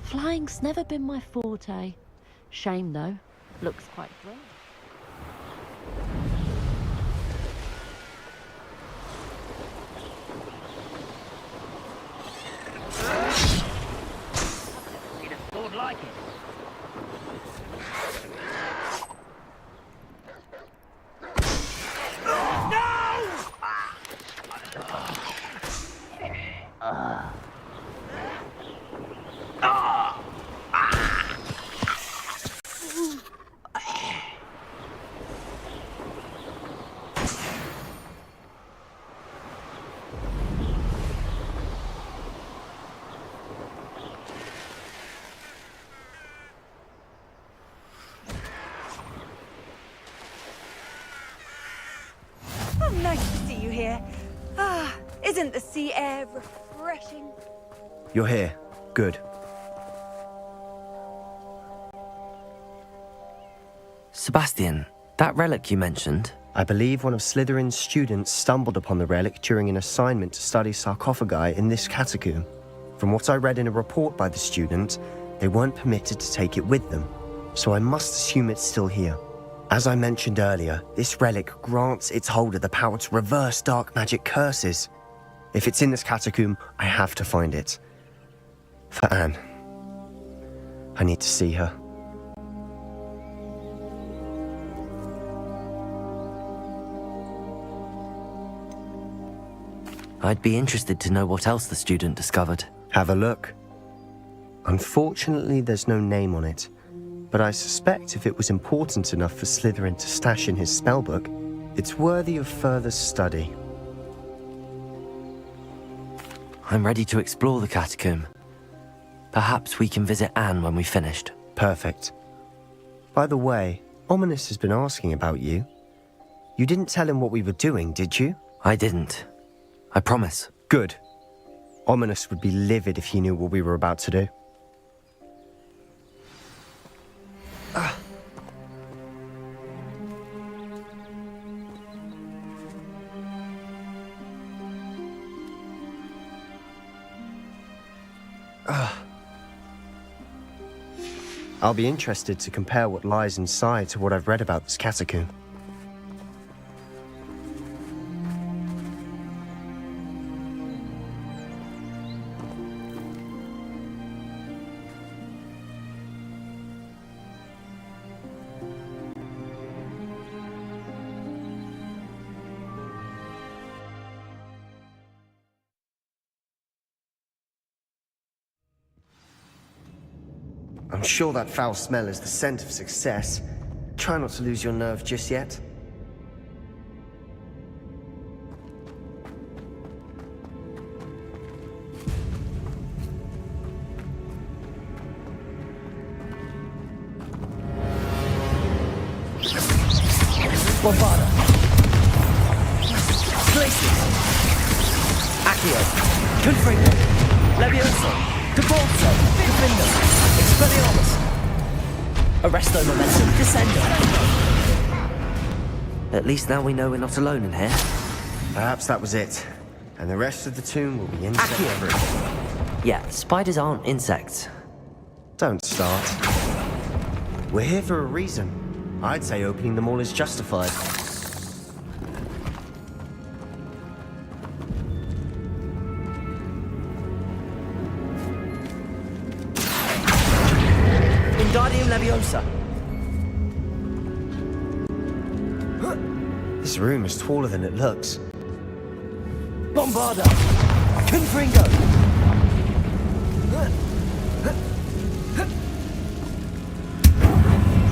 Flying's never been my forte. Shame though. Looks quite brave. You'd have thought like it. Nice to see you here. Ah, isn't the sea air refreshing? You're here. Good. Sebastian, that relic you mentioned. I believe one of Slytherin's students stumbled upon the relic during an assignment to study sarcophagi in this catacomb. From what I read in a report by the student, they weren't permitted to take it with them, so I must assume it's still here. As I mentioned earlier, this relic grants its holder the power to reverse dark magic curses. If it's in this catacomb, I have to find it. For Anne. I need to see her. I'd be interested to know what else the student discovered. Have a look. Unfortunately, there's no name on it, but I suspect if it was important enough for Slytherin to stash in his spellbook, it's worthy of further study. I'm ready to explore the catacomb. Perhaps we can visit Anne when we've finished. Perfect. By the way, Ominous has been asking about you. You didn't tell him what we were doing, did you? I didn't. I promise. Good. Ominous would be livid if he knew what we were about to do. I'll be interested to compare what lies inside to what I've read about this catacomb. I'm sure that foul smell is the scent of success. Try not to lose your nerve just yet. Bombarda. Glacius. Accio. Confringo. Levioso. Debolso. Defender. Expelliarmus. Arresto Momentum. Descender. At least now we know we're not alone in here. Perhaps that was it. And the rest of the tomb will be insect-free. Yeah, spiders aren't insects. Don't start. We're here for a reason. I'd say opening them all is justified. Wingardium Leviosa. This room is taller than it looks. Bombarda. Confringo.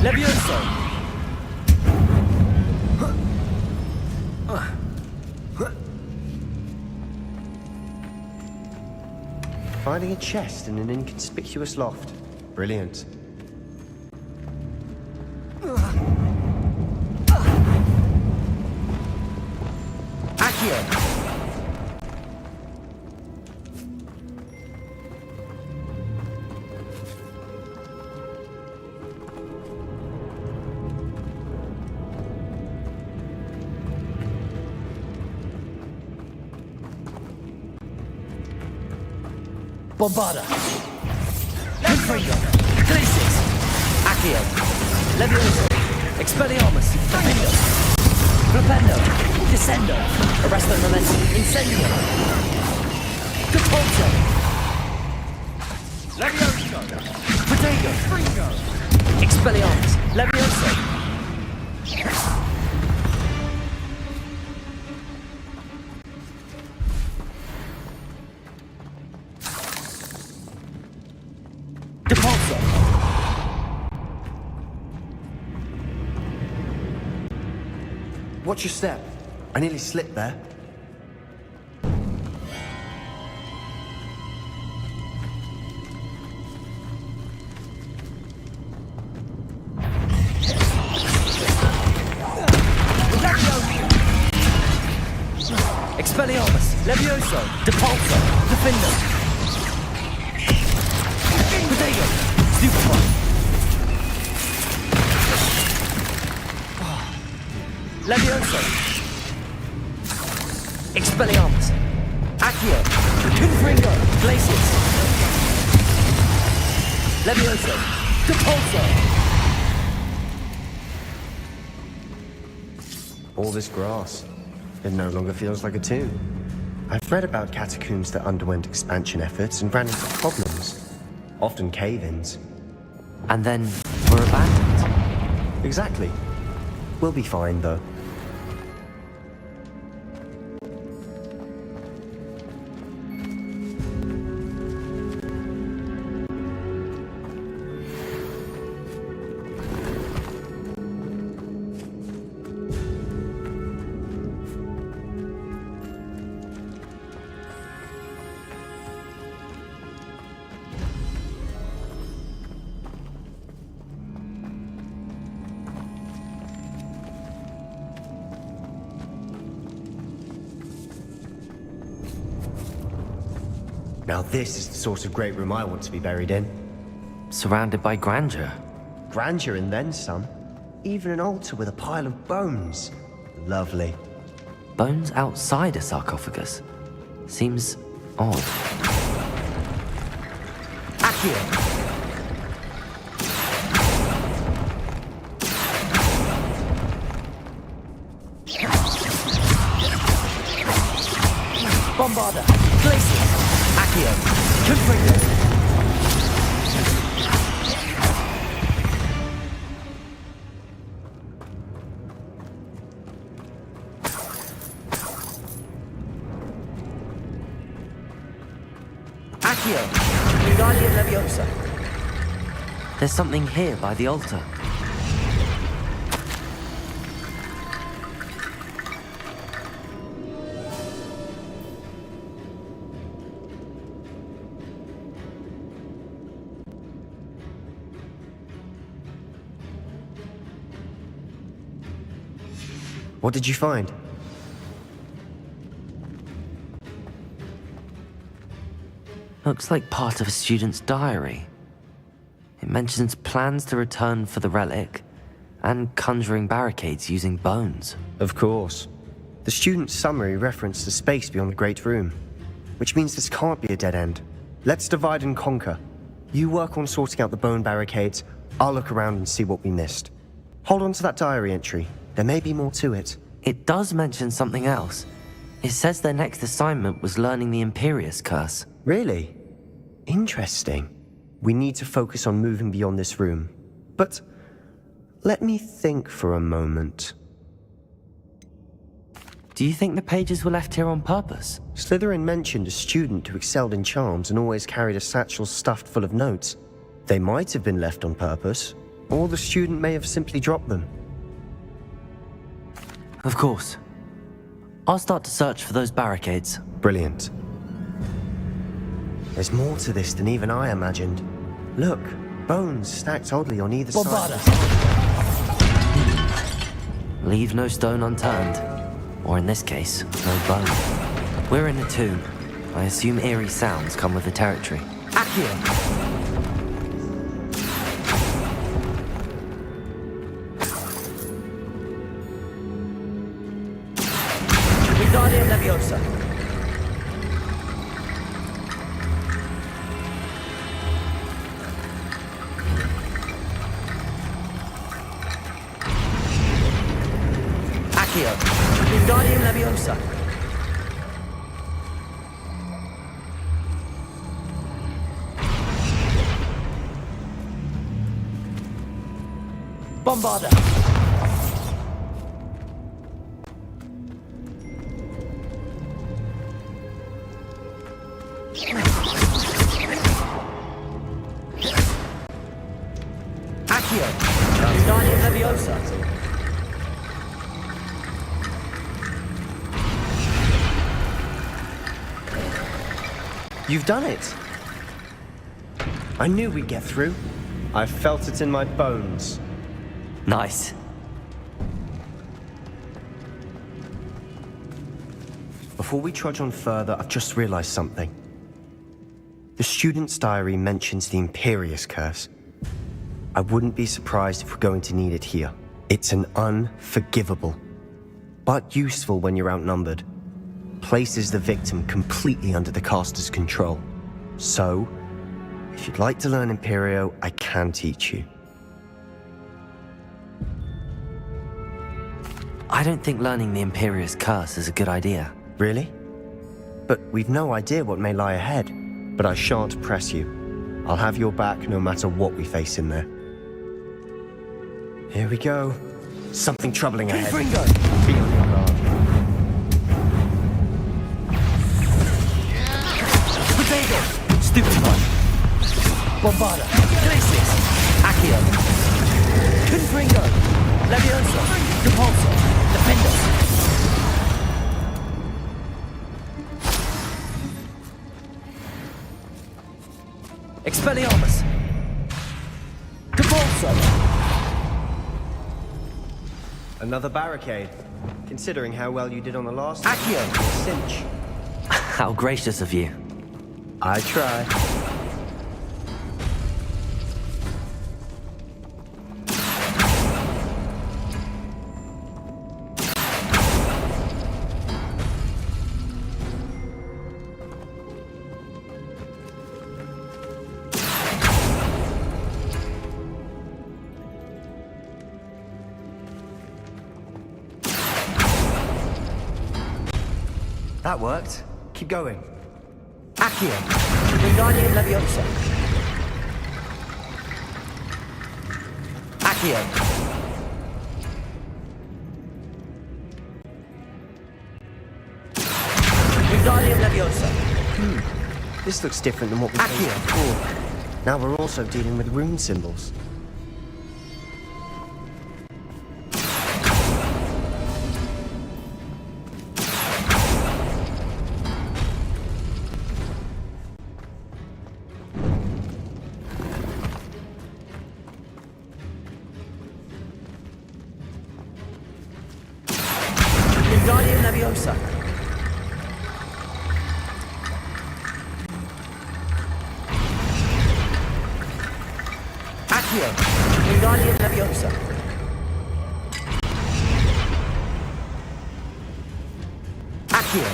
Levioso. Finding a chest in an inconspicuous loft. Brilliant. Accio! Bombarda! Confringo! Glacis! Accio! Levioso! Expelliarmus! Defendo! Flipendo! Descendo! Arresto Momentum! Incendio! Depulso! Levioso! Protego! Fringo! Expelliarmus! Levioso! Depulso! Watch your step. I nearly slipped there. Expelliarmus! Levioso! Depulso! Defendo! Protego! Stupefy! Levioso! Expelliarmus! Accio! Confringo! Glacis! Levioso! Depulso! All this grass. It no longer feels like a tomb. I've read about catacombs that underwent expansion efforts and ran into problems. Often cave-ins. And then were abandoned. Exactly. We'll be fine, though. Now this is the sort of great room I want to be buried in. Surrounded by grandeur. Grandeur and then some. Even an altar with a pile of bones. Lovely. Bones outside a sarcophagus. Seems odd. Accio! Bombarda! Glacis! Accio! Confringo! Accio! Wingardium Leviosa! There's something here by the altar. What did you find? Looks like part of a student's diary. It mentions plans to return for the relic and conjuring barricades using bones. Of course. The student's summary referenced the space beyond the Great Room, which means this can't be a dead end. Let's divide and conquer. You work on sorting out the bone barricades, I'll look around and see what we missed. Hold on to that diary entry. There may be more to it. It does mention something else. It says their next assignment was learning the Imperious Curse. Really? Interesting. We need to focus on moving beyond this room. But let me think for a moment. Do you think the pages were left here on purpose? Slytherin mentioned a student who excelled in charms and always carried a satchel stuffed full of notes. They might have been left on purpose, or the student may have simply dropped them. Of course. I'll start to search for those barricades. Brilliant. There's more to this than even I imagined. Look, bones stacked oddly on either Bombarda! side. Leave no stone unturned. Or in this case, no bone. We're in a tomb. I assume eerie sounds come with the territory. Accio! Wingardium Leviosa! Accio! Wingardium Leviosa! Bombarda! Accio! Wingardium Leviosa! You've done it! I knew we'd get through. I felt it in my bones. Nice. Before we trudge on further, I've just realized something. The student's diary mentions the Imperious Curse. I wouldn't be surprised if we're going to need it here. It's an unforgivable, but useful when you're outnumbered. Places the victim completely under the caster's control. So, if you'd like to learn Imperio, I can teach you. I don't think learning the Imperious Curse is a good idea. Really? But we've no idea what may lie ahead. But I shan't press you. I'll have your back no matter what we face in there. Here we go. Something troubling ahead. Confringo! Be on your guard. Potato! Stupid one! Bombarda! Glacius! Accio! Confringo! Leviosa! Repulsor! Defender! Expelliarmus! Repulsor! Another barricade. Considering how well you did on the last Accio! cinch. How gracious of you. I try. That worked. Keep going. Accio! Wingardium Leviosa! Accio! Wingardium Leviosa! This looks different than what we faced Accio! before. Now we're also dealing with rune symbols. Wingardium Leviosa! Accio! Wingardium Leviosa! Accio!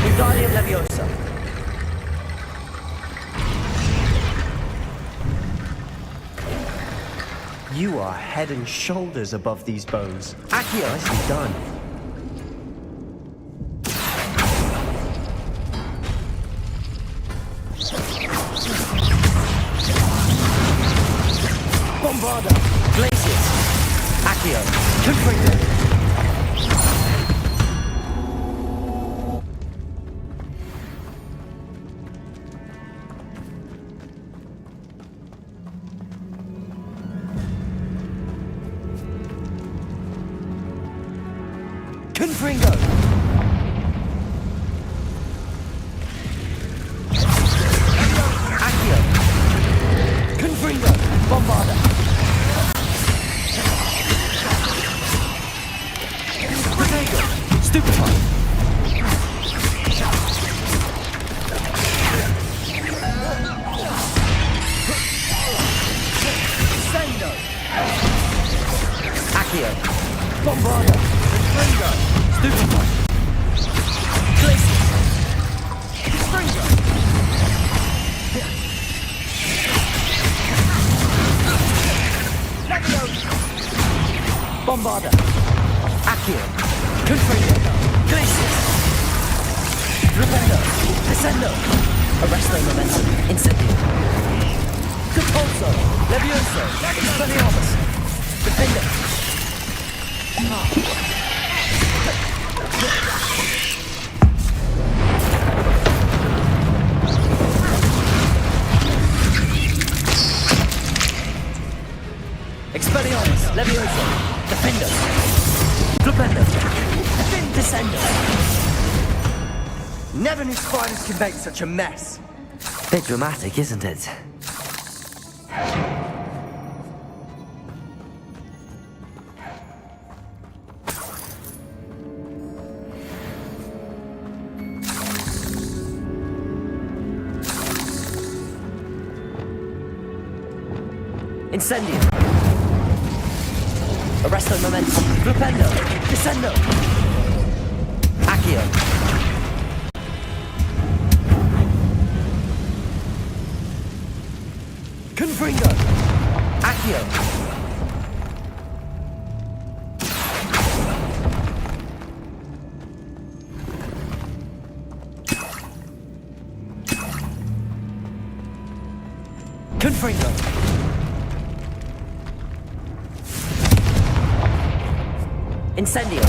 Wingardium Leviosa! You are head and shoulders above these bones. Accio! Nicely done. Bombarda! Glacius! Accio! Confringo! Confringo! Accio! Confringo! Bombarda! Protego! Stupefy! Sendo! Accio! Bombarda! Confringo! Stupefy! Glacier! Confringo! Bombarda! Accio! Confringo! Glacier! Rependo! Descendo! Arresto momentum! Incendio! Compulso! Levioso! Expelliarmus! Defender! Expelliarmus! Levioso! Defender! Flipendo! Descendo! Never knew spiders could make such a mess. Bit dramatic, isn't it? Incendio! Arresto momentum! Flipendo! Descendo! Accio! Confringo! Accio! Confringo! Incendio!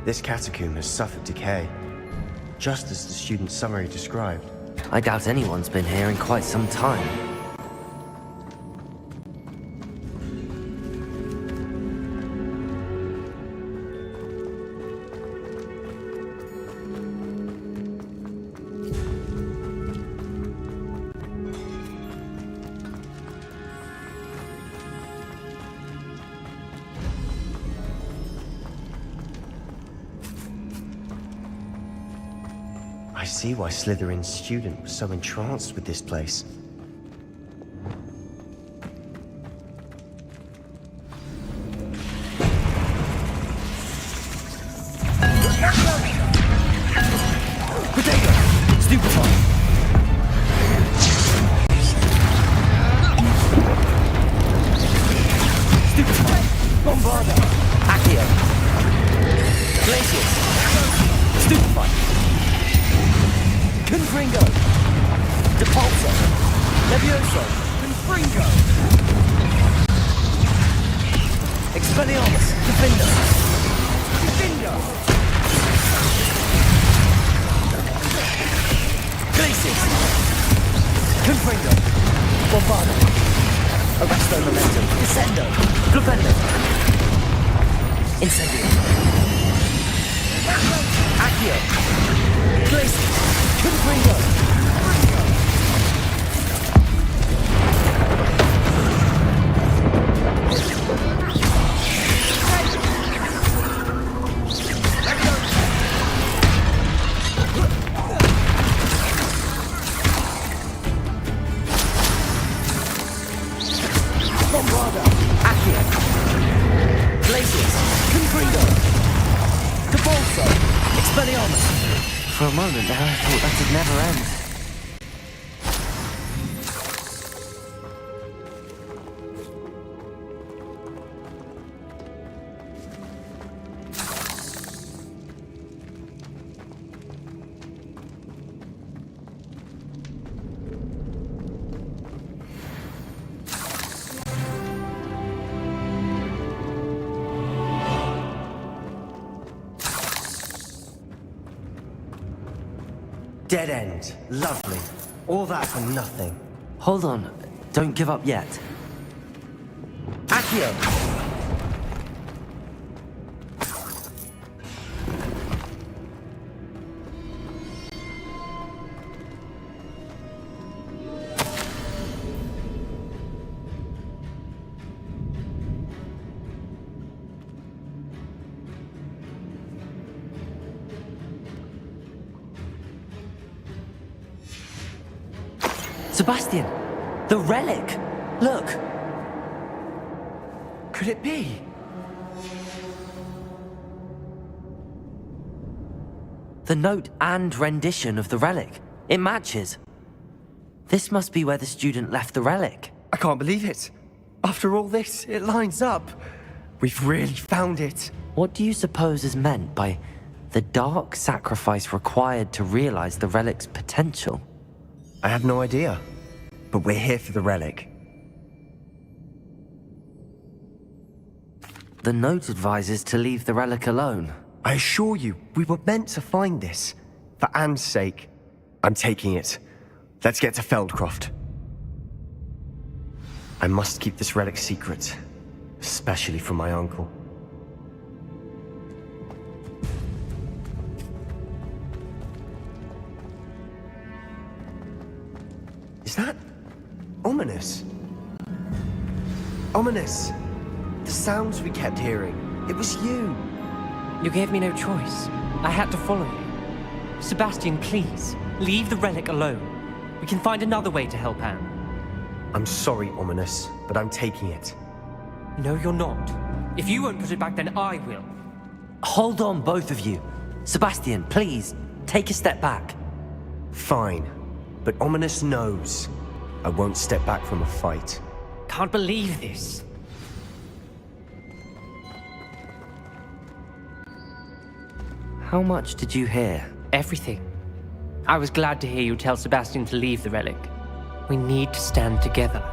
This catacomb has suffered decay, just as the student's summary described. I doubt anyone's been here in quite some time. I see why Slytherin's student was so entranced with this place. Expelliarmus! For a moment there, I thought that'd never end. Dead end. Lovely. All that for nothing. Hold on, don't give up yet. Accio! Sebastian! The relic! Look! Could it be? The note and rendition of the relic. It matches. This must be where the student left the relic. I can't believe it. After all this, it lines up. We've really found it. What do you suppose is meant by the dark sacrifice required to realize the relic's potential? I have no idea. But we're here for the relic. The note advises to leave the relic alone. I assure you, we were meant to find this. For Anne's sake. I'm taking it. Let's get to Feldcroft. I must keep this relic secret. Especially from my uncle. Is that ominous? Ominous! The sounds we kept hearing. It was you. You gave me no choice. I had to follow you. Sebastian, please, leave the relic alone. We can find another way to help Anne. I'm sorry, Ominous, but I'm taking it. No, you're not. If you won't put it back, then I will. Hold on, both of you. Sebastian, please, take a step back. Fine, but Ominous knows I won't step back from a fight. Can't believe this. How much did you hear? Everything. I was glad to hear you tell Sebastian to leave the relic. We need to stand together.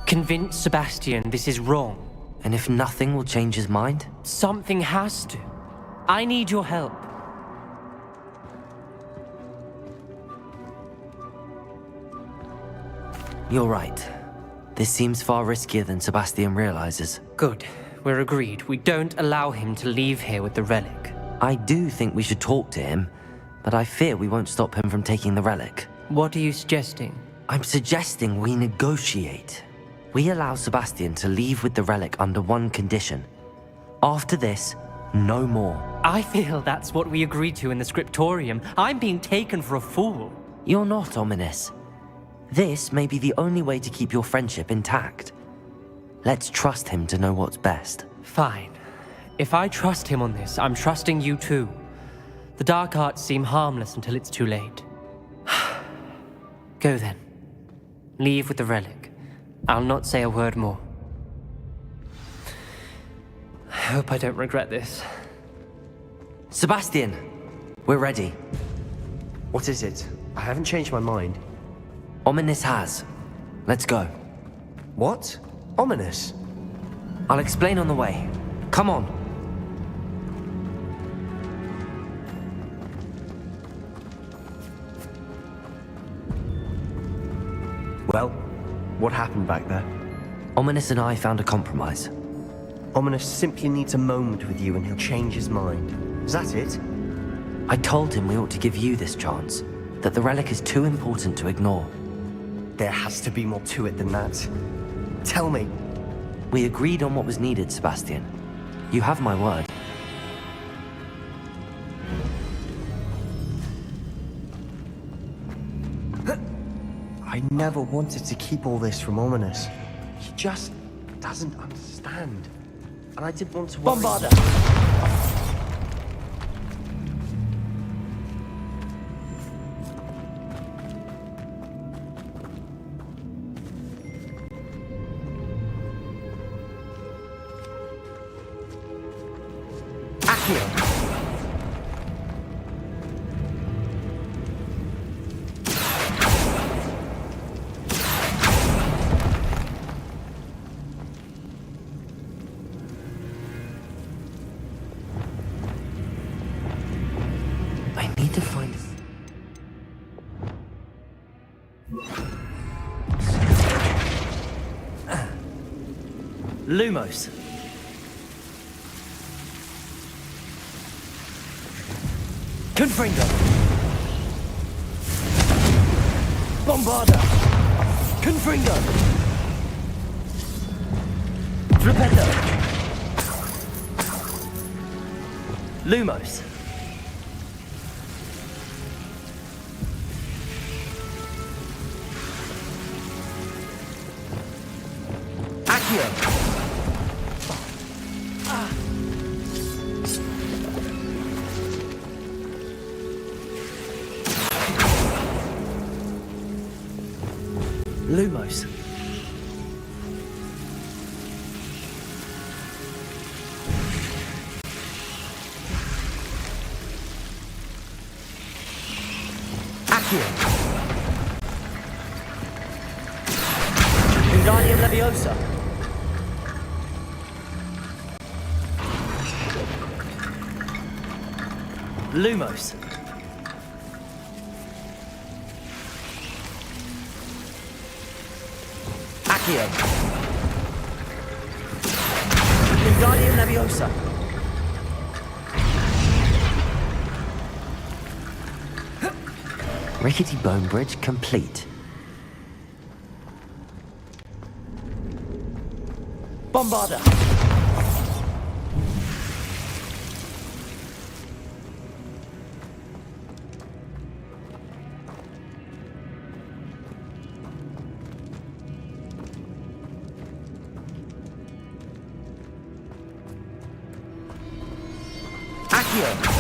Convince Sebastian this is wrong. And if nothing will change his mind? Something has to. I need your help. You're right. This seems far riskier than Sebastian realizes. Good. We're agreed. We don't allow him to leave here with the relic. I do think we should talk to him, but I fear we won't stop him from taking the relic. What are you suggesting? I'm suggesting we negotiate. We allow Sebastian to leave with the relic under one condition. After this, no more. I feel that's what we agreed to in the scriptorium. I'm being taken for a fool. You're not, Ominous. This may be the only way to keep your friendship intact. Let's trust him to know what's best. Fine. If I trust him on this, I'm trusting you too. The dark arts seem harmless until it's too late. Go then. Leave with the relic. I'll not say a word more. I hope I don't regret this. Sebastian! We're ready. What is it? I haven't changed my mind. Ominous has. Let's go. What? Ominous? I'll explain on the way. Come on. Well, what happened back there? Ominous and I found a compromise. Ominous simply needs a moment with you and he'll change his mind. Is that it? I told him we ought to give you this chance, that the relic is too important to ignore. There has to be more to it than that. Tell me. We agreed on what was needed, Sebastian. You have my word. I never wanted to keep all this from Ominous. He just doesn't understand. And I didn't want to worry. Bombarder! Accio. I need to find... Lumos. Confringo. Bombarda. Confringo. Flipendo. Lumos. Accio. Lumos. Accio. Wingardium Leviosa. Lumos. Accio. Wingardium Leviosa. Rickety bone bridge complete. Bombarda. Accio.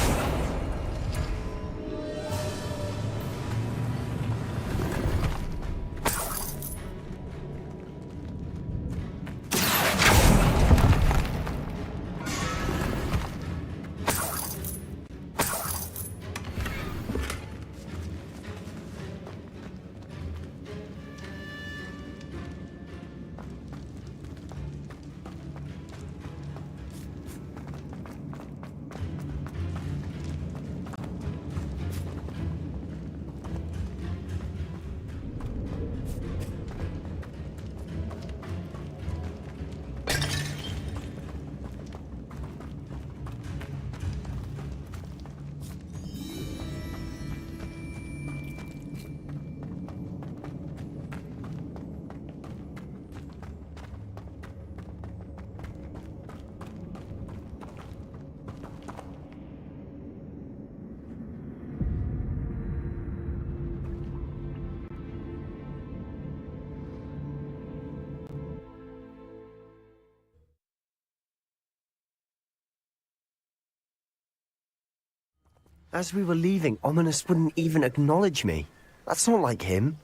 As we were leaving, Ominous wouldn't even acknowledge me. That's not like him.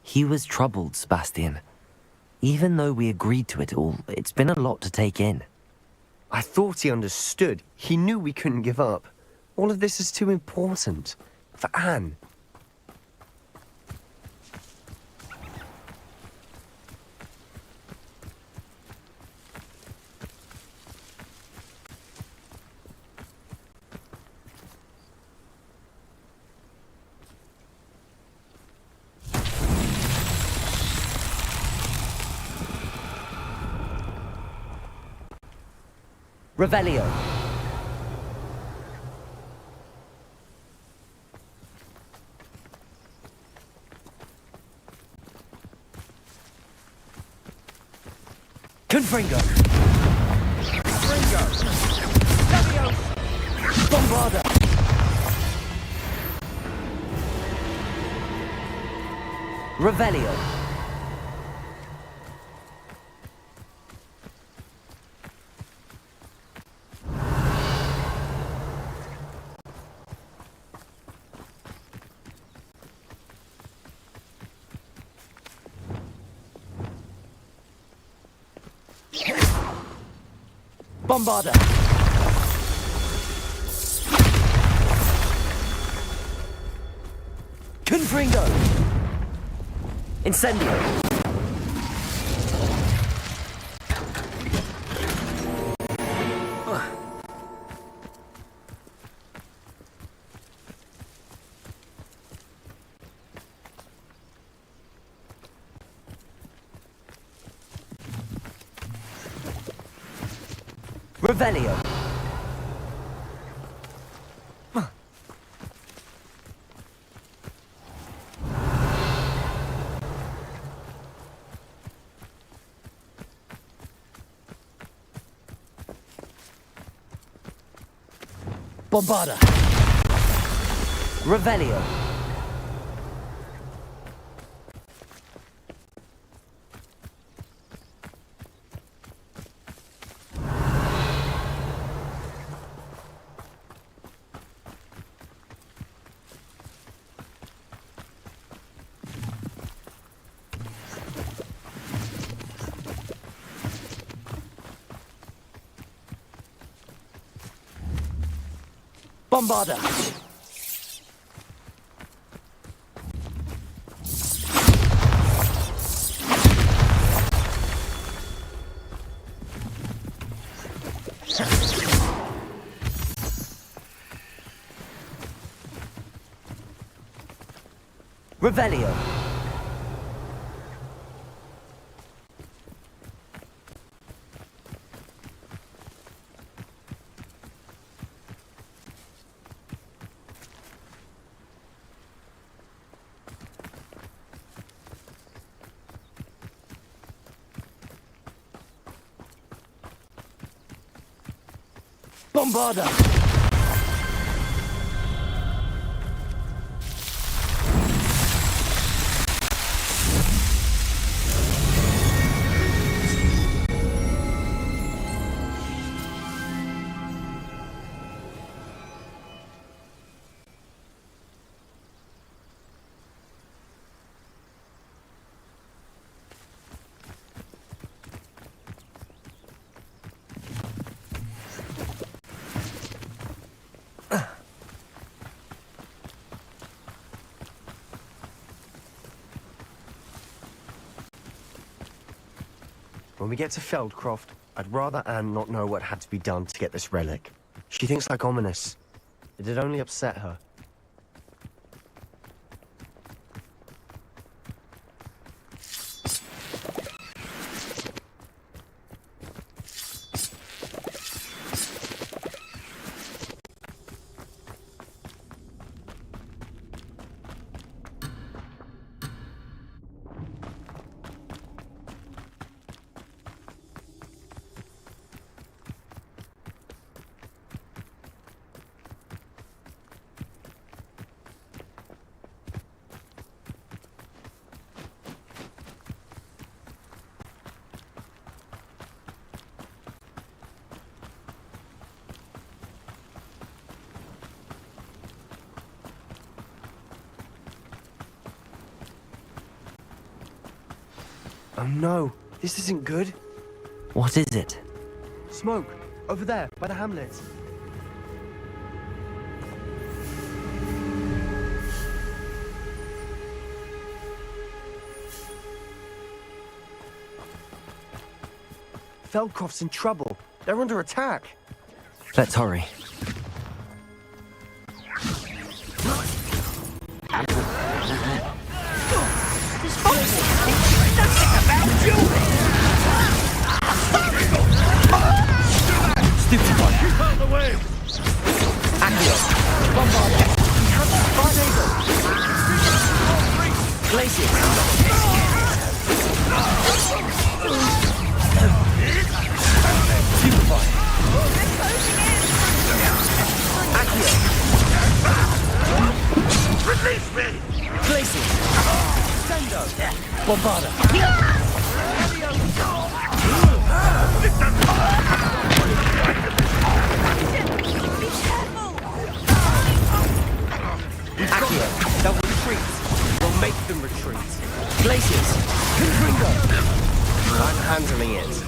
He was troubled, Sebastian. Even though we agreed to it all, it's been a lot to take in. I thought he understood. He knew we couldn't give up. All of this is too important. For Anne. Revelio. Confringo. Confringo. Leviosa. Bombarda. Revelio. Bombarda. Confringo! Incendio! Revelio! Bombarda! Revelio! Bombarda! Revelio! Bombarda! When we get to Feldcroft, I'd rather Anne not know what had to be done to get this relic. She thinks like ominous. It'd only upset her. Oh no, this isn't good. What is it? Smoke, over there, by the hamlet. Feldcroft's in trouble. They're under attack. Let's hurry. Release me! Glacier! Sendo! Bombarda! Accio! They'll retreat! We'll make them retreat! Glaciers! Confringo! I'm handling it.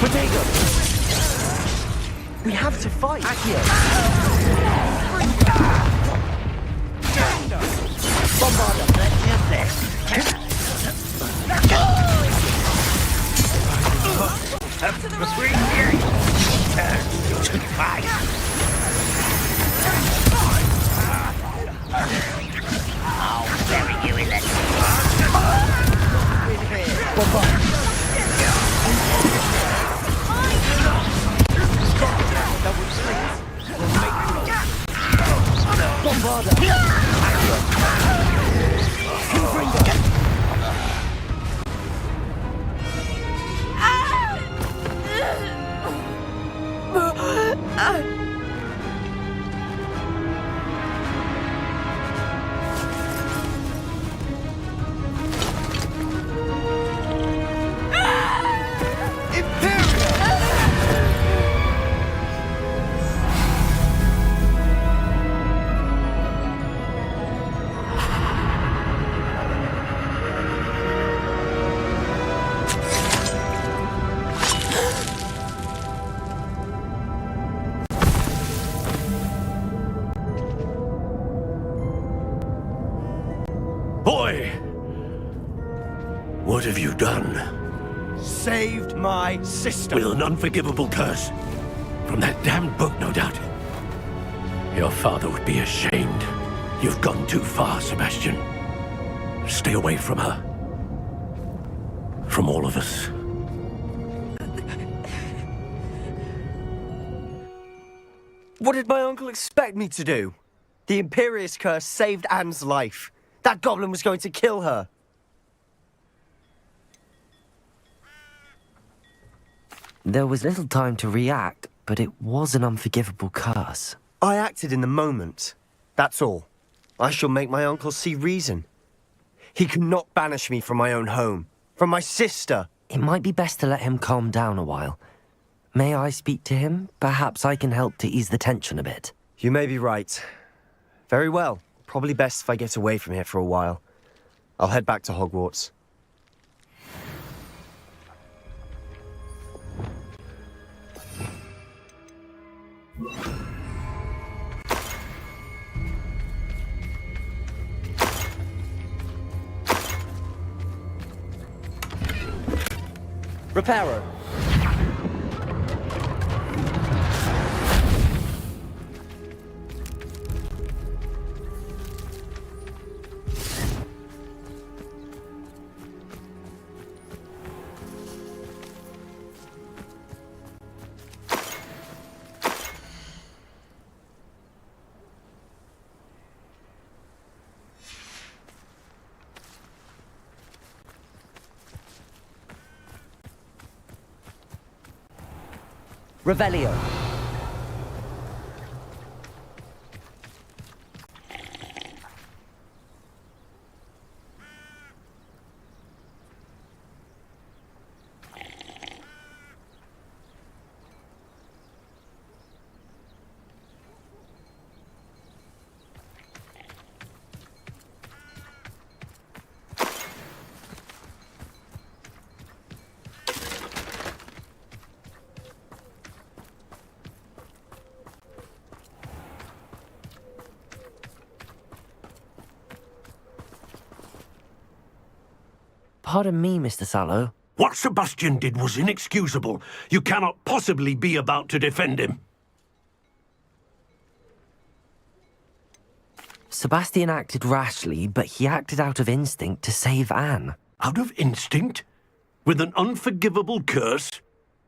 Potato! We have to fight. Boy! What have you done? Saved my sister. With an unforgivable curse. From that damned book, no doubt. Your father would be ashamed. You've gone too far, Sebastian. Stay away from her. From all of us. What did my uncle expect me to do? The Imperious curse saved Anne's life. That goblin was going to kill her. There was little time to react, but it was an unforgivable curse. I acted in the moment. That's all. I shall make my uncle see reason. He cannot banish me from my own home, from my sister. It might be best to let him calm down a while. May I speak to him? Perhaps I can help to ease the tension a bit. You may be right. Very well. Probably best if I get away from here for a while. I'll head back to Hogwarts. Reparo. Revelio. Pardon me, Mr. Sallow. What Sebastian did was inexcusable. You cannot possibly be about to defend him. Sebastian acted rashly, but he acted out of instinct to save Anne. Out of instinct? With an unforgivable curse?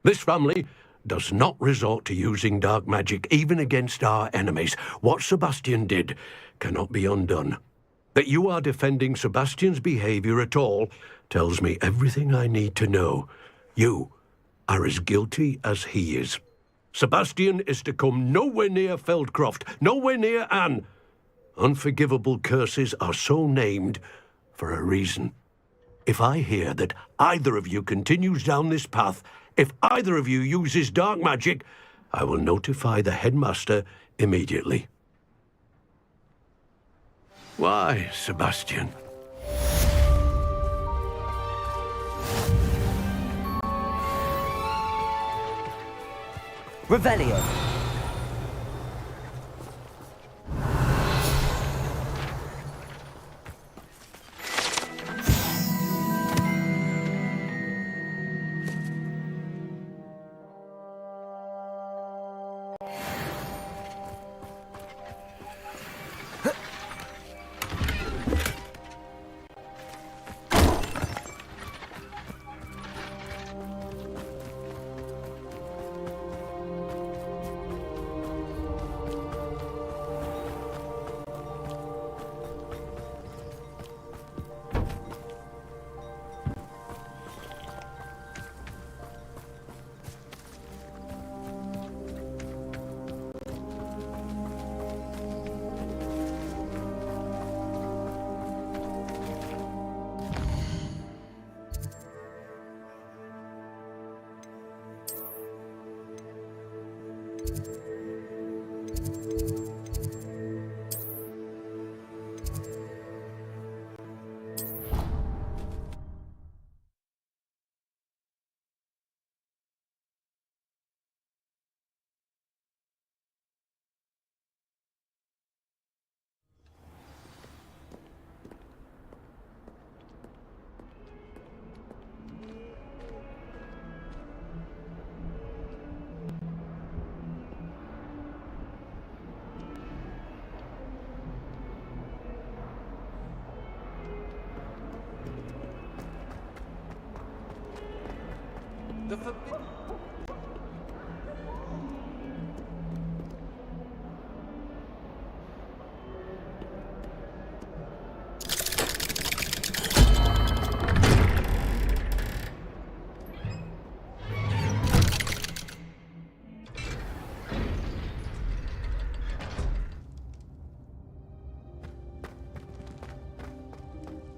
This family does not resort to using dark magic even against our enemies. What Sebastian did cannot be undone. That you are defending Sebastian's behavior at all tells me everything I need to know. You are as guilty as he is. Sebastian is to come nowhere near Feldcroft, nowhere near Anne. Unforgivable curses are so named for a reason. If I hear that either of you continues down this path, if either of you uses dark magic, I will notify the headmaster immediately. Why, Sebastian? Revelio.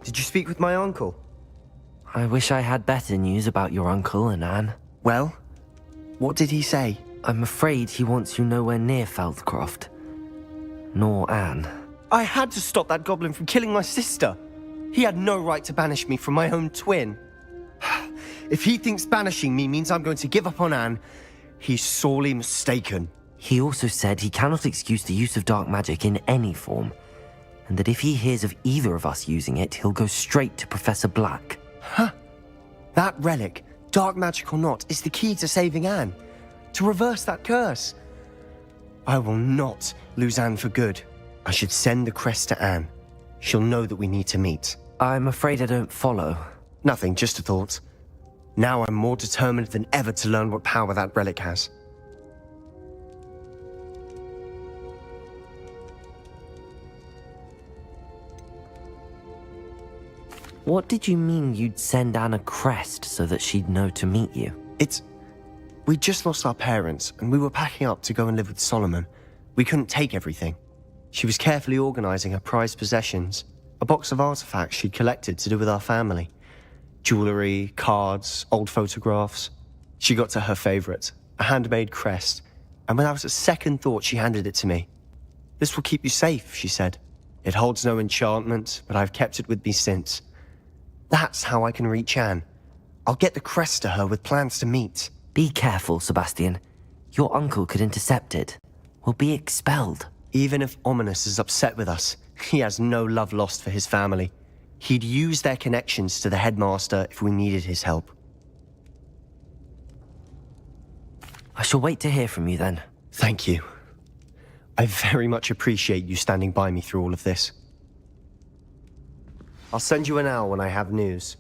Did you speak with my uncle? I wish I had better news about your uncle and Anne. Well, what did he say? I'm afraid he wants you nowhere near Feldcroft. Nor Anne. I had to stop that goblin from killing my sister. He had no right to banish me from my own twin. If he thinks banishing me means I'm going to give up on Anne, he's sorely mistaken. He also said he cannot excuse the use of dark magic in any form, and that if he hears of either of us using it, he'll go straight to Professor Black. Huh? That relic, dark magic or not, is the key to saving Anne. To reverse that curse. I will not lose Anne for good. I should send the crest to Anne. She'll know that we need to meet. I'm afraid I don't follow. Nothing, just a thought. Now I'm more determined than ever to learn what power that relic has. What did you mean you'd send Anne a crest so that she'd know to meet you? We just lost our parents, and we were packing up to go and live with Solomon. We couldn't take everything. She was carefully organizing her prized possessions, a box of artifacts she'd collected to do with our family. Jewelry, cards, old photographs. She got to her favorite, a handmade crest, and without a second thought she handed it to me. This will keep you safe, she said. It holds no enchantment, but I've kept it with me since. That's how I can reach Anne. I'll get the crest to her with plans to meet. Be careful, Sebastian. Your uncle could intercept it. We'll be expelled. Even if Ominous is upset with us, he has no love lost for his family. He'd use their connections to the headmaster if we needed his help. I shall wait to hear from you then. Thank you. I very much appreciate you standing by me through all of this. I'll send you an owl when I have news.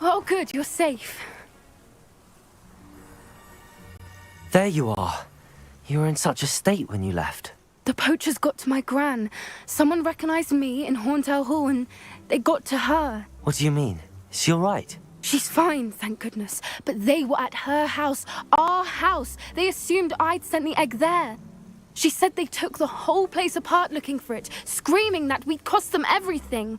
Oh, good, you're safe. There you are. You were in such a state when you left. The poachers got to my gran. Someone recognized me in Horntail Hall and they got to her. What do you mean? Is she all right? She's fine, thank goodness. But they were at her house, our house. They assumed I'd sent the egg there. She said they took the whole place apart looking for it, screaming that we'd cost them everything.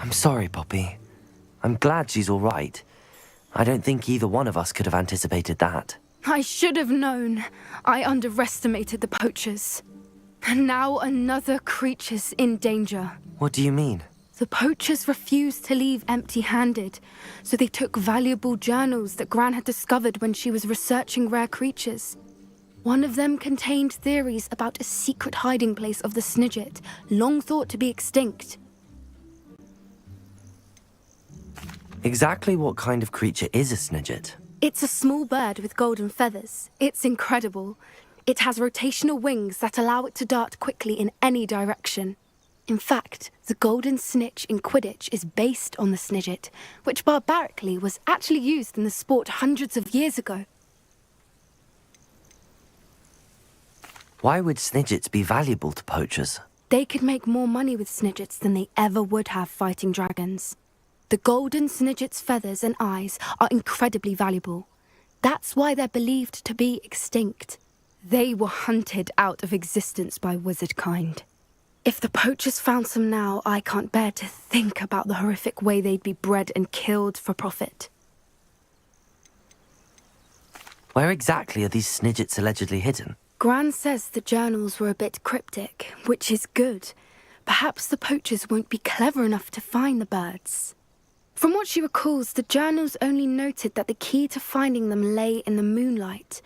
I'm sorry, Poppy. I'm glad she's all right. I don't think either one of us could have anticipated that. I should have known. I underestimated the poachers. And now another creature's in danger. What do you mean? The poachers refused to leave empty-handed, so they took valuable journals that Gran had discovered when she was researching rare creatures. One of them contained theories about a secret hiding place of the Snidget, long thought to be extinct. Exactly what kind of creature is a Snidget? It's a small bird with golden feathers. It's incredible. It has rotational wings that allow it to dart quickly in any direction. In fact, the golden snitch in Quidditch is based on the Snidget, which barbarically was actually used in the sport hundreds of years ago. Why would Snidgets be valuable to poachers? They could make more money with Snidgets than they ever would have fighting dragons. The golden Snidget's feathers and eyes are incredibly valuable. That's why they're believed to be extinct. They were hunted out of existence by wizard kind. If the poachers found some now, I can't bear to think about the horrific way they'd be bred and killed for profit. Where exactly are these Snidgets allegedly hidden? Gran says the journals were a bit cryptic, which is good. Perhaps the poachers won't be clever enough to find the birds. From what she recalls, the journals only noted that the key to finding them lay in the moonlight.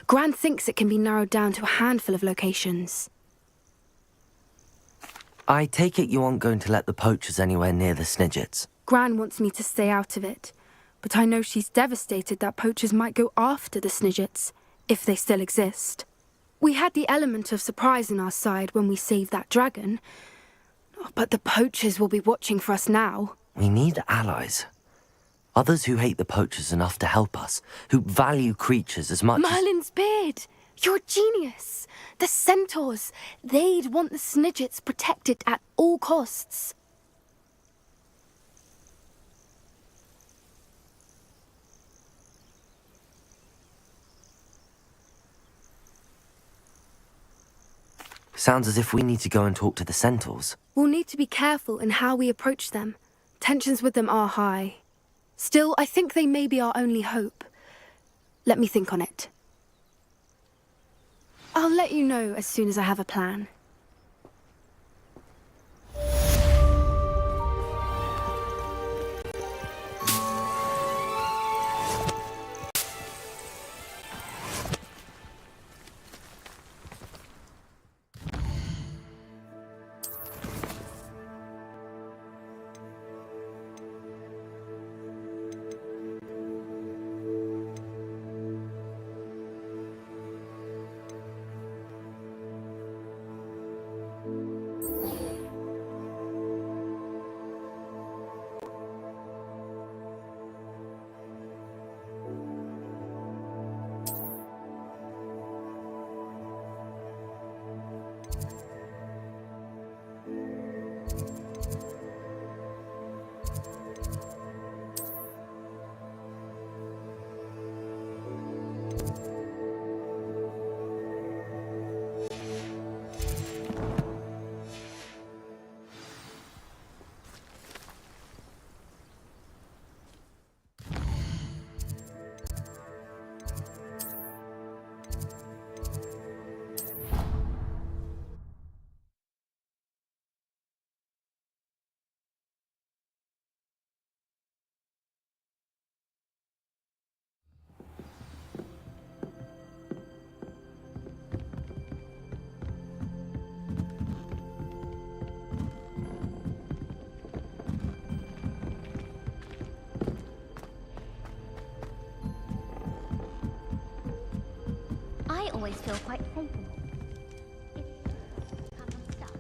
Gran thinks it can be narrowed down to a handful of locations. I take it you aren't going to let the poachers anywhere near the Snidgets. Gran wants me to stay out of it, but I know she's devastated that poachers might go after the Snidgets, if they still exist. We had the element of surprise on our side when we saved that dragon, but the poachers will be watching for us now. We need allies. Others who hate the poachers enough to help us, who value creatures as much Merlin's beard! You're a genius! The centaurs! They'd want the Snidgets protected at all costs. Sounds as if we need to go and talk to the centaurs. We'll need to be careful in how we approach them. Tensions with them are high. Still, I think they may be our only hope. Let me think on it. I'll let you know as soon as I have a plan. I always feel quite safe in it. If I'm unstuck,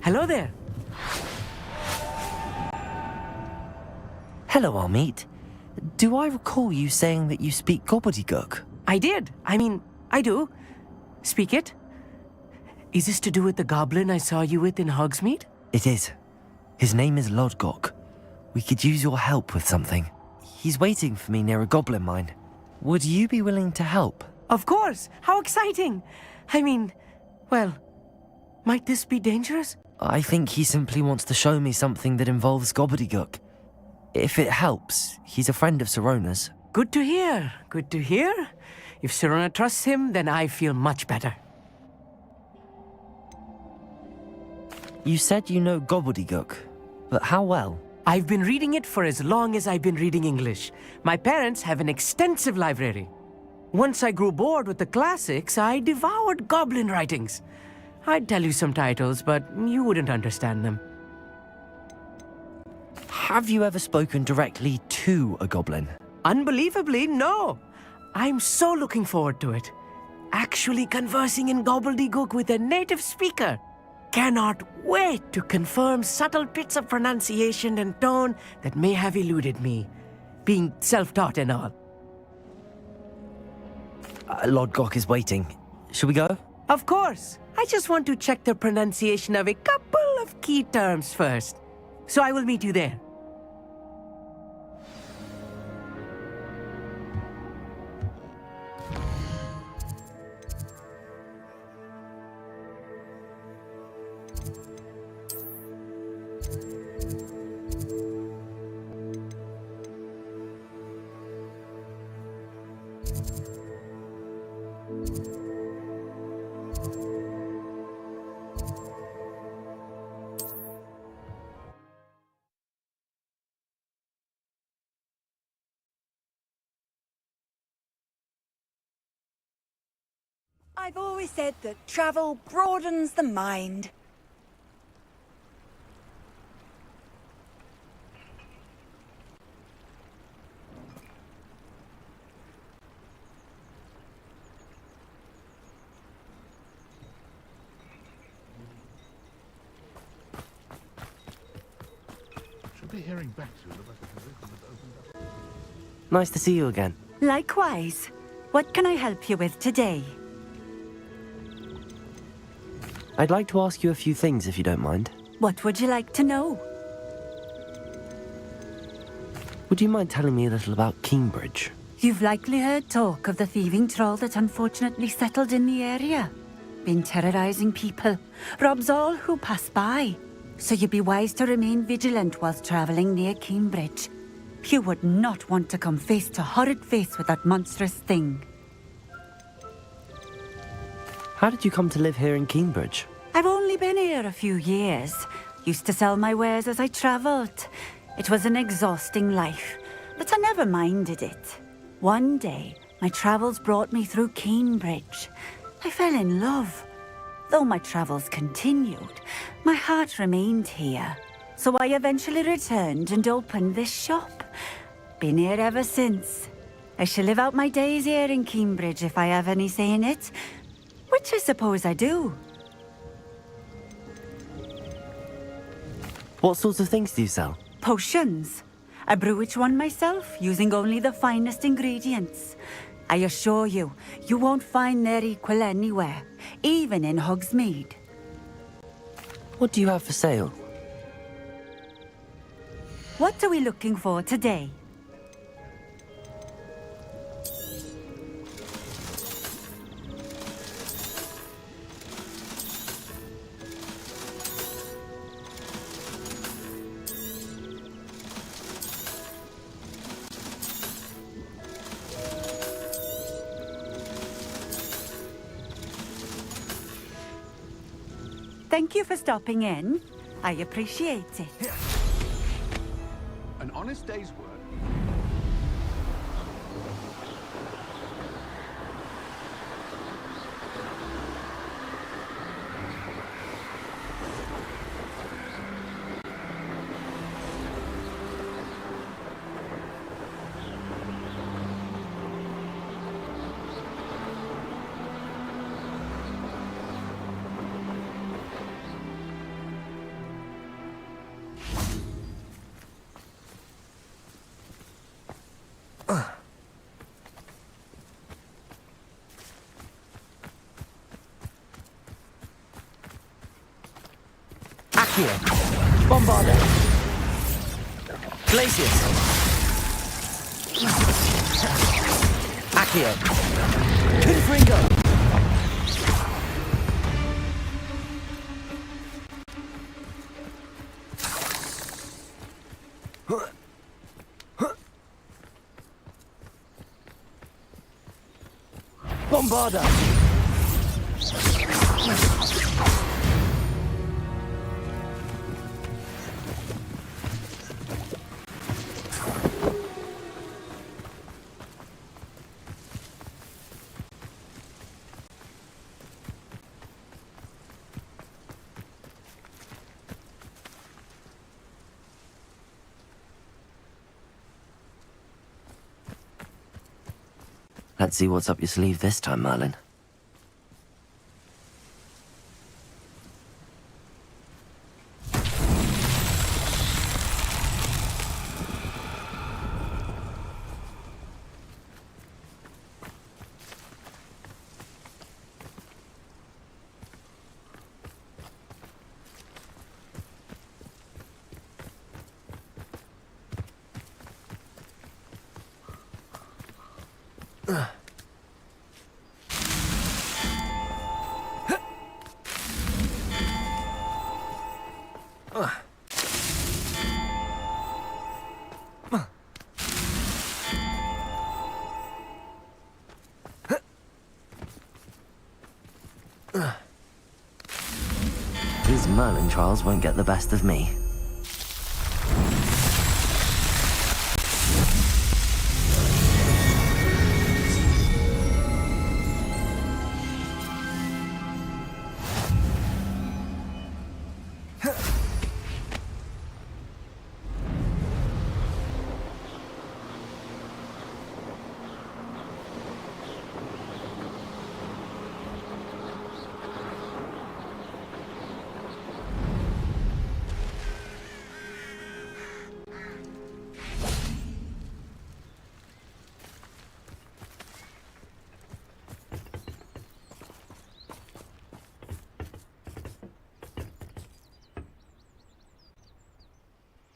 Hello there. Hello, Amit. Do I recall you saying that you speak gobbledygook? I did. I do. Speak it. Is this to do with the goblin I saw you with in Hogsmeade? It is. His name is Lodgok. We could use your help with something. He's waiting for me near a goblin mine. Would you be willing to help? Of course. How exciting. Well, might this be dangerous? I think he simply wants to show me something that involves gobbledygook. If it helps, he's a friend of Sirona's. Good to hear. Good to hear. If Sirona trusts him, then I feel much better. You said you know gobbledygook, but how well? I've been reading it for as long as I've been reading English. My parents have an extensive library. Once I grew bored with the classics, I devoured goblin writings. I'd tell you some titles, but you wouldn't understand them. Have you ever spoken directly to a goblin? Unbelievably, no. I'm so looking forward to it. Actually conversing in gobbledygook with a native speaker. Cannot wait to confirm subtle bits of pronunciation and tone that may have eluded me, being self-taught and all. Lodgok is waiting. Should we go? Of course. I just want to check the pronunciation of a couple of key terms first. So I will meet you there. I've always said that travel broadens the mind. Should be hearing back soon about the position that opened up. Nice to see you again. Likewise. What can I help you with today? I'd like to ask you a few things if you don't mind. What would you like to know? Would you mind telling me a little about Cambridge? You've likely heard talk of the thieving troll that unfortunately settled in the area. Been terrorizing people, robs all who pass by. So you'd be wise to remain vigilant whilst traveling near Cambridge. You would not want to come face to horrid face with that monstrous thing. How did you come to live here in Cambridge? I've only been here a few years. Used to sell my wares as I travelled. It was an exhausting life, but I never minded it. One day, my travels brought me through Cambridge. I fell in love. Though my travels continued, my heart remained here. So I eventually returned and opened this shop. Been here ever since. I shall live out my days here in Cambridge if I have any say in it. Which I suppose I do. What sorts of things do you sell? Potions. I brew each one myself, using only the finest ingredients. I assure you, you won't find their equal anywhere, even in Hogsmeade. What do you have for sale? What are we looking for today? Thank you for stopping in. I appreciate it. An honest day's work. Accio. Bombarda. Glacius. Accio. Confringo. Bombarda. Let's see what's up your sleeve this time, Merlin. These Merlin trials won't get the best of me.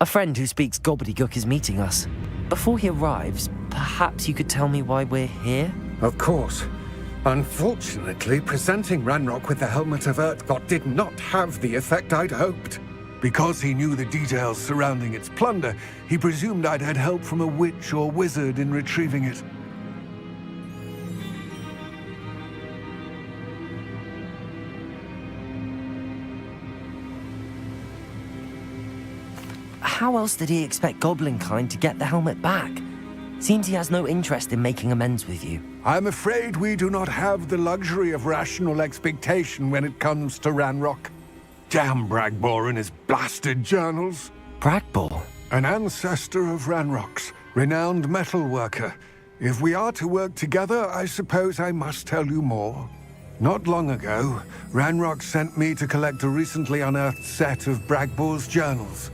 A friend who speaks gobbledygook is meeting us. Before he arrives, perhaps you could tell me why we're here? Of course. Unfortunately, presenting Ranrock with the Helmet of Urtkot did not have the effect I'd hoped. Because he knew the details surrounding its plunder, he presumed I'd had help from a witch or wizard in retrieving it. How else did he expect Goblinkind to get the helmet back? Seems he has no interest in making amends with you. I'm afraid we do not have the luxury of rational expectation when it comes to Ranrock. Damn Bragbor and his blasted journals. Bragbor? An ancestor of Ranrock's, renowned metalworker. If we are to work together, I suppose I must tell you more. Not long ago, Ranrock sent me to collect a recently unearthed set of Bragbor's journals.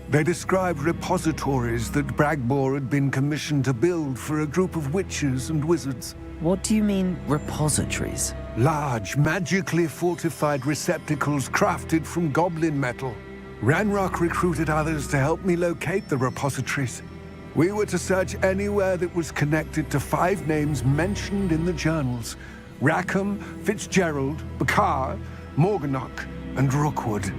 They described repositories that Bragbor had been commissioned to build for a group of witches and wizards. What do you mean, repositories? Large, magically fortified receptacles crafted from goblin metal. Ranrock recruited others to help me locate the repositories. We were to search anywhere that was connected to 5 names mentioned in the journals: Rackham, Fitzgerald, Bakar, Morganach, and Rookwood.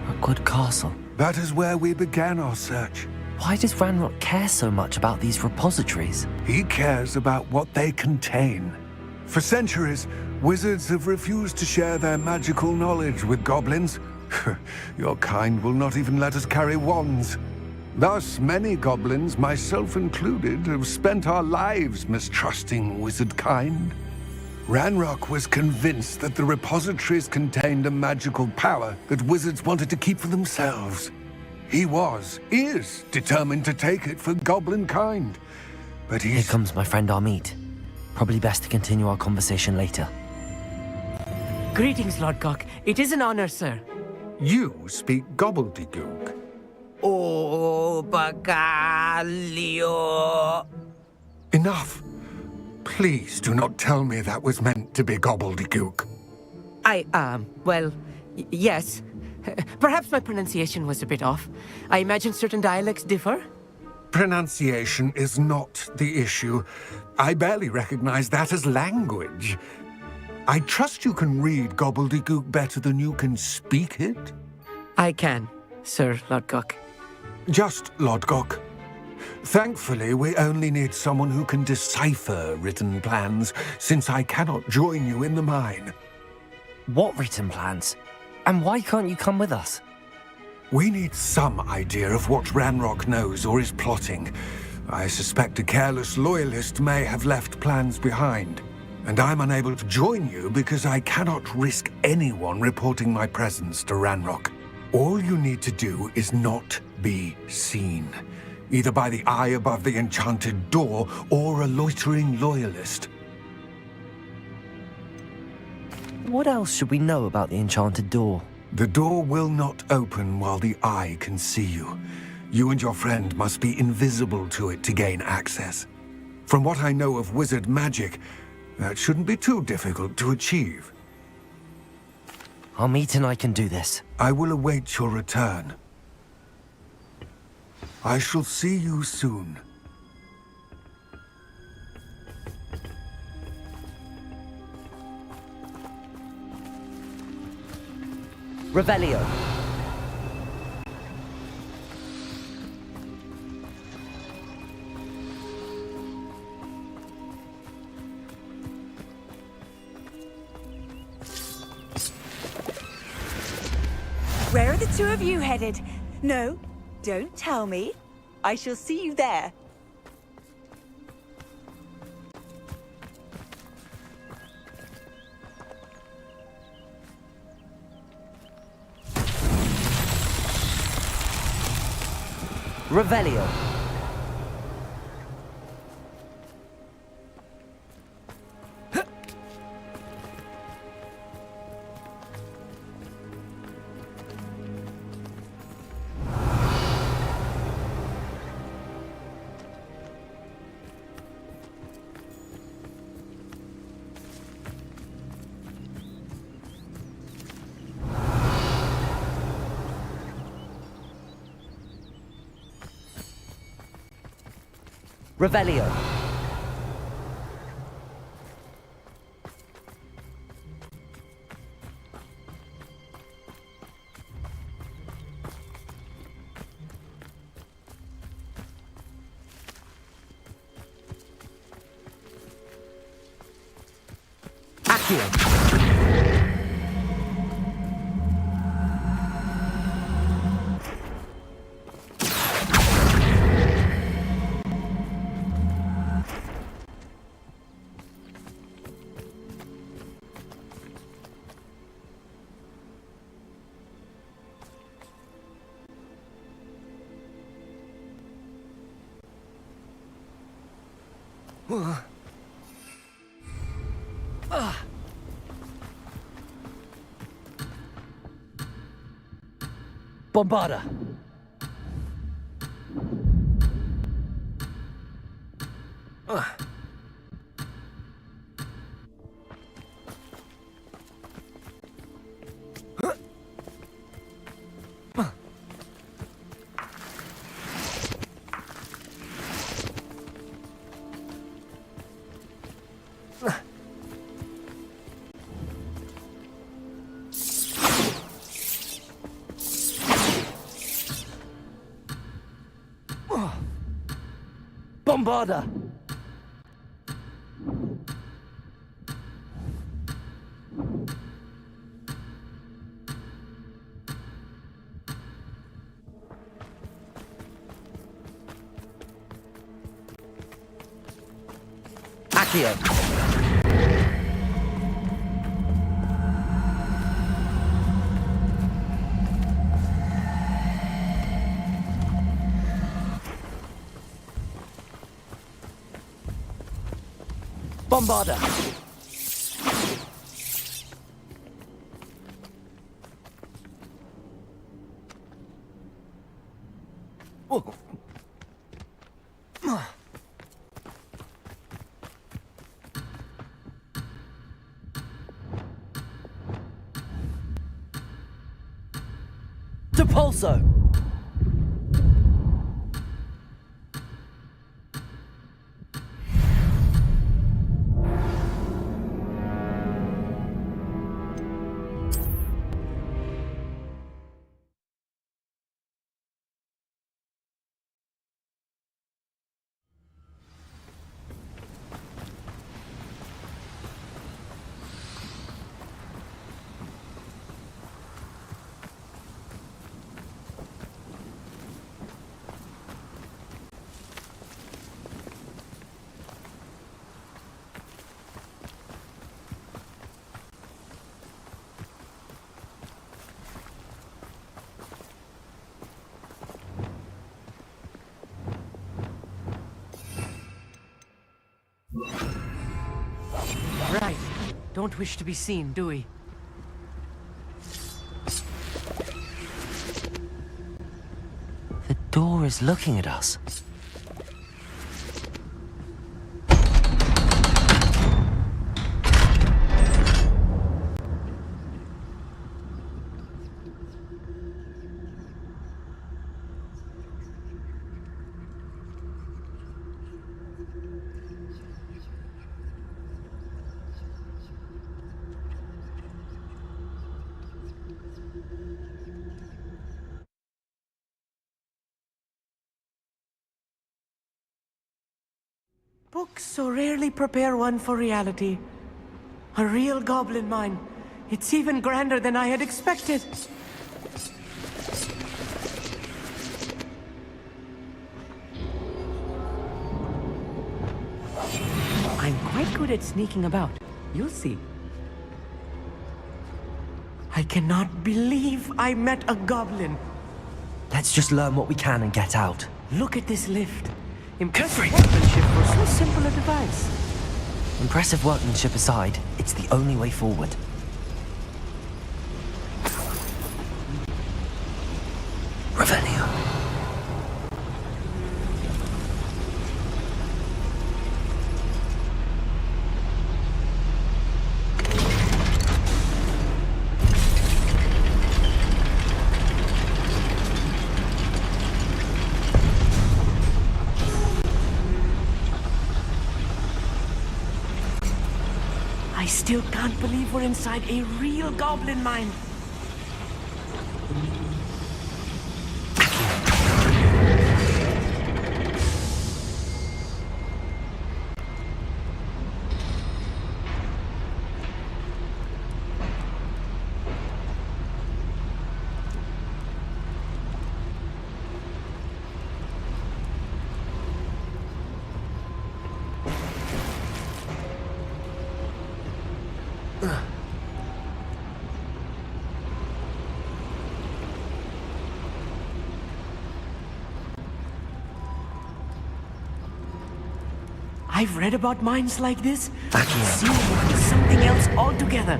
Rookwood Castle. That is where we began our search. Why does Ranrock care so much about these repositories? He cares about what they contain. For centuries, wizards have refused to share their magical knowledge with goblins. Your kind will not even let us carry wands. Thus, many goblins, myself included, have spent our lives mistrusting wizard kind. Ranrock was convinced that the repositories contained a magical power that wizards wanted to keep for themselves. He is determined to take it for goblin kind. But Here comes my friend Amit. Probably best to continue our conversation later. Greetings, Lodgok. It is an honor, sir. You speak gobbledygook. Oh, Bagalio. Enough. Please do not tell me that was meant to be gobbledygook. Yes. Perhaps my pronunciation was a bit off. I imagine certain dialects differ. Pronunciation is not the issue. I barely recognize that as language. I trust you can read gobbledygook better than you can speak it? I can, Sir Lodgok. Just Lodgok. Thankfully, we only need someone who can decipher written plans, since I cannot join you in the mine. What written plans? And why can't you come with us? We need some idea of what Ranrock knows or is plotting. I suspect a careless loyalist may have left plans behind. And I'm unable to join you because I cannot risk anyone reporting my presence to Ranrock. All you need to do is not be seen, either by the eye above the enchanted door or a loitering loyalist. What else should we know about the enchanted door? The door will not open while the eye can see you. You and your friend must be invisible to it to gain access. From what I know of wizard magic, that shouldn't be too difficult to achieve. Amit and I can do this. I will await your return. I shall see you soon. Revelio. Where are the two of you headed? No, don't tell me. I shall see you there. Revelio. Revelio. Accio. Bombarda. Bombarda! Accio. Bombarder! Oh. Depulso! Right. Don't wish to be seen, do we? The door is looking at us. Books so rarely prepare one for reality. A real goblin mine. It's even grander than I had expected. I'm quite good at sneaking about. You'll see. I cannot believe I met a goblin. Let's just learn what we can and get out. Look at this lift. Impressive workmanship for so simple a device. Impressive workmanship aside, it's the only way forward. Revelio. I still can't believe we're inside a real goblin mine. I've read about mines like this. It seems like it's something else altogether.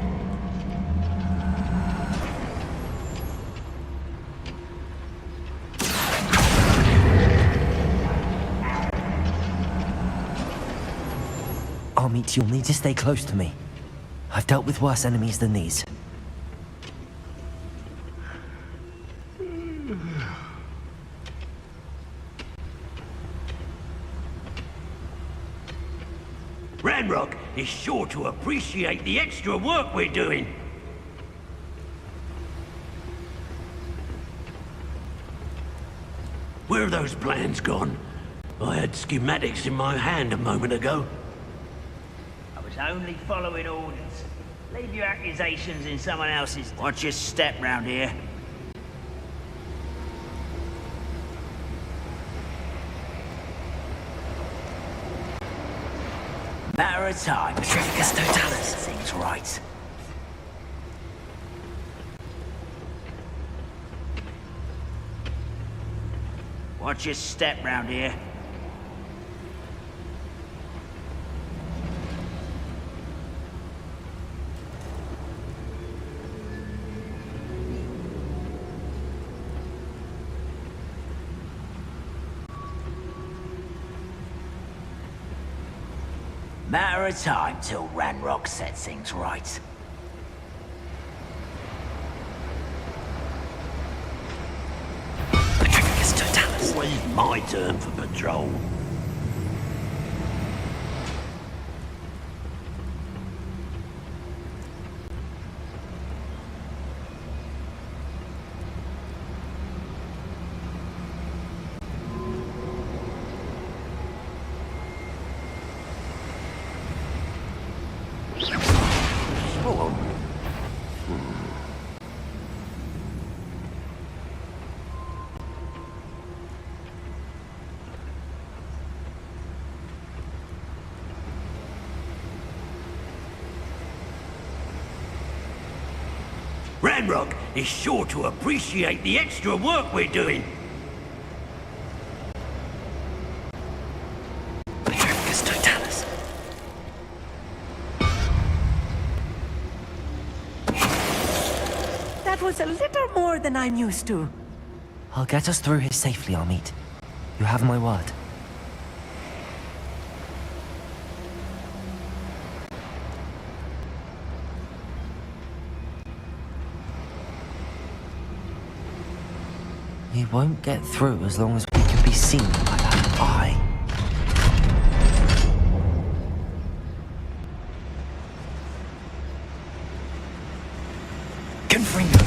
Amit, you'll need to stay close to me. I've dealt with worse enemies than these. Ranrock is sure to appreciate the extra work we're doing. Where are those plans gone? I had schematics in my hand a moment ago. I was only following orders. Leave your accusations in someone else's. Watch your step round here. Matter of time. Petrificus totalis. Things right. Watch your step round here. Matter of time till Ranrock sets things right. Petrificus totalis. Always my turn for patrol. Ranrock is sure to appreciate the extra work we're doing. Petrificus totalis. That was a little more than I'm used to. I'll get us through here safely, Amit. You have my word. We won't get through as long as we can be seen by that eye. Confringo.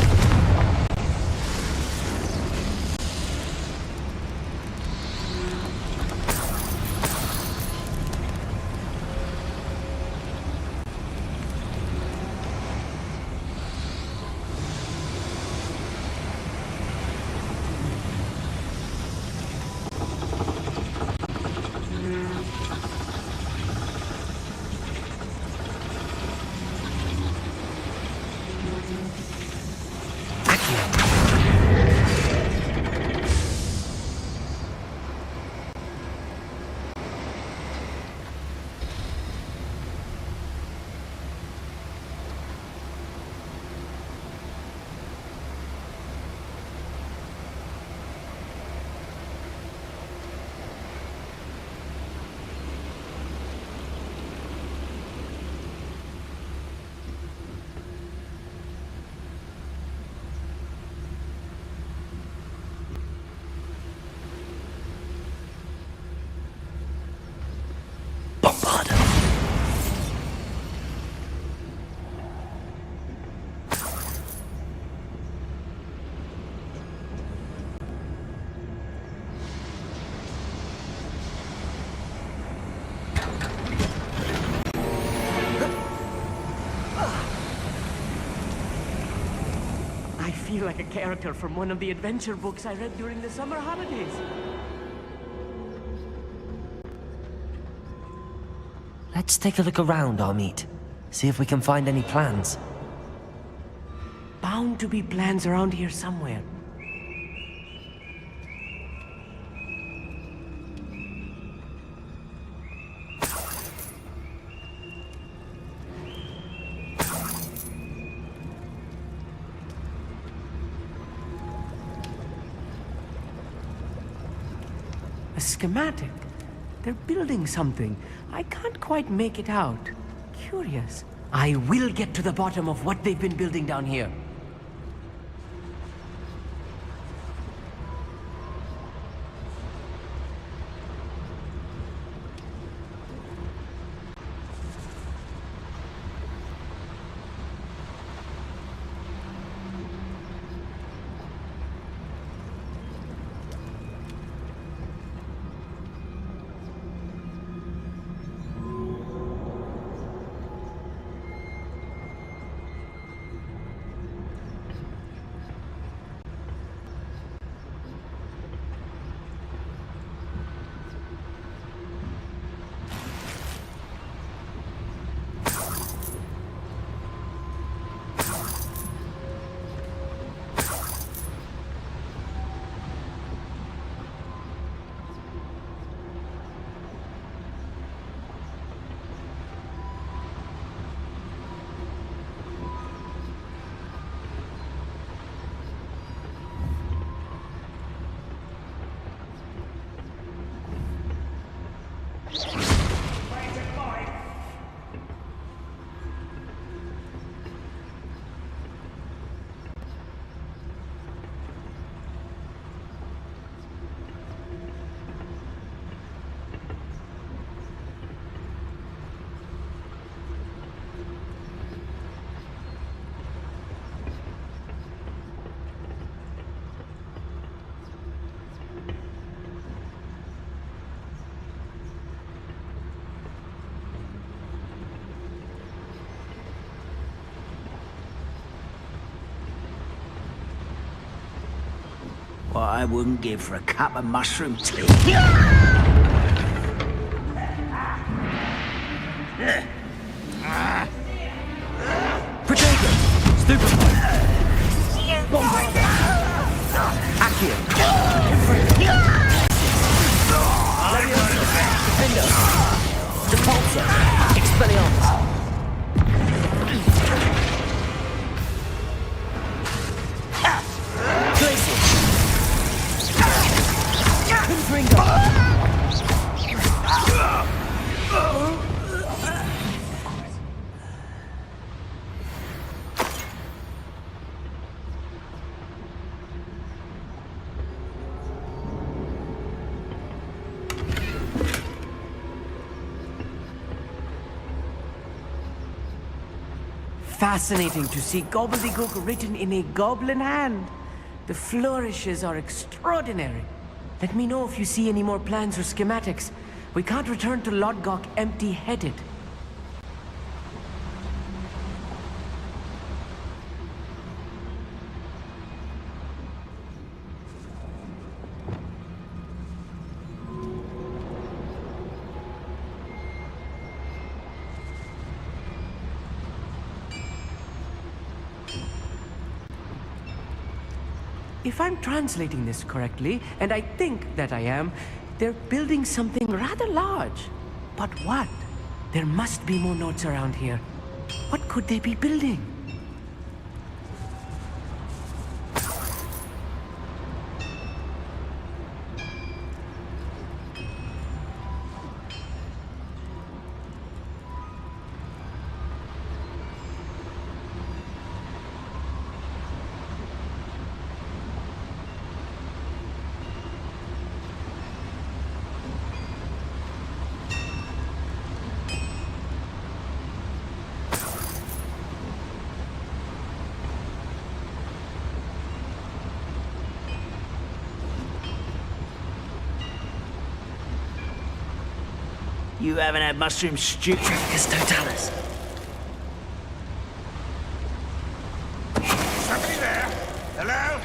I feel like a character from one of the adventure books I read during the summer holidays. Let's take a look around, Amit. See if we can find any plans. Bound to be plans around here somewhere. A schematic. They're building something. I can't quite make it out. Curious. I will get to the bottom of what they've been building down here. What I wouldn't give for a cup of mushroom tea. Protego! Stupefy! Bombard! Accio! Defender! Depulsor! Expelliarmus! Fascinating to see gobbledygook written in a goblin hand. The flourishes are extraordinary. Let me know if you see any more plans or schematics. We can't return to Lodgok empty-headed. If I'm translating this correctly, and I think that I am, they're building something rather large. But what? There must be more notes around here. What could they be building? You haven't had mushroom stew? Tricus totalis! Somebody there? Hello?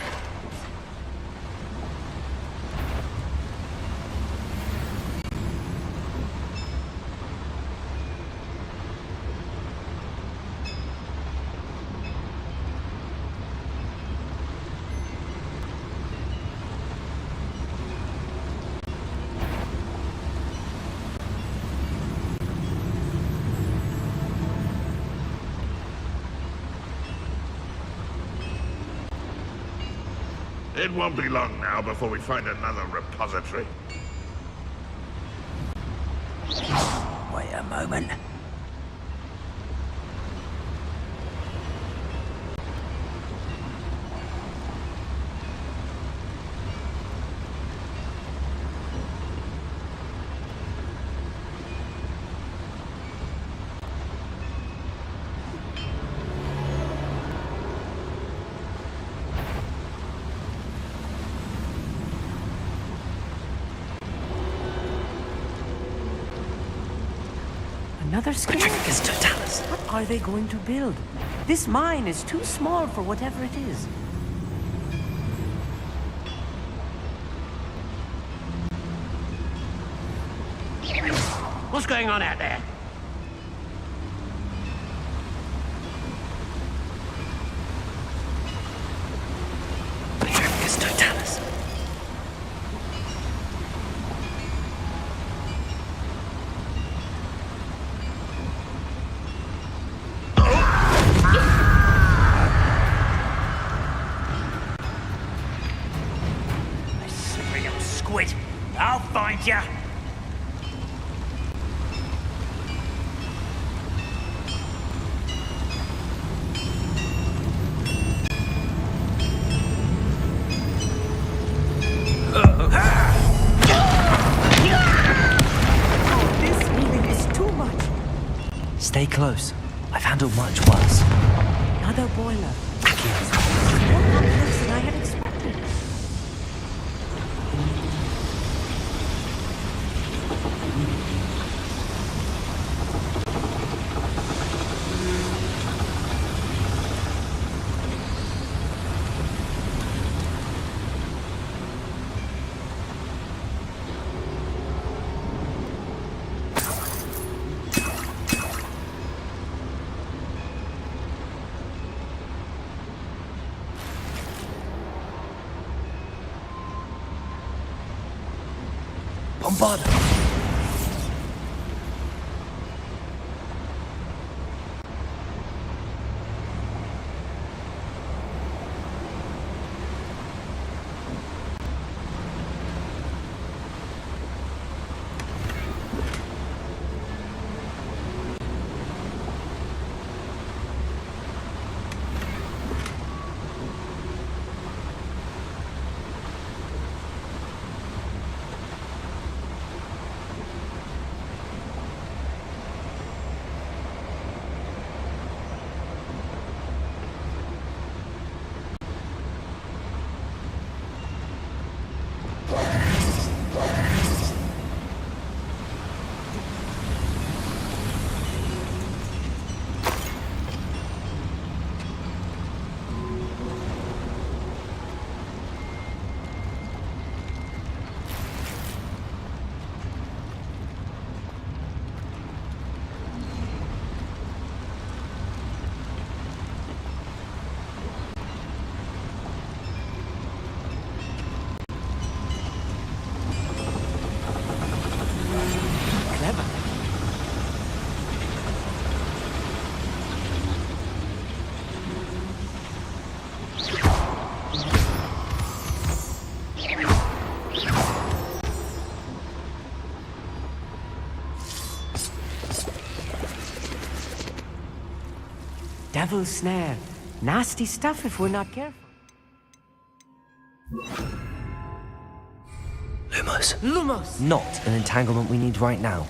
It won't be long now before we find another repository. Wait a moment. Another Tricus totalis. What are they going to build? This mine is too small for whatever it is. What's going on out there? Tricus totalis. Slippery little squid. I'll find ya. Stay close. I've handled much worse. Another boiler. More complex than I had expected. Bombard! Devil's snare. Nasty stuff if we're not careful. Lumos. Lumos! Not an entanglement we need right now.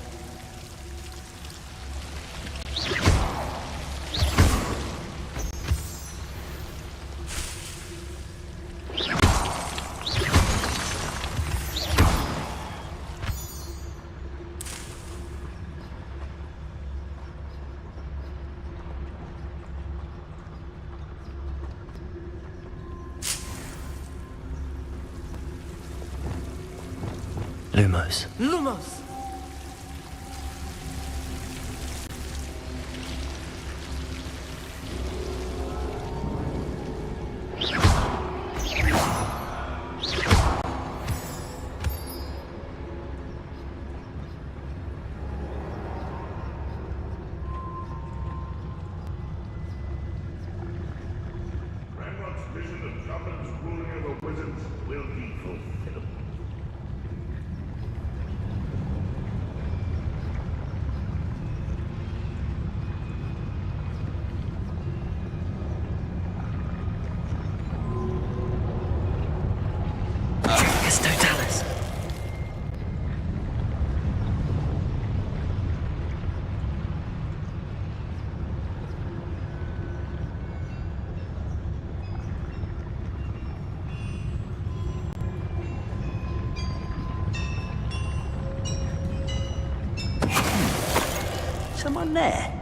Lumos. Lumos! Ranrock's vision of goblins ruling over wizards will be fulfilled. Totalis. Someone there?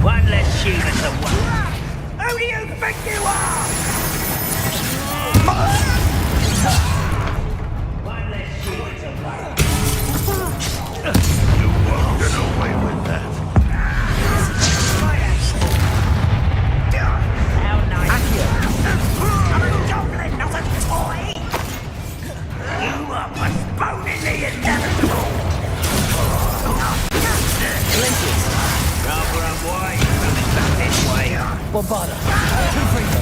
One less human to worry. Who do you think you are? One less human to worry. You won't get away with that. Glaciers! Rather unwise, coming back this way. Bombarda! Confringo!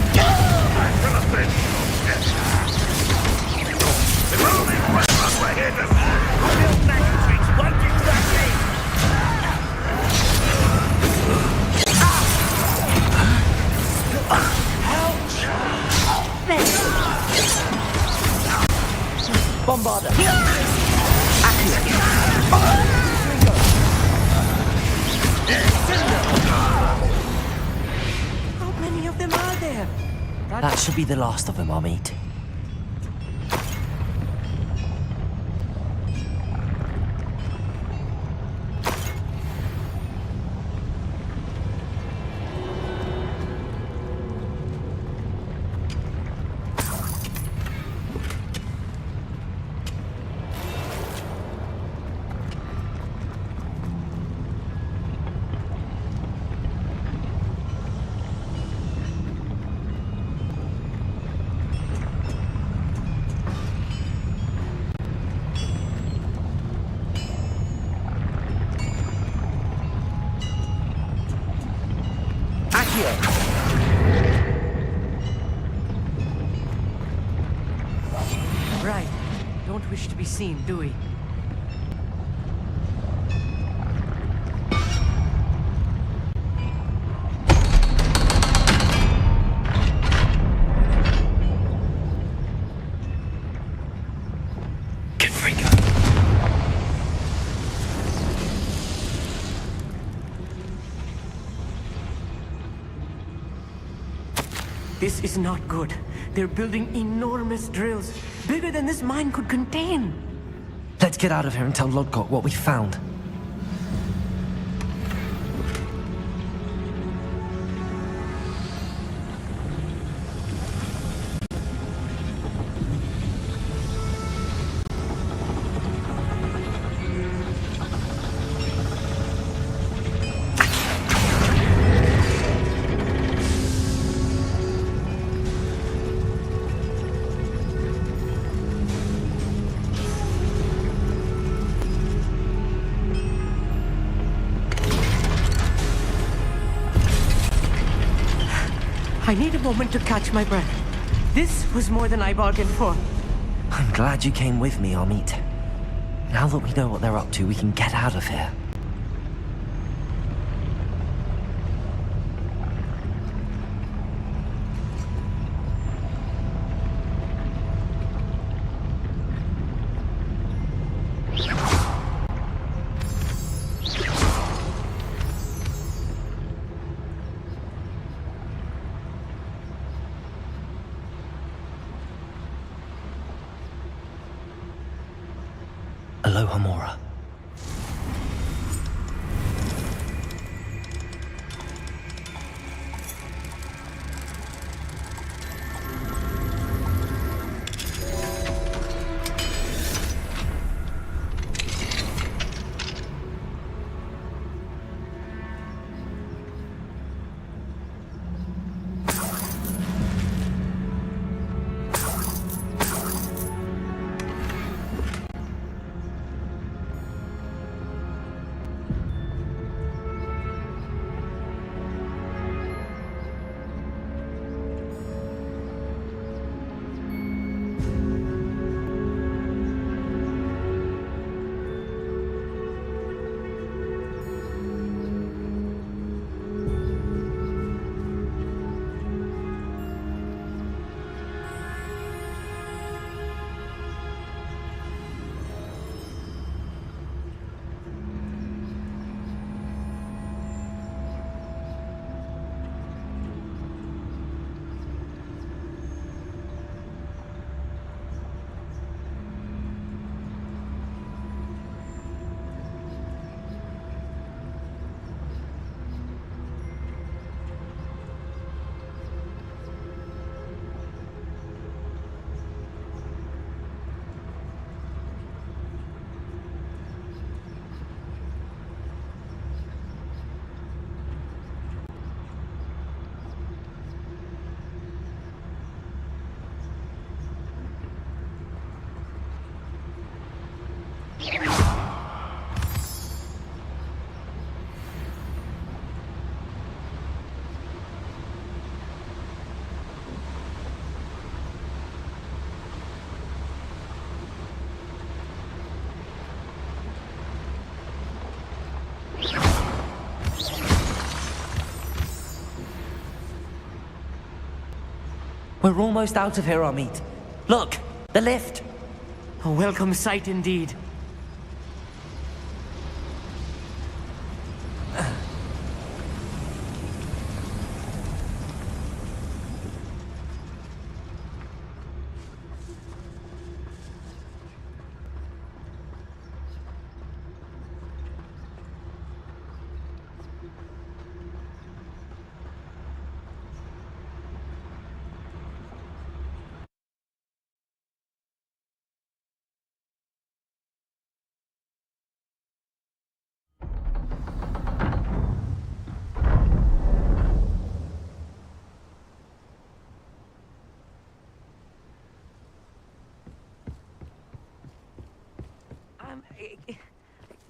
Build magic won't distract me. Bombarda! How many of them are there? That should be the last of them, Amit. Right. Don't wish to be seen, do we? This is not good. They're building enormous drills, bigger than this mine could contain. Let's get out of here and tell Lodgok what we found. I need a moment to catch my breath. This was more than I bargained for. I'm glad you came with me, Amit. Now that we know what they're up to, we can get out of here. Aloha Mora. We're almost out of here, Amit. Look, the lift. A welcome sight indeed.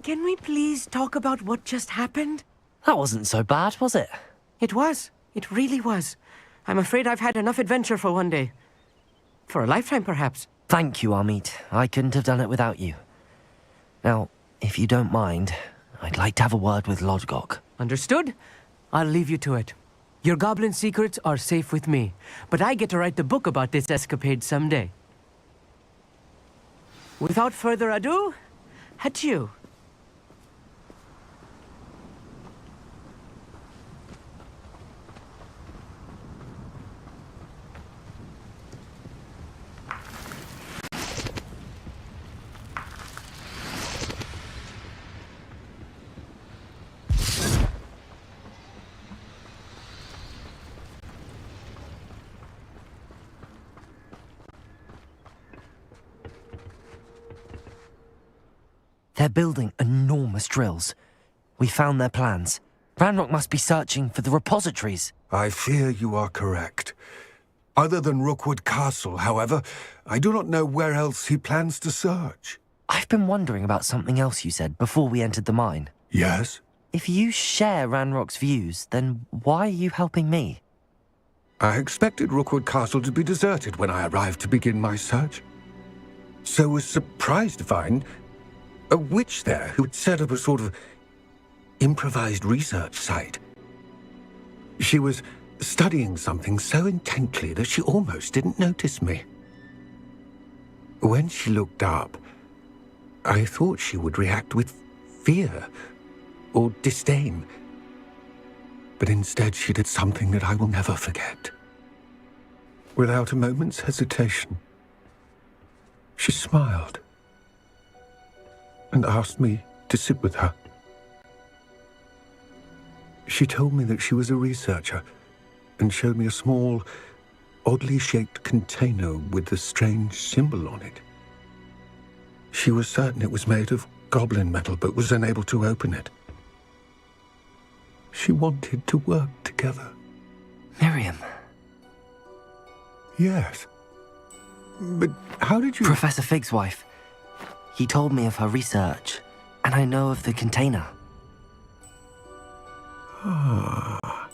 Can we please talk about what just happened? That wasn't so bad, was it? It was. It really was. I'm afraid I've had enough adventure for one day. For a lifetime, perhaps. Thank you, Amit. I couldn't have done it without you. Now, if you don't mind, I'd like to have a word with Lodgok. Understood? I'll leave you to it. Your goblin secrets are safe with me, but I get to write the book about this escapade someday. Without further ado, adieu. They're building enormous drills. We found their plans. Ranrock must be searching for the repositories. I fear you are correct. Other than Rookwood Castle, however, I do not know where else he plans to search. I've been wondering about something else you said before we entered the mine. Yes? If you share Ranrock's views, then why are you helping me? I expected Rookwood Castle to be deserted when I arrived to begin my search. So was surprised to find a witch there who had set up a sort of improvised research site. She was studying something so intently that she almost didn't notice me. When she looked up, I thought she would react with fear or disdain. But instead she did something that I will never forget. Without a moment's hesitation, she smiled and asked me to sit with her. She told me that she was a researcher and showed me a small, oddly shaped container with a strange symbol on it. She was certain it was made of goblin metal, but was unable to open it. She wanted to work together. Miriam. Yes. But how did you... Professor Fig's wife. He told me of her research, and I know of the container. Ah.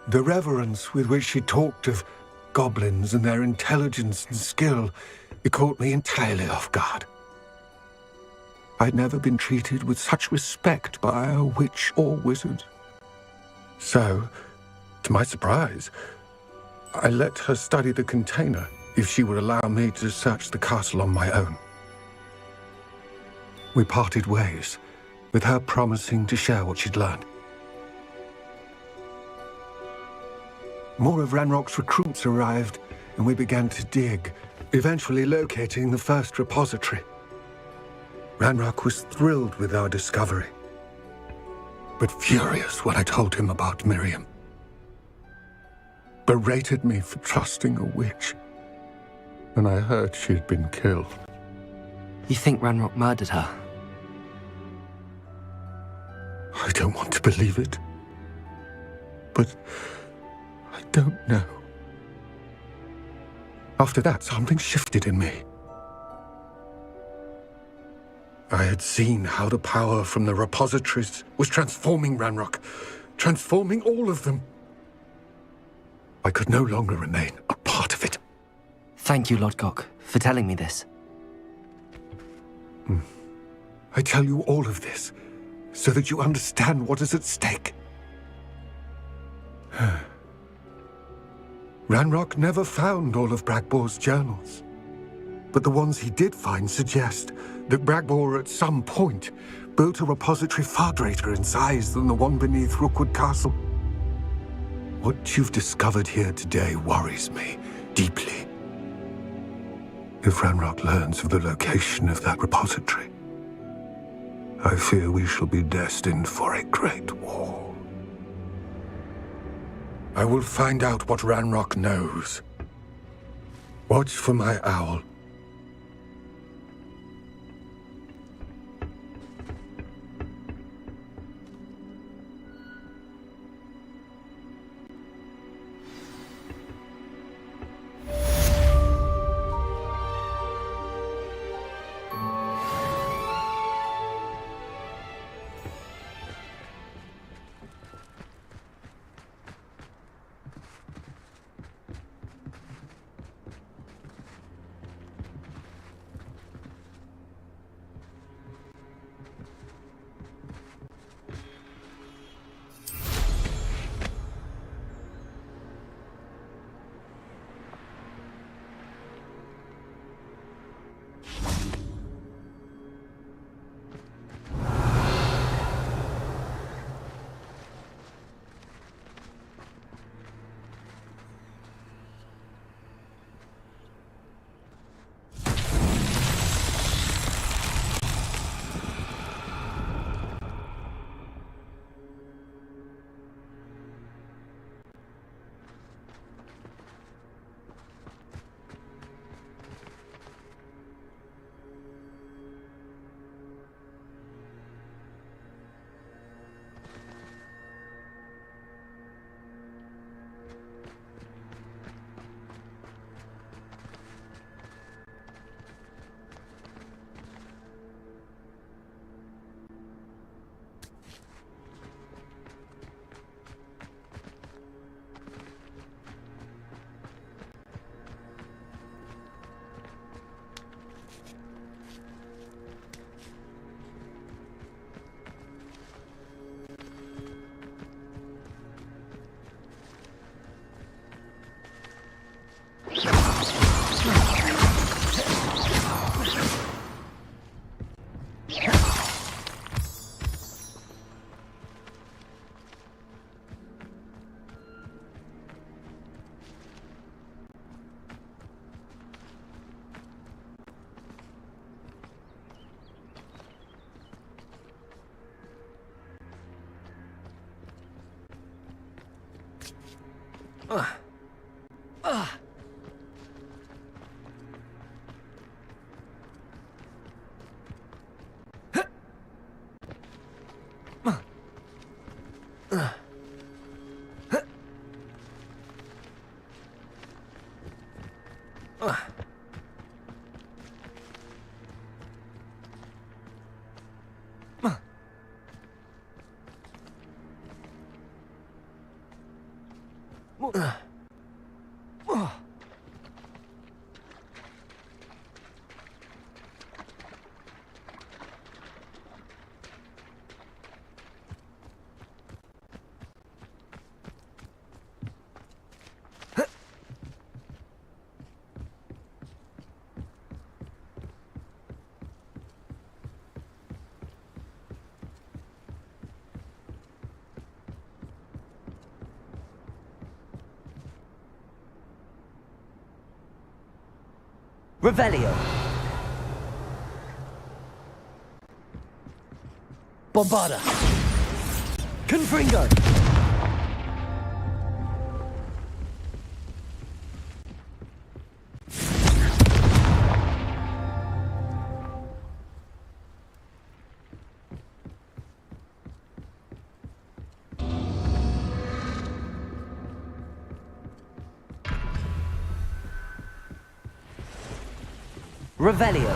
The reverence with which she talked of goblins and their intelligence and skill, it caught me entirely off guard. I'd never been treated with such respect by a witch or wizard. So, to my surprise, I let her study the container if she would allow me to search the castle on my own. We parted ways, with her promising to share what she'd learned. More of Ranrock's recruits arrived, and we began to dig, eventually locating the first repository. Ranrock was thrilled with our discovery, but furious when I told him about Miriam. Berated me for trusting a witch, and I heard she'd been killed. You think Ranrock murdered her? I don't want to believe it, but I don't know. After that, something shifted in me. I had seen how the power from the repositories was transforming Ranrock, transforming all of them. I could no longer remain a part of it. Thank you, Lodgok, for telling me this. I tell you all of this so that you understand what is at stake. Ranrock never found all of Bragbor's journals. But the ones he did find suggest that Bragbor at some point built a repository far greater in size than the one beneath Rookwood Castle. What you've discovered here today worries me deeply. If Ranrock learns of the location of that repository, I fear we shall be destined for a great war. I will find out what Ranrock knows. Watch for my owl. Revelio. Bombarda. Confringo. Revelio.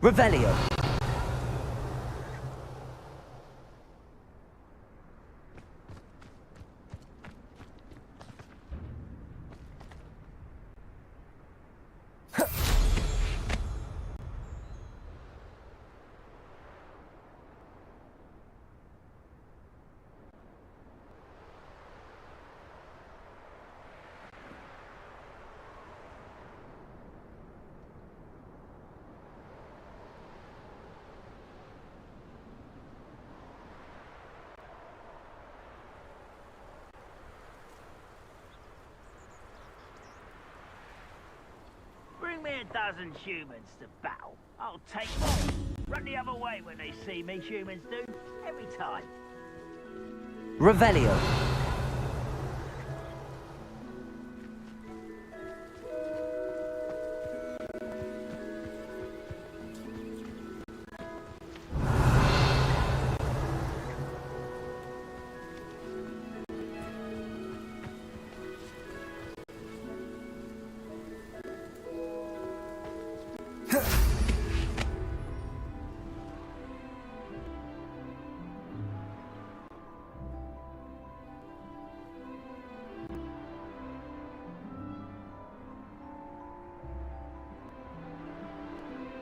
Revelio. Bring me a dozen humans to battle. I'll take them. Run the other way when they see me, humans do. Every time. Revelio.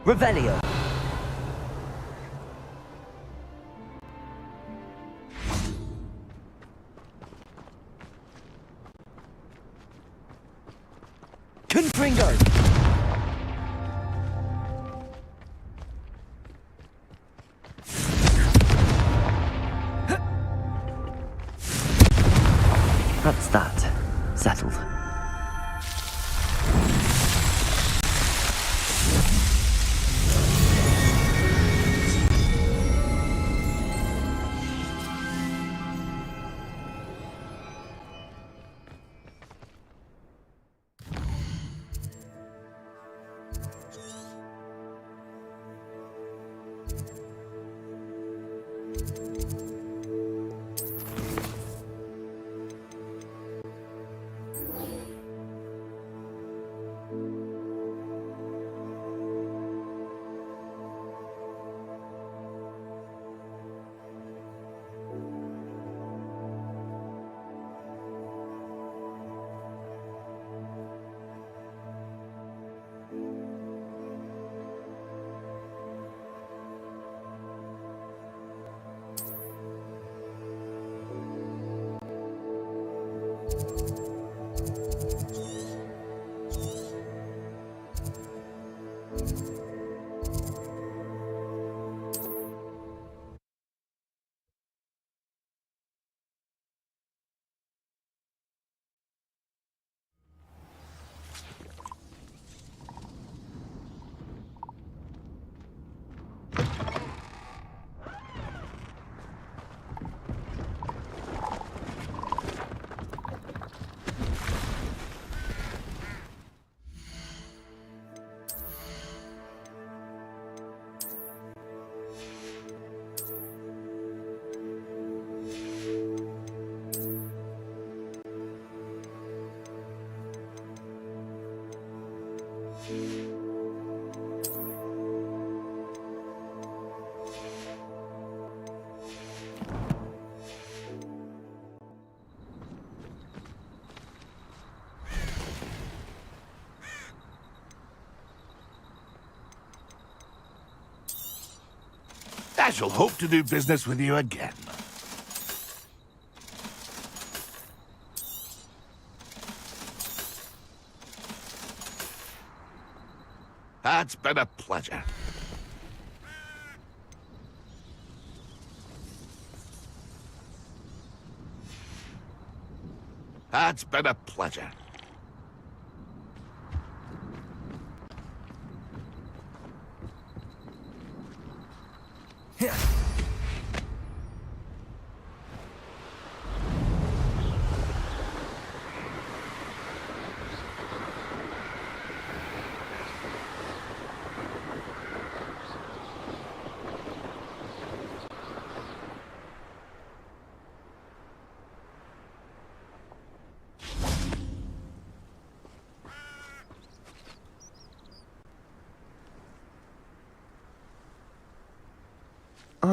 Revelio. Confringo. That's that. Settled. I shall hope to do business with you again. It's been a pleasure. It's been a pleasure.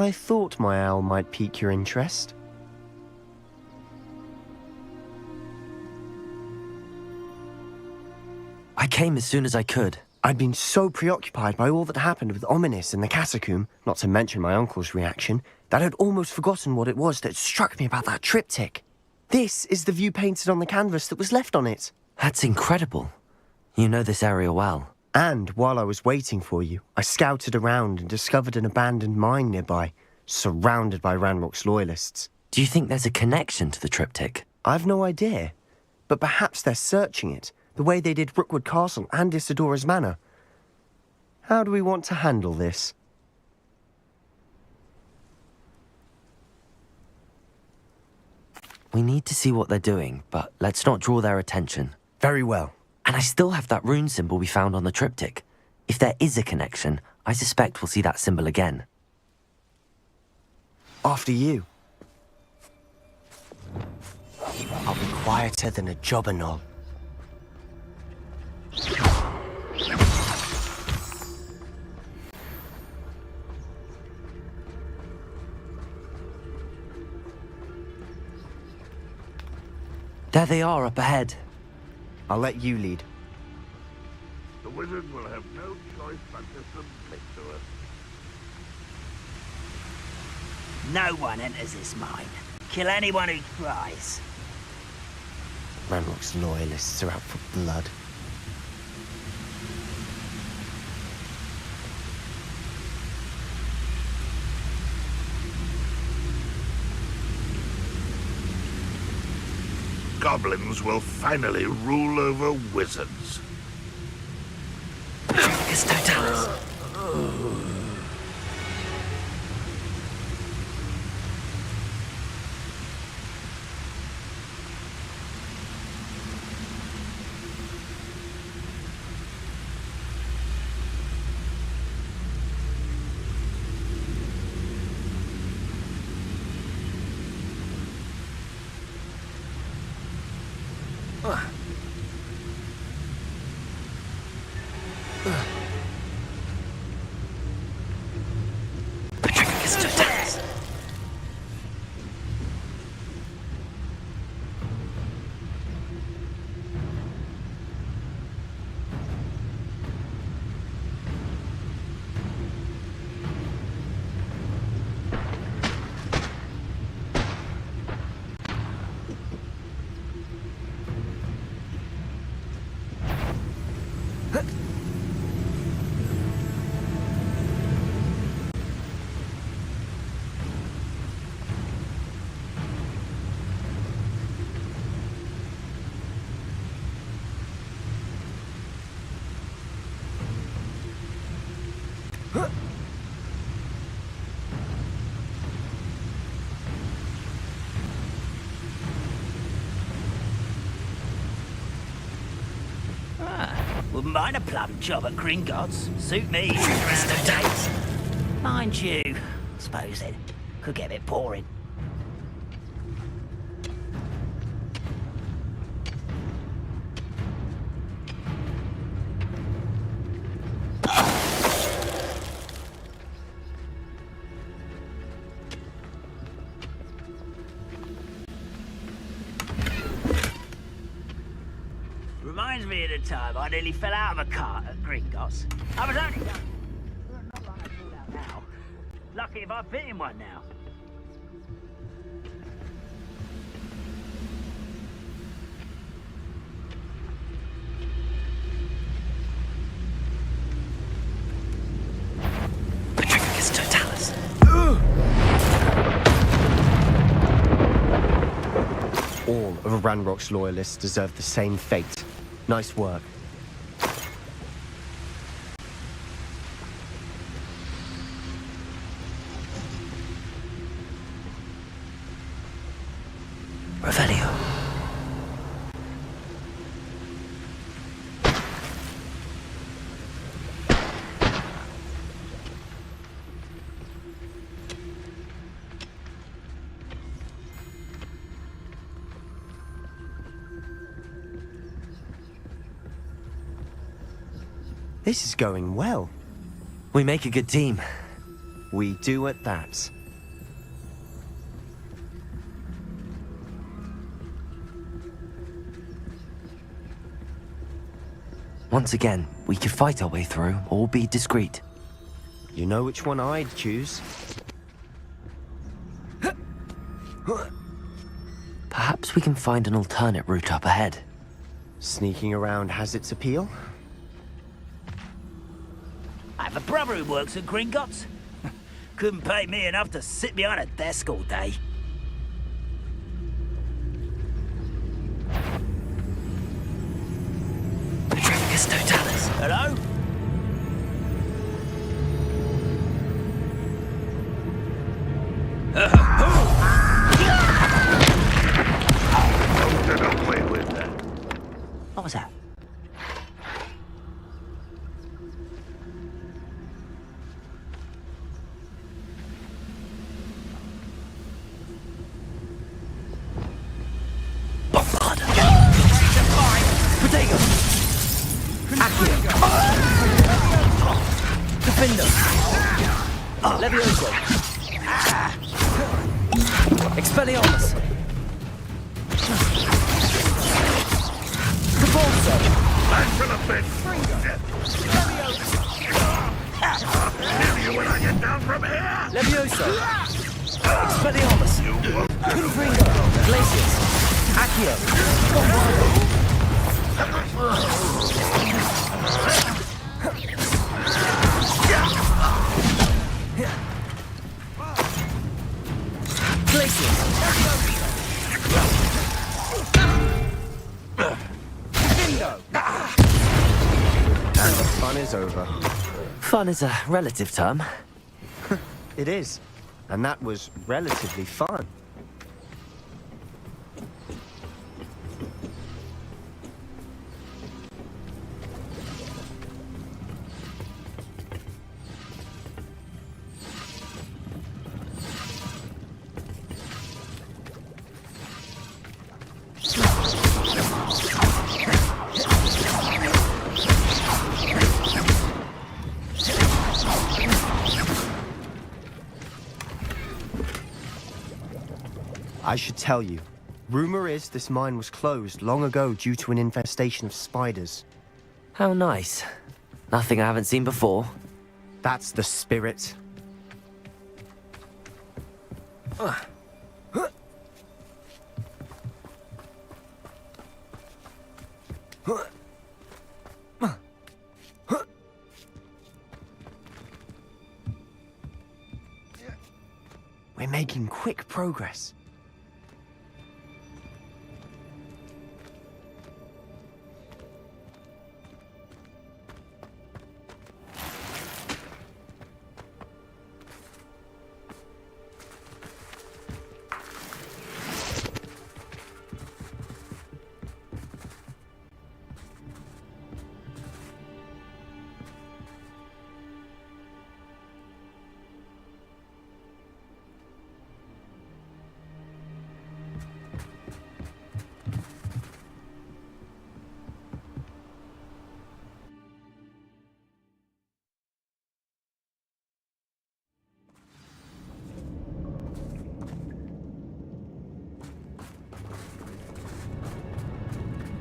I thought my owl might pique your interest. I came as soon as I could. I'd been so preoccupied by all that happened with Ominis in the Catacomb, not to mention my uncle's reaction, that I'd almost forgotten what it was that struck me about that triptych. This is the view painted on the canvas that was left on it. That's incredible. You know this area well. And while I was waiting for you, I scouted around and discovered an abandoned mine nearby, surrounded by Ranrock's loyalists. Do you think there's a connection to the triptych? I've no idea, but perhaps they're searching it, the way they did Rookwood Castle and Isidora's Manor. How do we want to handle this? We need to see what they're doing, but let's not draw their attention. Very well. And I still have that rune symbol we found on the triptych. If there is a connection, I suspect we'll see that symbol again. After you. I'll be quieter than a jobberknoll. There they are, up ahead. I'll let you lead. The wizard will have no choice but to submit to us. No one enters this mine. Kill anyone who tries. Ranrock's loyalists are out for blood. Goblins will finally rule over wizards. It's Totalis. Wouldn't mind a plum job at Gringotts. Suit me around the days. Mind you, suppose it could get a bit boring. Reminds me of the time I nearly fell out of a cart at Gringotts. I was only young. Not like I fall out now. Lucky if I fit in one now. Patricus Totalis. All of Ranrock's loyalists deserve the same fate. Nice work. Revelio. This is going well. We make a good team. We do at that. Once again, we could fight our way through or be discreet. You know which one I'd choose. Perhaps we can find an alternate route up ahead. Sneaking around has its appeal. I have a brother who works at Gringotts. Couldn't pay me enough to sit behind a desk all day. Hello? Don't get away with that. What was that? Levioso! Expelliarmus! Cabalso! Back to the bed! Kill you when I get down from here! Levioso! Expelliarmus! Confringo! Glacius! Accio! And the fun is over. Fun is a relative term. It is. And that was relatively fun. I should tell you. Rumor is this mine was closed long ago due to an infestation of spiders. How nice. Nothing I haven't seen before. That's the spirit. We're making quick progress.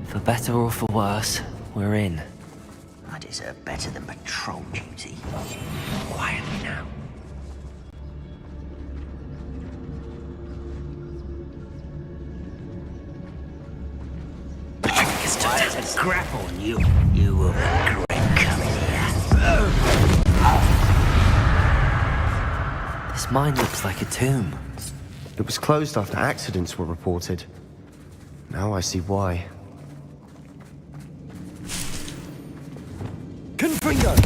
For better or for worse, we're in. I deserve better than patrol duty. Quietly now. There's a grapple on you. You will regret coming here. This mine looks like a tomb. It was closed after accidents were reported. Now I see why. Confringo!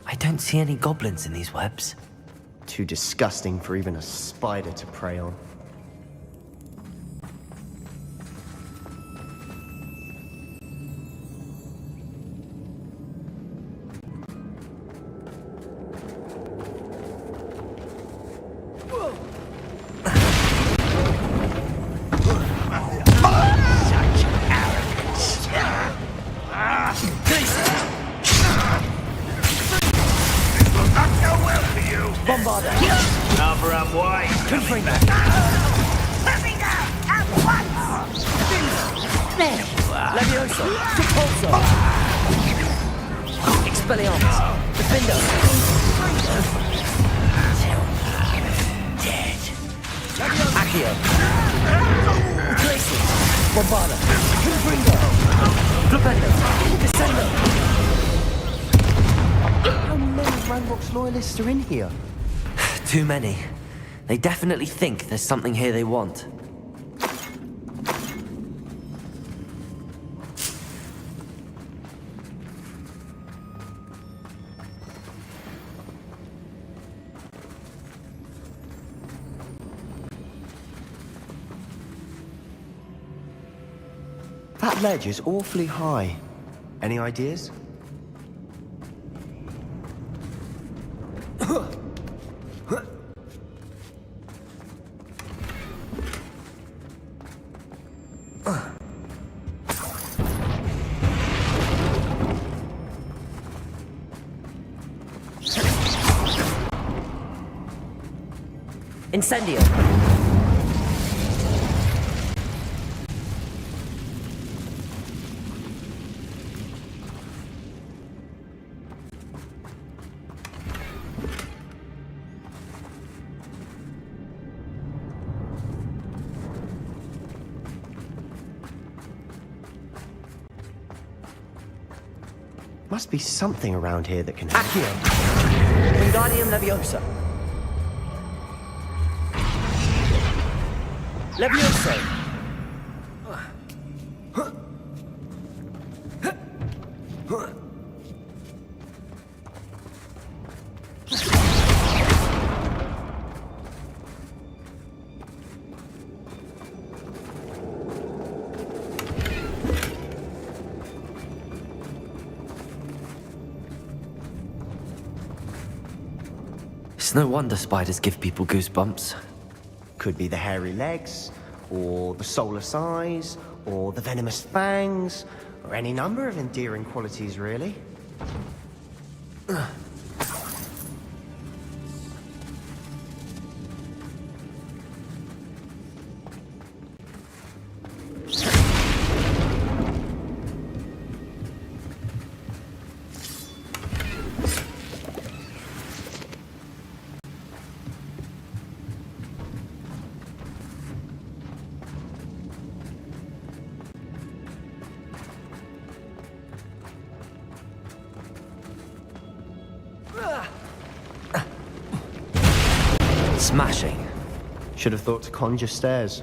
I don't see any goblins in these webs. Too disgusting for even a spider to prey on. Bombarder! Another unwise. Confringo! Let me go! At once! There you are! Levioso! Repulso! Expelliarmus! Defendo! Dead. Accio! Glacius! Bombarder! Confringo! Flipendo! Descendo! How many Ranrock's loyalists are in here? Too many. They definitely think there's something here they want. That ledge is awfully high. Any ideas? Incendio! Must be something around here that can help. Accio! Wingardium Leviosa! Levioso! It's no wonder spiders give people goosebumps. Could be the hairy legs, or the soulless eyes, or the venomous fangs, or any number of endearing qualities, really. Smashing. Should have thought to conjure stairs.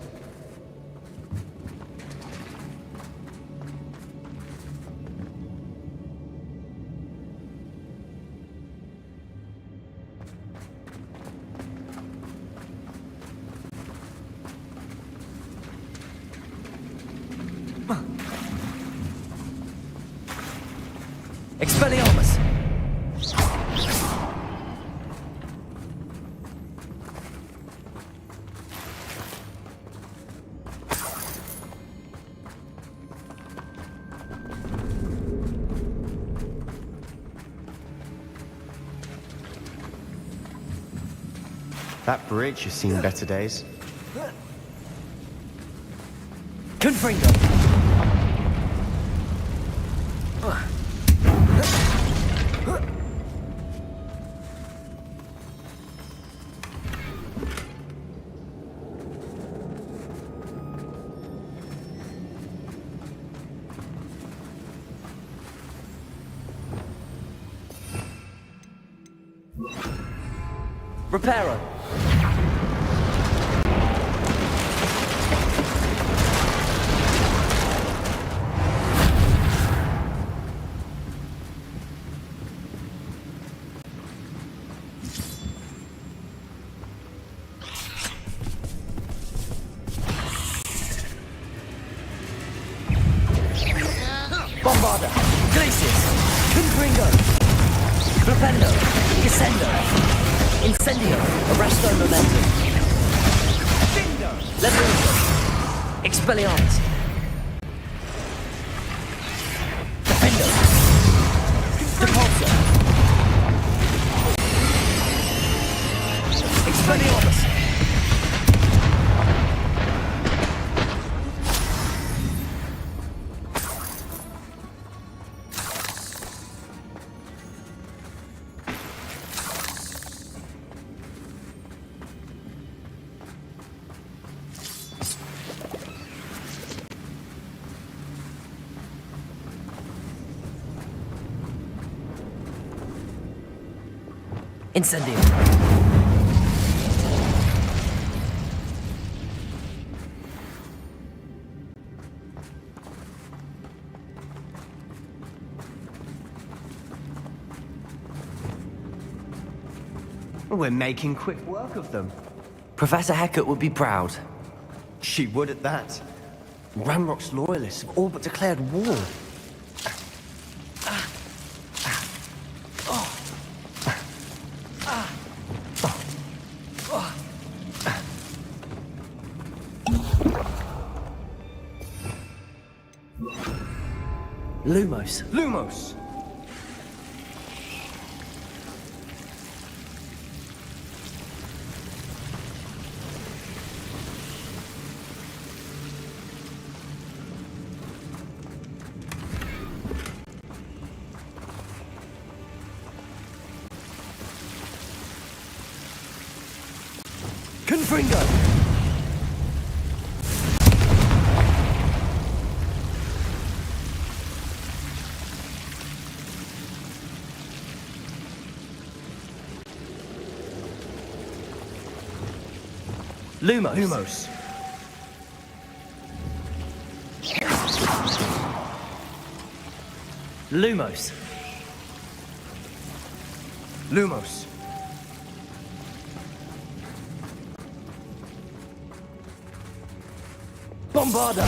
Expelliarmus! That bridge has seen better days. Confringo! Reparo! Bombarder! Glacius! Confringo! Flipendo! Descendo! Incendio! Arresto Momentum! Levioso! Expelliarmus! Defendo! Repulsor! Incendio. We're making quick work of them. Professor Hecat would be proud. She would at that. Ranrock's loyalists have all but declared war. Lumos. Lumos! Confringo! Lumos. Lumos. Lumos. Lumos. Bombarda.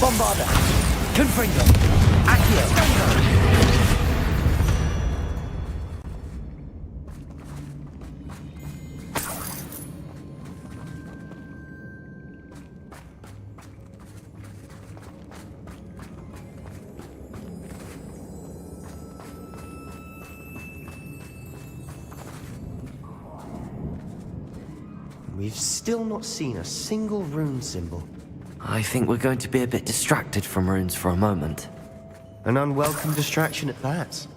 Bombarda. Confringo. Accio. We've still not seen a single rune symbol. I think we're going to be a bit distracted from runes for a moment. An unwelcome distraction at that.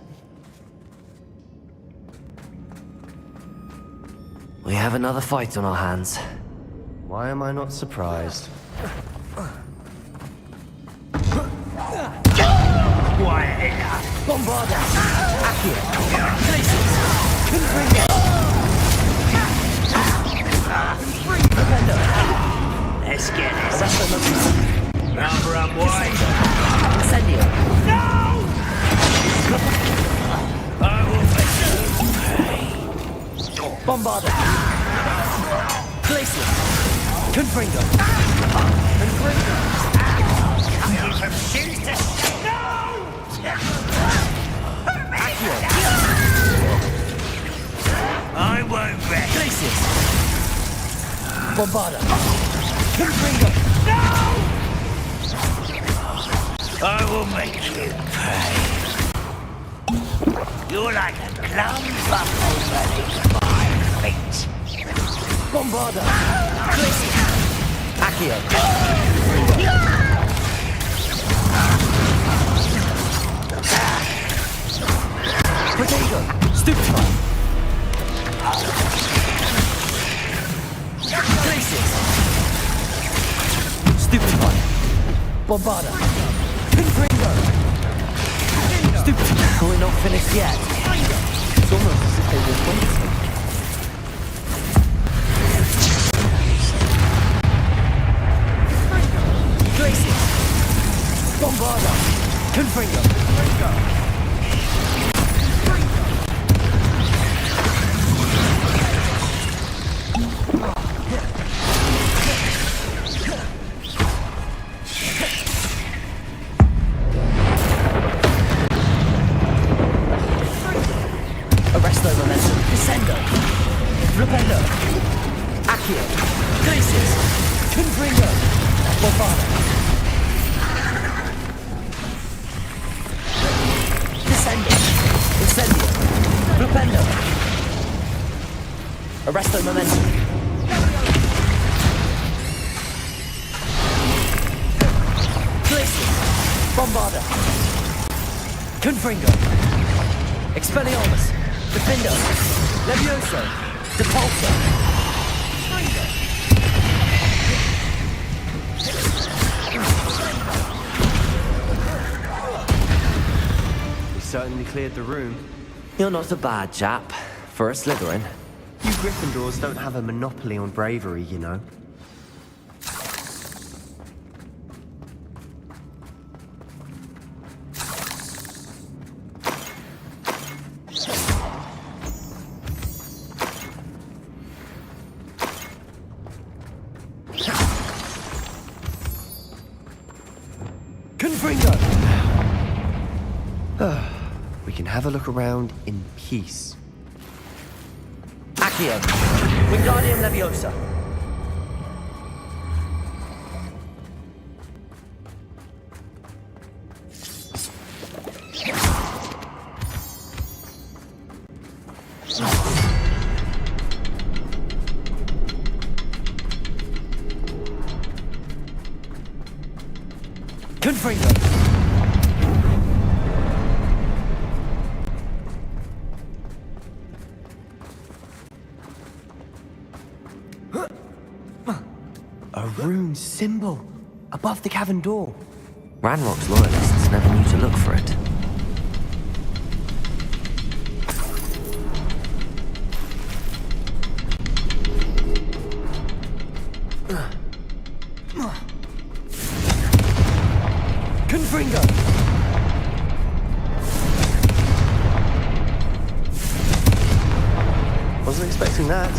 We have another fight on our hands. Why am I not surprised? Bombarda. Accio. Places. Confringo. Let's get this. Number up wide. Incendio. No! I will fetch you. Bombarda. Places. Confringo. Coming from shoes to no! I won't rest. Places. Bombarda. Confringo. No! I will make you pay. You're like a clump buffalo beneath my feet. Bombarda. Places. Accio. Potato. Stupefy. Places. Stupefy. Bombarda. Confringo. Stupefy. We're not finished yet. It's almost as if they were waiting. Places. Bombarda. Confringo. Arresto momentum. Descendo. Flipendo. Accio. Glacius. Confringo. Bombarda. Descendo. Incendio. Flipendo. Arresto momentum. Glacius. Bombarder. Confringo. Expelliarmus. Defender. Levioso. Depulsor. We certainly cleared the room. You're not a bad chap for a Slytherin. You Gryffindors don't have a monopoly on bravery, you know. Confringo. We can have a look around in peace. Accio. Wingardium Leviosa. Confringo. A rune symbol above the cavern door. Ranrock's loyalists never knew to look for it. Confringo. Wasn't expecting that.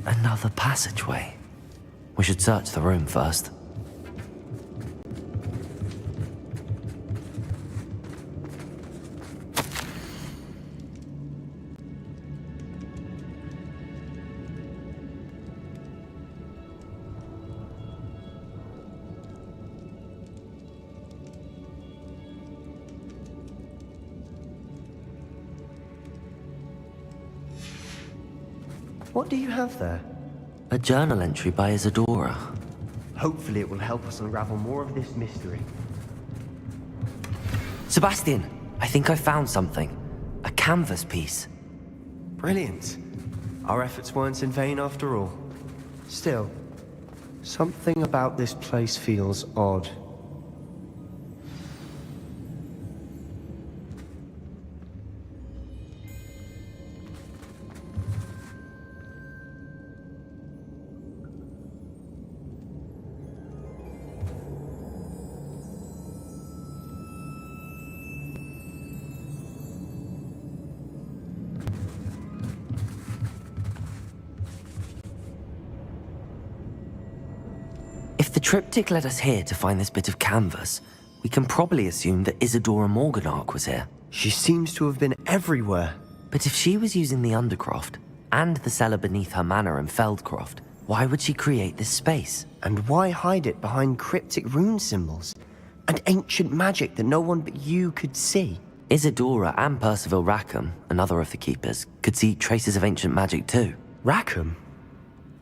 Another passageway. We should search the room first. What do you have there? A journal entry by Isadora. Hopefully it will help us unravel more of this mystery. Sebastian, I think I found something. A canvas piece. Brilliant. Our efforts weren't in vain after all. Still, something about this place feels odd. If the triptych led us here to find this bit of canvas, we can probably assume that Isadora Morganach was here. She seems to have been everywhere. But if she was using the Undercroft, and the cellar beneath her manor in Feldcroft, why would she create this space? And why hide it behind cryptic rune symbols? And ancient magic that no one but you could see? Isadora and Percival Rackham, another of the Keepers, could see traces of ancient magic too. Rackham?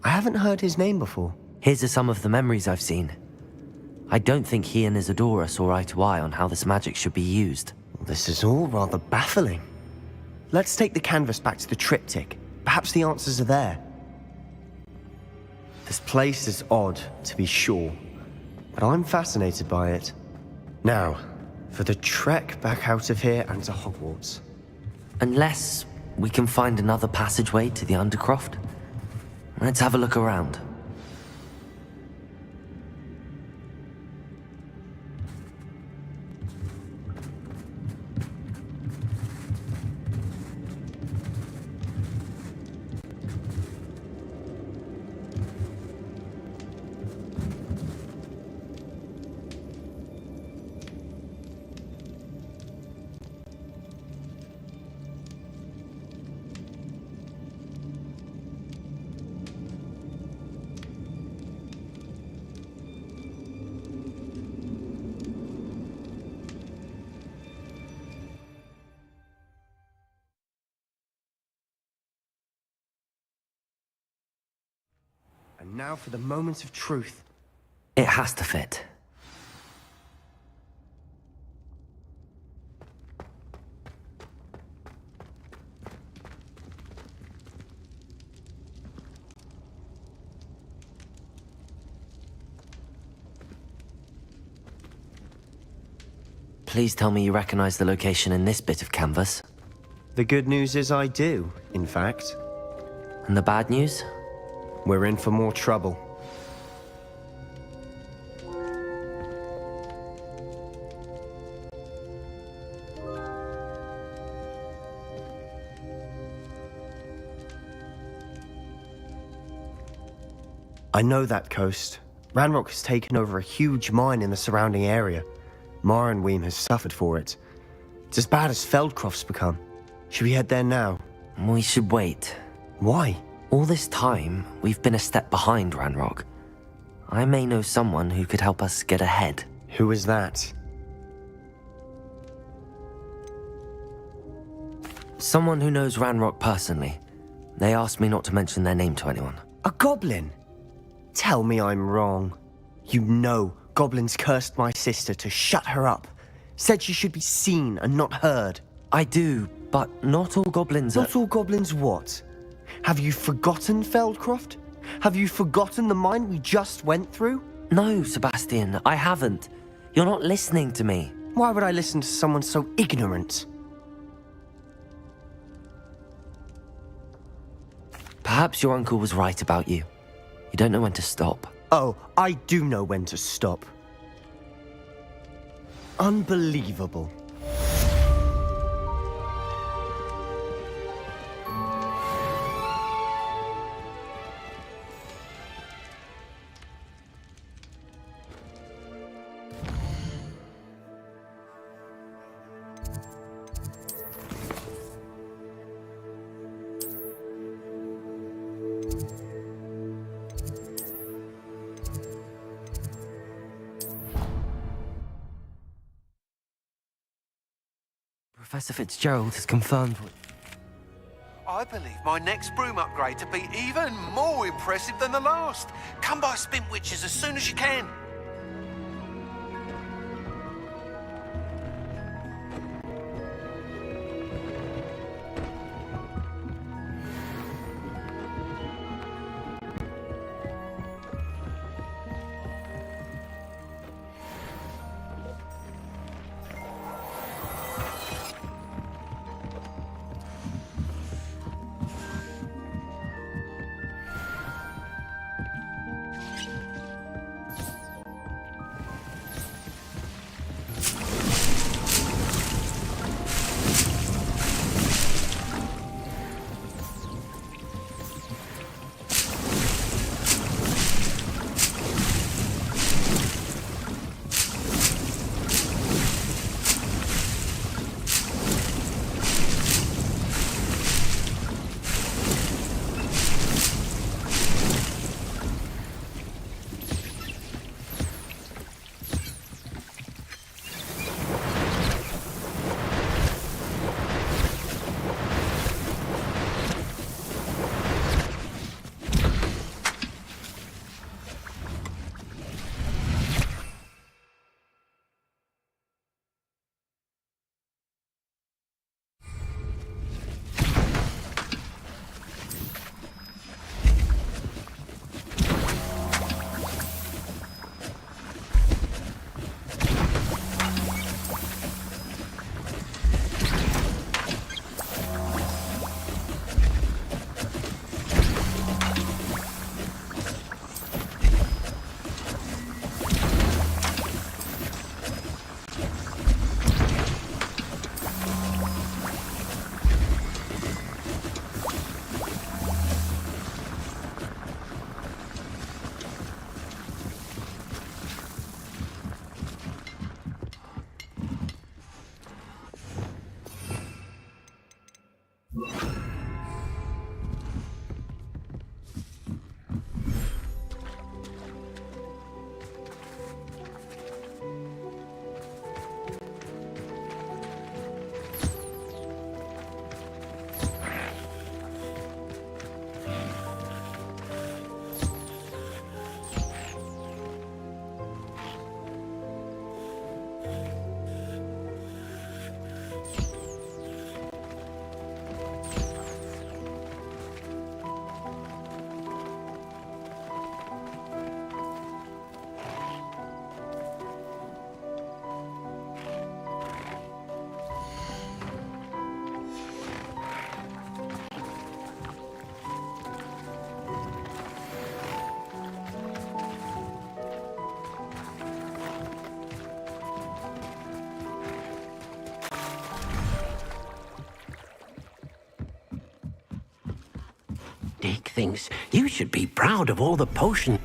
I haven't heard his name before. Here's some of the memories I've seen. I don't think he and Isadora saw eye to eye on how this magic should be used. This is all rather baffling. Let's take the canvas back to the triptych. Perhaps the answers are there. This place is odd, to be sure, but I'm fascinated by it. Now, for the trek back out of here and to Hogwarts. Unless we can find another passageway to the Undercroft. Let's have a look around. And now for the moment of truth. It has to fit. Please tell me you recognize the location in this bit of canvas. The good news is I do, in fact. And the bad news? We're in for more trouble. I know that coast. Ranrock has taken over a huge mine in the surrounding area. Marrenweem has suffered for it. It's as bad as Feldcroft's become. Should we head there now? We should wait. Why? All this time, we've been a step behind Ranrock. I may know someone who could help us get ahead. Who is that? Someone who knows Ranrock personally. They asked me not to mention their name to anyone. A goblin? Tell me I'm wrong. You know goblins cursed my sister to shut her up. Said she should be seen and not heard. I do, but not all goblins are... Not all goblins what? Have you forgotten Feldcroft? Have you forgotten the mine we just went through? No, Sebastian, I haven't. You're not listening to me. Why would I listen to someone so ignorant? Perhaps your uncle was right about you. You don't know when to stop. Oh, I do know when to stop. Unbelievable. Professor Fitzgerald has confirmed... I believe my next broom upgrade to be even more impressive than the last. Come by Spin Witches as soon as you can. Dick thinks you should be proud of all the potions.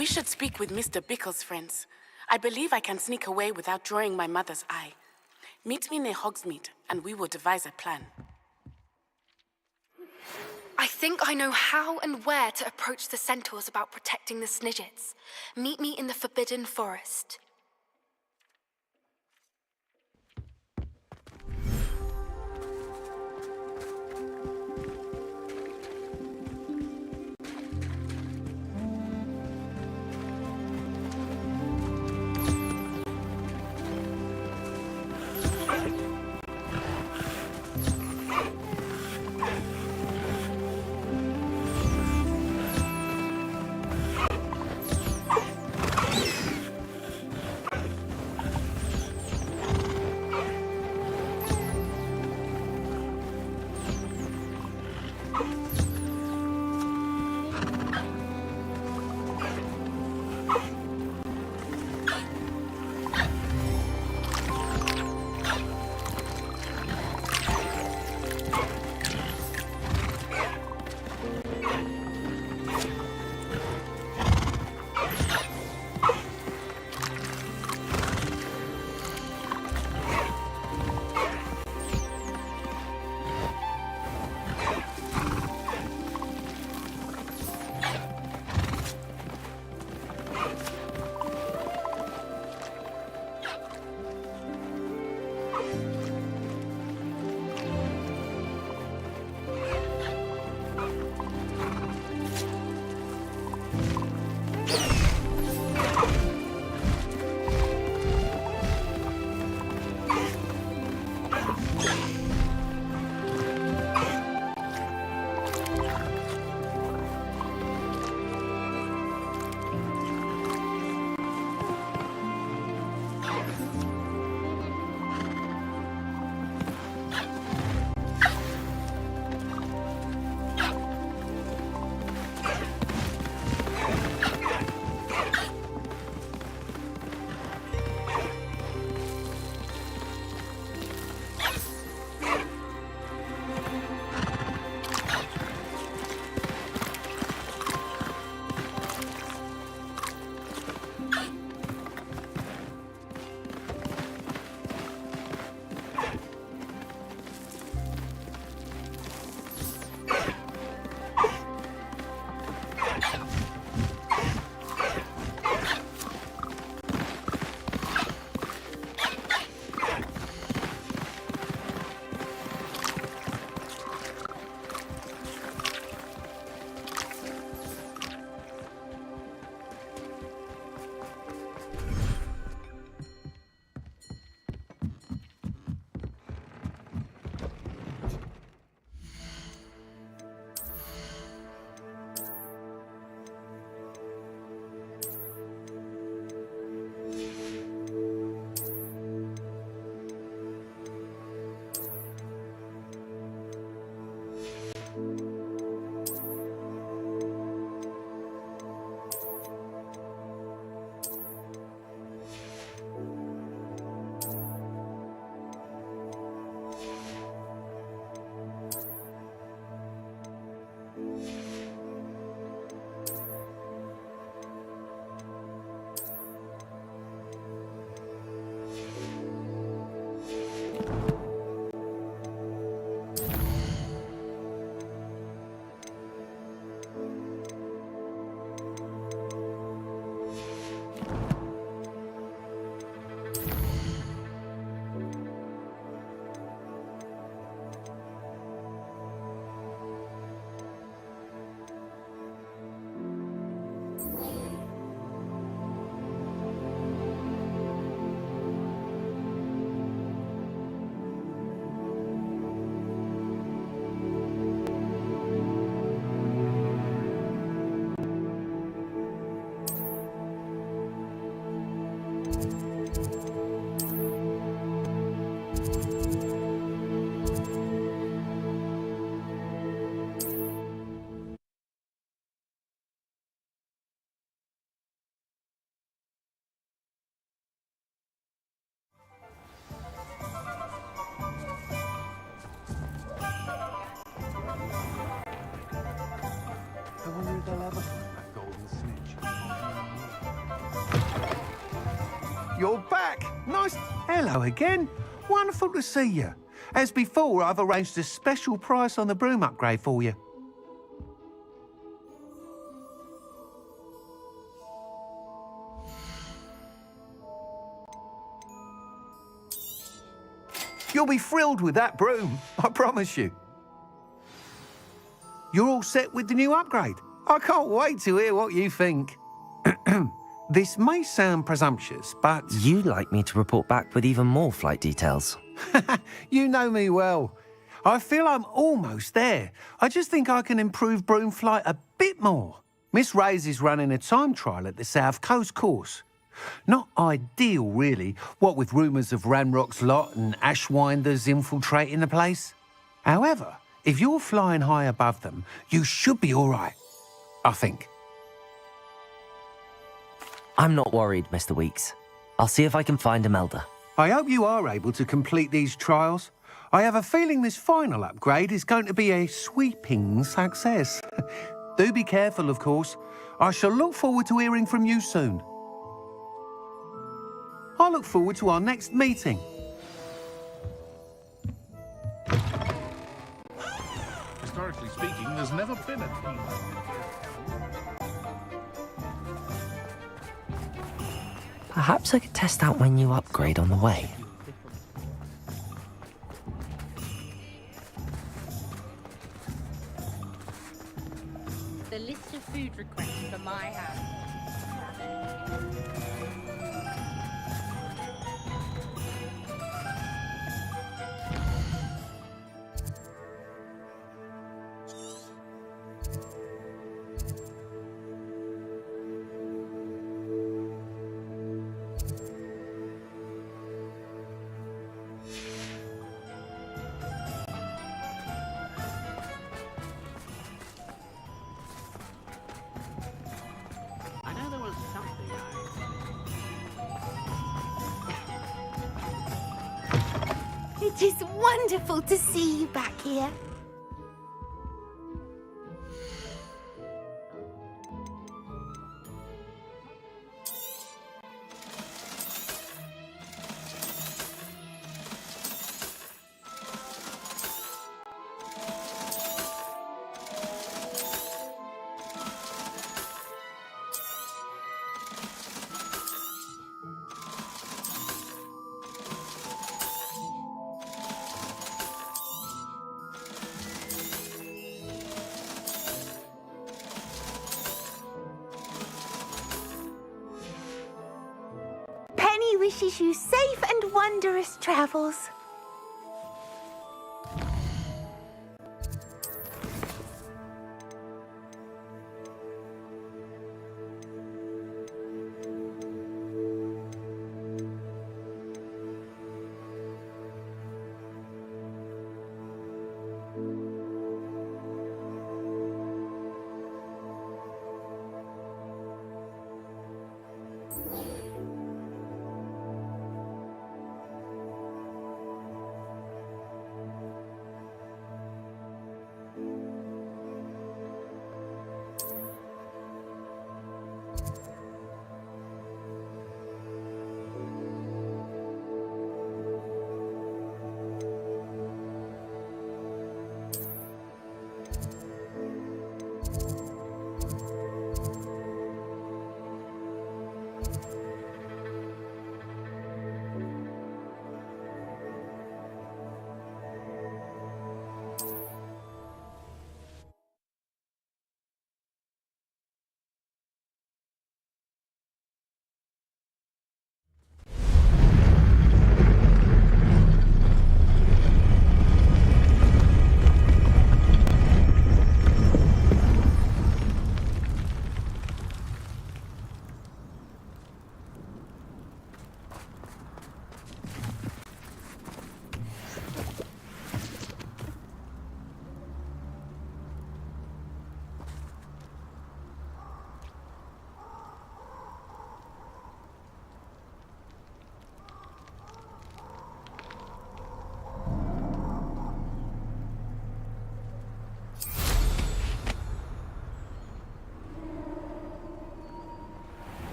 We should speak with Mr. Bickle's friends. I believe I can sneak away without drawing my mother's eye. Meet me near Hogsmeade, and we will devise a plan. I think I know how and where to approach the centaurs about protecting the Snidgets. Meet me in the Forbidden Forest. you're back. Nice. Hello again. Wonderful to see you. As before, I've arranged a special price on the broom upgrade for you. You'll be thrilled with that broom, I promise you. You're all set with the new upgrade. I can't wait to hear what you think. This may sound presumptuous, but... You'd like me to report back with even more flight details. You know me well. I feel I'm almost there. I just think I can improve broom flight a bit more. Miss Ray's is running a time trial at the South Coast course. Not ideal, really, what with rumours of Ranrock's lot and Ashwinders infiltrating the place. However, if you're flying high above them, you should be all right, I think. I'm not worried, Mr. Weeks. I'll see if I can find Imelda. I hope you are able to complete these trials. I have a feeling this final upgrade is going to be a sweeping success. Do be careful, of course. I shall look forward to hearing from you soon. I look forward to our next meeting. Historically speaking, there's never been a team. Perhaps I could test out my new upgrade on the way. The list of food requests for my house. I know there was something It is wonderful to see you back here. Penny wishes you safe and wondrous travels.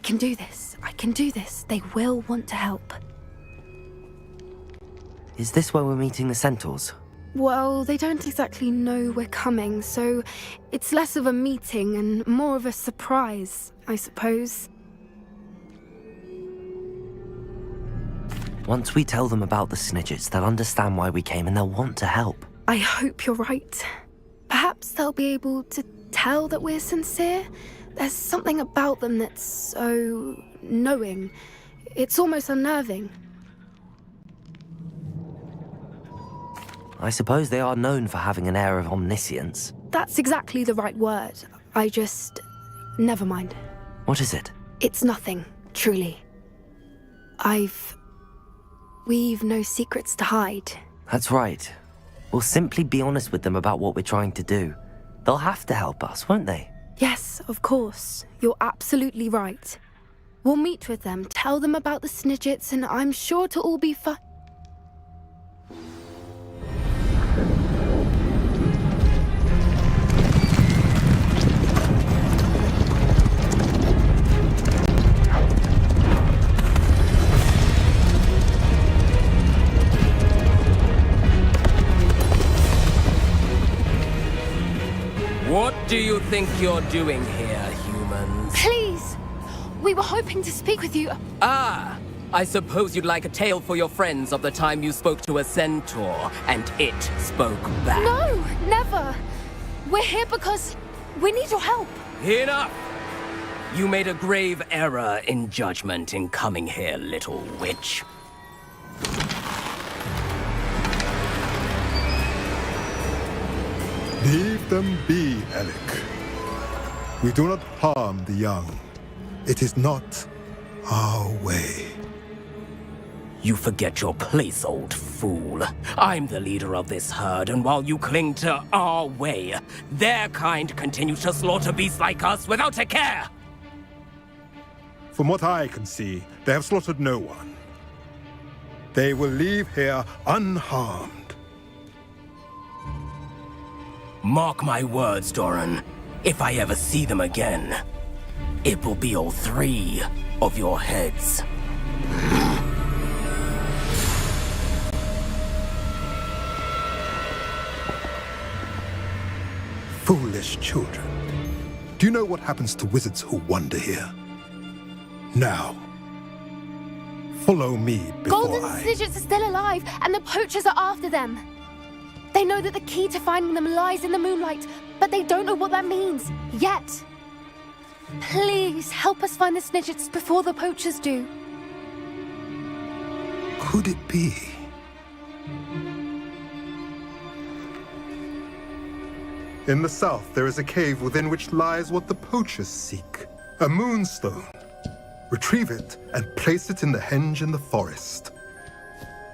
can do this. I can do this. They will want to help. Is this where we're meeting the centaurs? Well, they don't exactly know we're coming, so it's less of a meeting and more of a surprise, I suppose. Once we tell them about the Snidgets, they'll understand why we came and they'll want to help. I hope you're right. Perhaps they'll be able to tell that we're sincere. There's something about them that's so knowing. It's almost unnerving. I suppose they are known for having an air of omniscience. That's exactly the right word. Never mind. What is it? It's nothing, truly. We've no secrets to hide. That's right. We'll simply be honest with them about what we're trying to do. They'll have to help us, won't they? Yes, of course. You're absolutely right. We'll meet with them, tell them about the Snidgets, and I'm sure to all be fine. What do you think you're doing here, humans? Please! We were hoping to speak with you. Ah! I suppose you'd like a tale for your friends of the time you spoke to a centaur, and it spoke back. No, never! We're here because we need your help. Enough! You made a grave error in judgment in coming here, little witch. Leave them be, Alec. We do not harm the young. It is not our way. You forget your place, old fool. I'm the leader of this herd, and while you cling to our way, their kind continues to slaughter beasts like us without a care! From what I can see, they have slaughtered no one. They will leave here unharmed. Mark my words, Doran. If I ever see them again, it will be all 3 of your heads. Foolish children. Do you know what happens to wizards who wander here? Now, follow me before Golden Snidgets are still alive, and the poachers are after them. They know that the key to finding them lies in the moonlight, but they don't know what that means, yet. Please, help us find the Snidgets before the poachers do. Could it be? In the south, there is a cave within which lies what the poachers seek. A moonstone. Retrieve it and place it in the henge in the forest.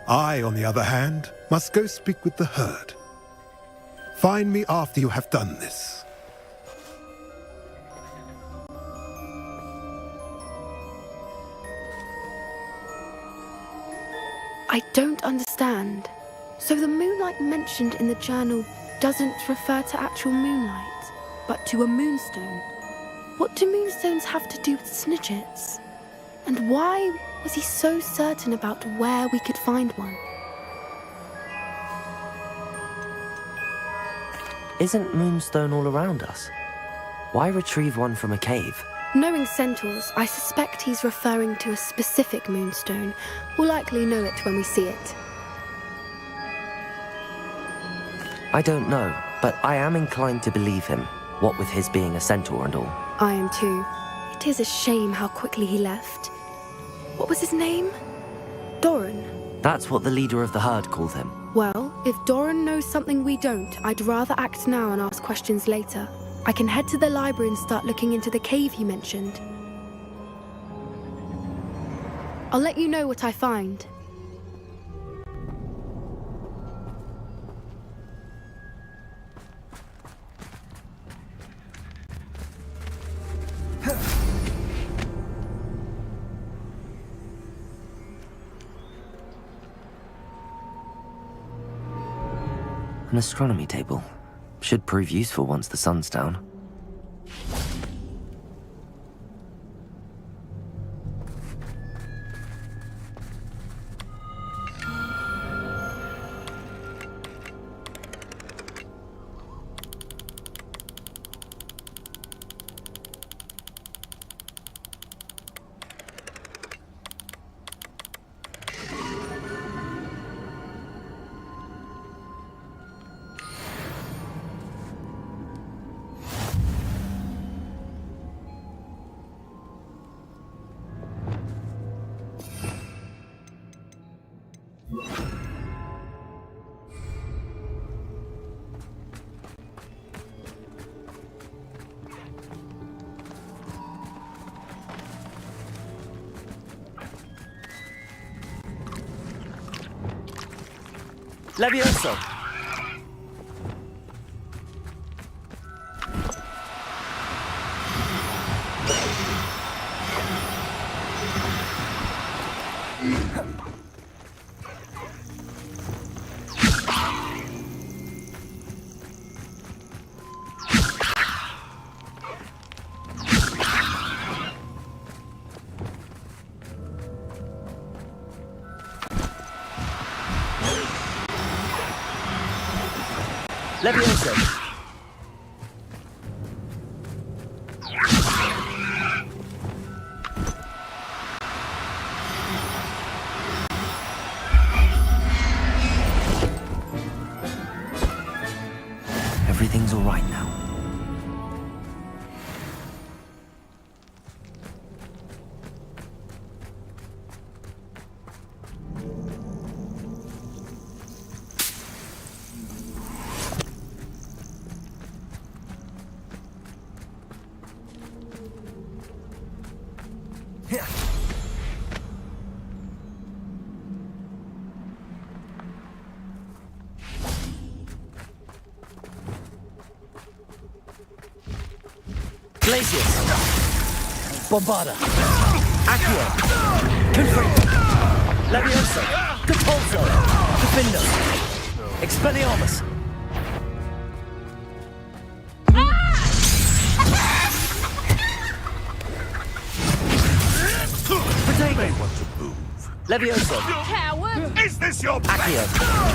I, on the other hand, must go speak with the herd. Find me after you have done this. I don't understand. So the moonlight mentioned in the journal doesn't refer to actual moonlight, but to a moonstone. What do moonstones have to do with Snidgets? And why was he so certain about where we could find one? Isn't moonstone all around us? Why retrieve one from a cave? Knowing centaurs, I suspect he's referring to a specific moonstone. We'll likely know it when we see it. I don't know, but I am inclined to believe him, what with his being a centaur and all. I am too. It is a shame how quickly he left. What was his name? Doran. That's what the leader of the herd called him. Well, if Doran knows something we don't, I'd rather act now and ask questions later. I can head to the library and start looking into the cave you mentioned. I'll let you know what I find. An astronomy table. Should prove useful once the sun's down. Levioso! Levioso! Everything's all right now. Glacius! Bombarda! Accio! Confringo! Levioso! Capulso! Defindo! Expelliarmus! Protego! Want to move? Levioso! Coward! Is this your Accio!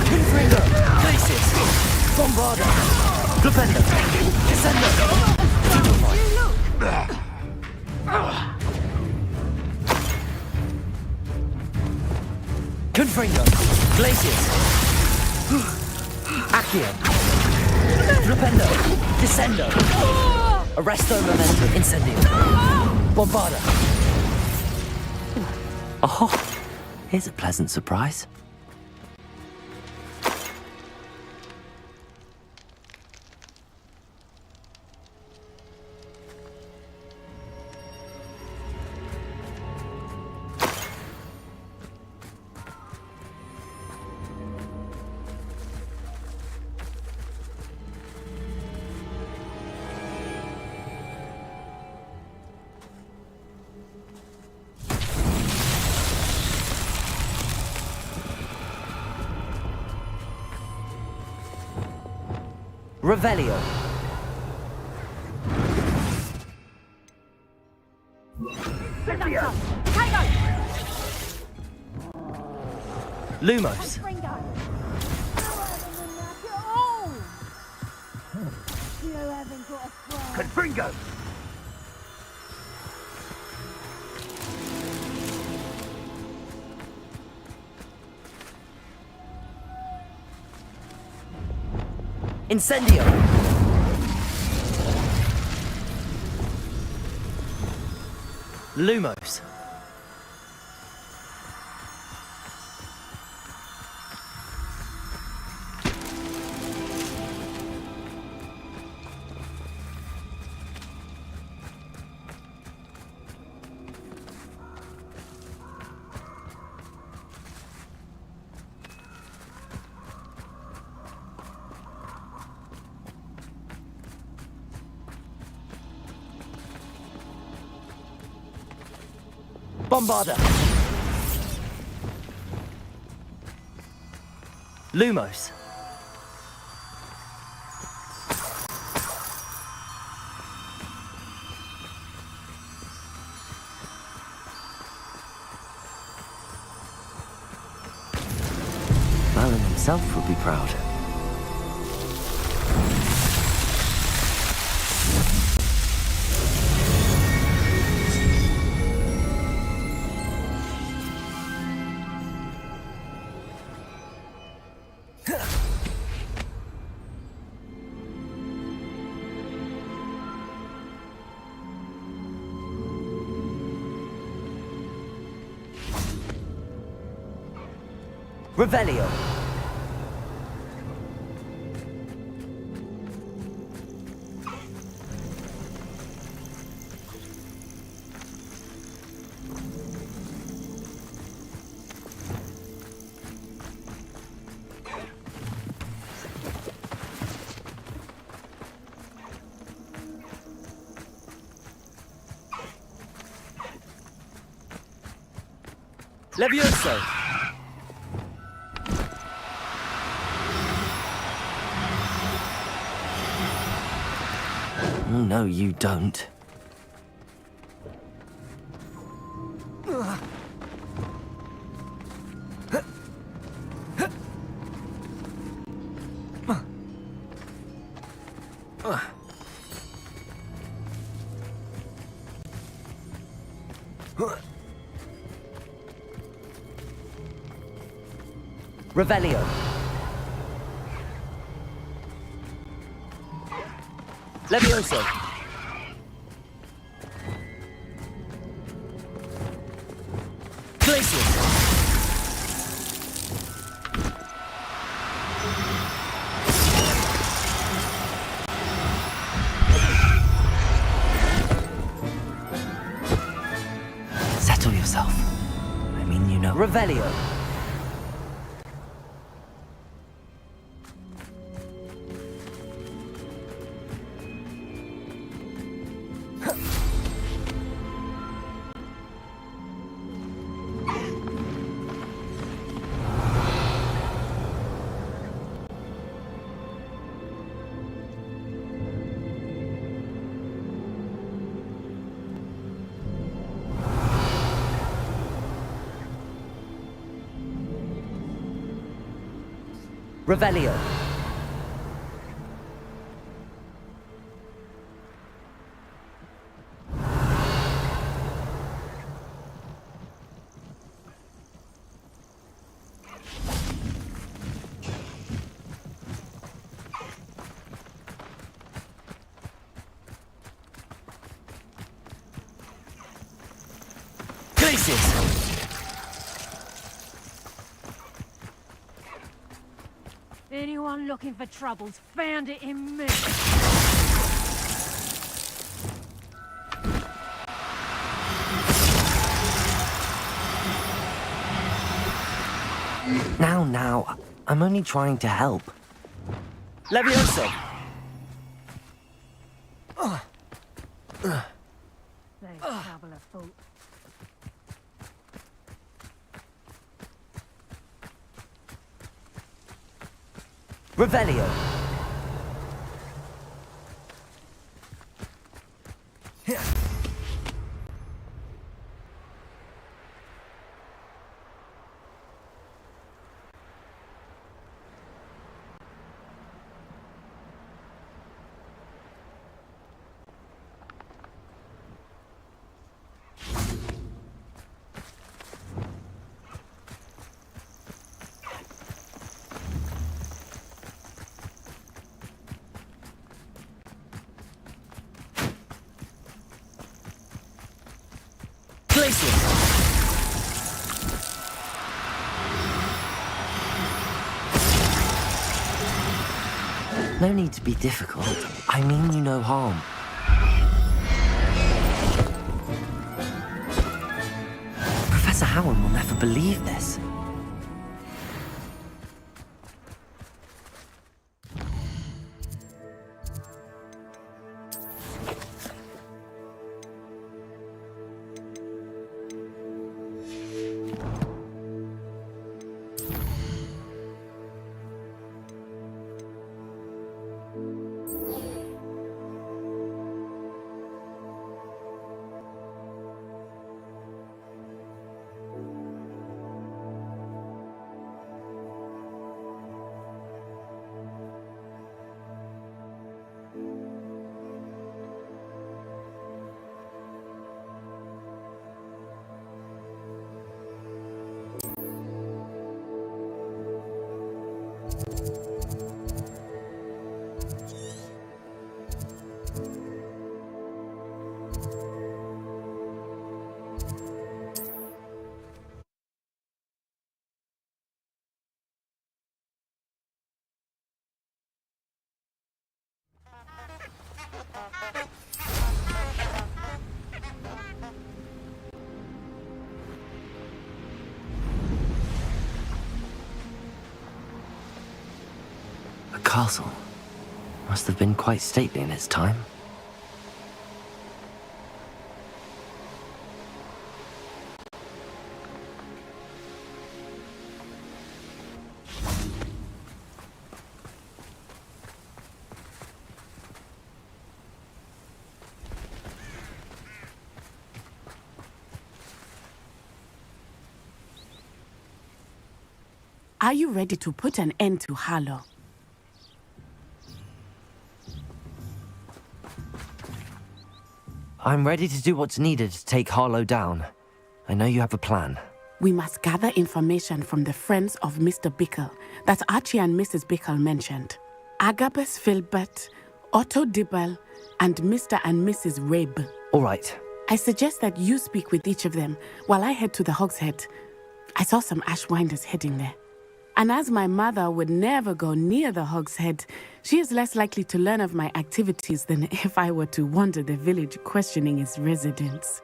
Confringo! Glacius! Bombarda! Flipendo! Descendo! Confringo! Glacius! Accio! Flipendo! Descendo! Arresto Memento! Incendio! Bombarda! Oh, here's a pleasant surprise. Revelio. Lumos. Confringo! Incendio! Lumos. Bombarda! Lumos. Merlin himself would be proud. Revelio. Levioso! No, you don't. Revelio. Levioso. Glacius. Settle yourself. I mean, you know. Revelio. Revelio. Glacius! Anyone looking for troubles found it in me. Now, I'm only trying to help. Levioso. They trouble afoot. Revelio. No need to be difficult. I mean you no harm. Professor Howard will never believe this. A castle. Must have been quite stately in its time. Are you ready to put an end to Harlow? I'm ready to do what's needed to take Harlow down. I know you have a plan. We must gather information from the friends of Mr. Bickle that Archie and Mrs. Bickle mentioned. Agabus, Philbert, Otto, Dibble, and Mr. and Mrs. Rabe. All right. I suggest that you speak with each of them while I head to the Hogshead. I saw some Ashwinders heading there. And as my mother would never go near the Hogshead, she is less likely to learn of my activities than if I were to wander the village questioning its residents.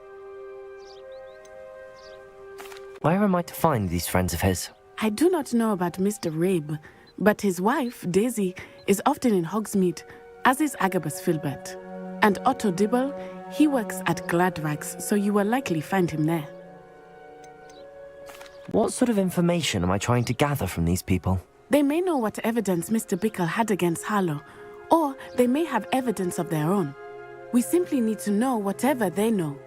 Where am I to find these friends of his? I do not know about Mr. Rabe, but his wife, Daisy, is often in Hogsmeade, as is Agabus Philbert. And Otto Dibble, he works at Gladrags, so you will likely find him there. What sort of information am I trying to gather from these people? They may know what evidence Mr. Bickle had against Harlow, or they may have evidence of their own. We simply need to know whatever they know.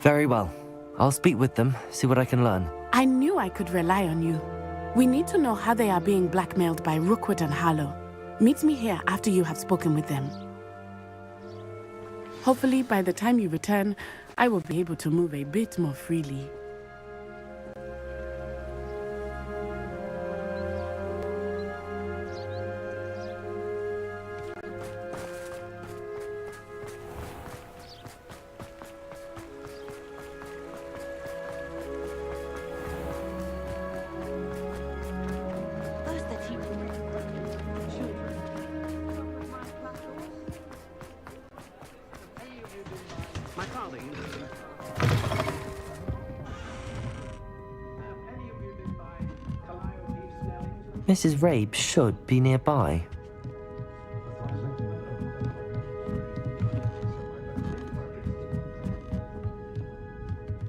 Very well. I'll speak with them, see what I can learn. I knew I could rely on you. We need to know how they are being blackmailed by Rookwood and Harlow. Meet me here after you have spoken with them. Hopefully, by the time you return, I will be able to move a bit more freely. Mrs. Rabe should be nearby.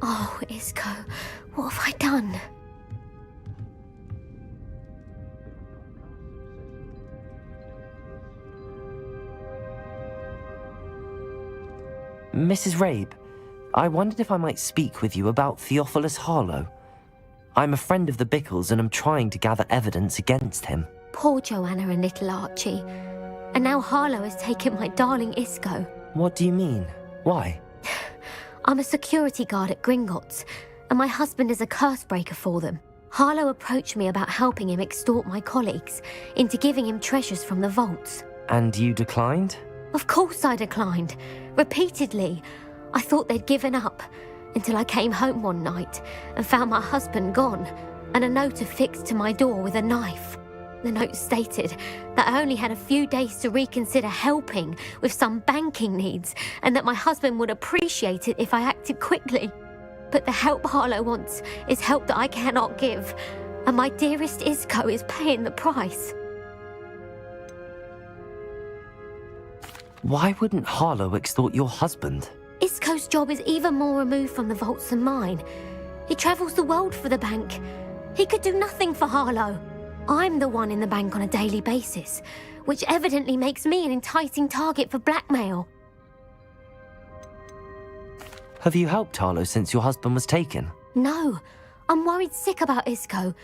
Oh, Isko, what have I done? Mrs. Rabe, I wondered if I might speak with you about Theophilus Harlow. I'm a friend of the Bickles and I'm trying to gather evidence against him. Poor Joanna and little Archie. And now Harlow has taken my darling Isko. What do you mean? Why? I'm a security guard at Gringotts, and my husband is a curse breaker for them. Harlow approached me about helping him extort my colleagues into giving him treasures from the vaults. And you declined? Of course I declined. Repeatedly. I thought they'd given up, until I came home one night and found my husband gone, and a note affixed to my door with a knife. The note stated that I only had a few days to reconsider helping with some banking needs, and that my husband would appreciate it if I acted quickly. But the help Harlow wants is help that I cannot give, and my dearest Isko is paying the price. Why wouldn't Harlow extort your husband? Isko's job is even more removed from the vaults than mine. He travels the world for the bank. He could do nothing for Harlow. I'm the one in the bank on a daily basis, which evidently makes me an enticing target for blackmail. Have you helped Harlow since your husband was taken? No, I'm worried sick about Isko,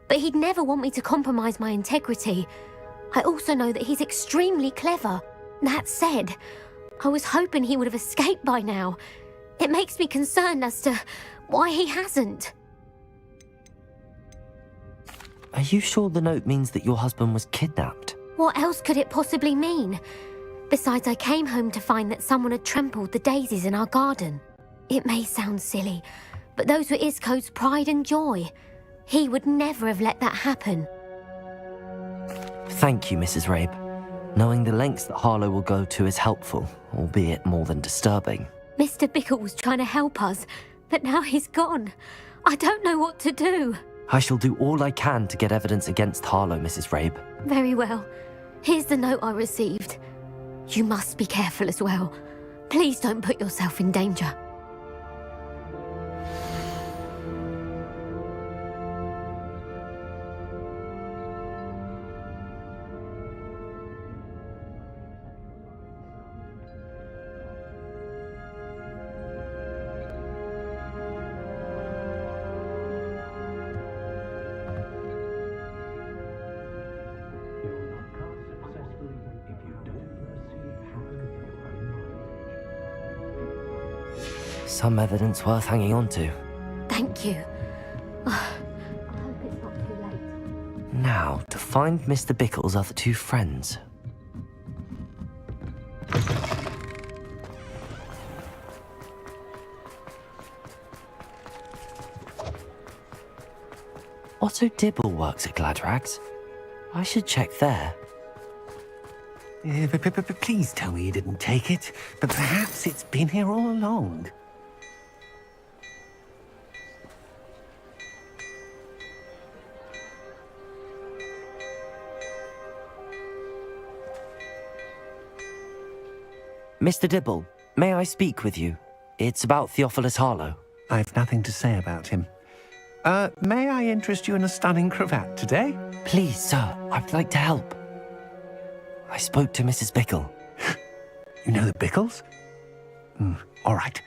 but he'd never want me to compromise my integrity. I also know that he's extremely clever. That said, I was hoping he would have escaped by now. It makes me concerned as to why he hasn't. Are you sure the note means that your husband was kidnapped? What else could it possibly mean? Besides, I came home to find that someone had trampled the daisies in our garden. It may sound silly, but those were Isko's pride and joy. He would never have let that happen. Thank you, Mrs. Rabe. Knowing the lengths that Harlow will go to is helpful, albeit more than disturbing. Mr. Bickle was trying to help us, but now he's gone. I don't know what to do. I shall do all I can to get evidence against Harlow, Mrs. Rabe. Very well. Here's the note I received. You must be careful as well. Please don't put yourself in danger. Some evidence worth hanging on to. Thank you. I hope it's not too late. Now, to find Mr. Bickle's other two friends. Otto Dibble works at Gladrags. I should check there. Please tell me you didn't take it, but perhaps it's been here all along. Mr. Dibble, may I speak with you? It's about Theophilus Harlow. I've nothing to say about him. May I interest you in a stunning cravat today? Please, sir, I'd like to help. I spoke to Mrs. Bickle. You know the Bickles? All right,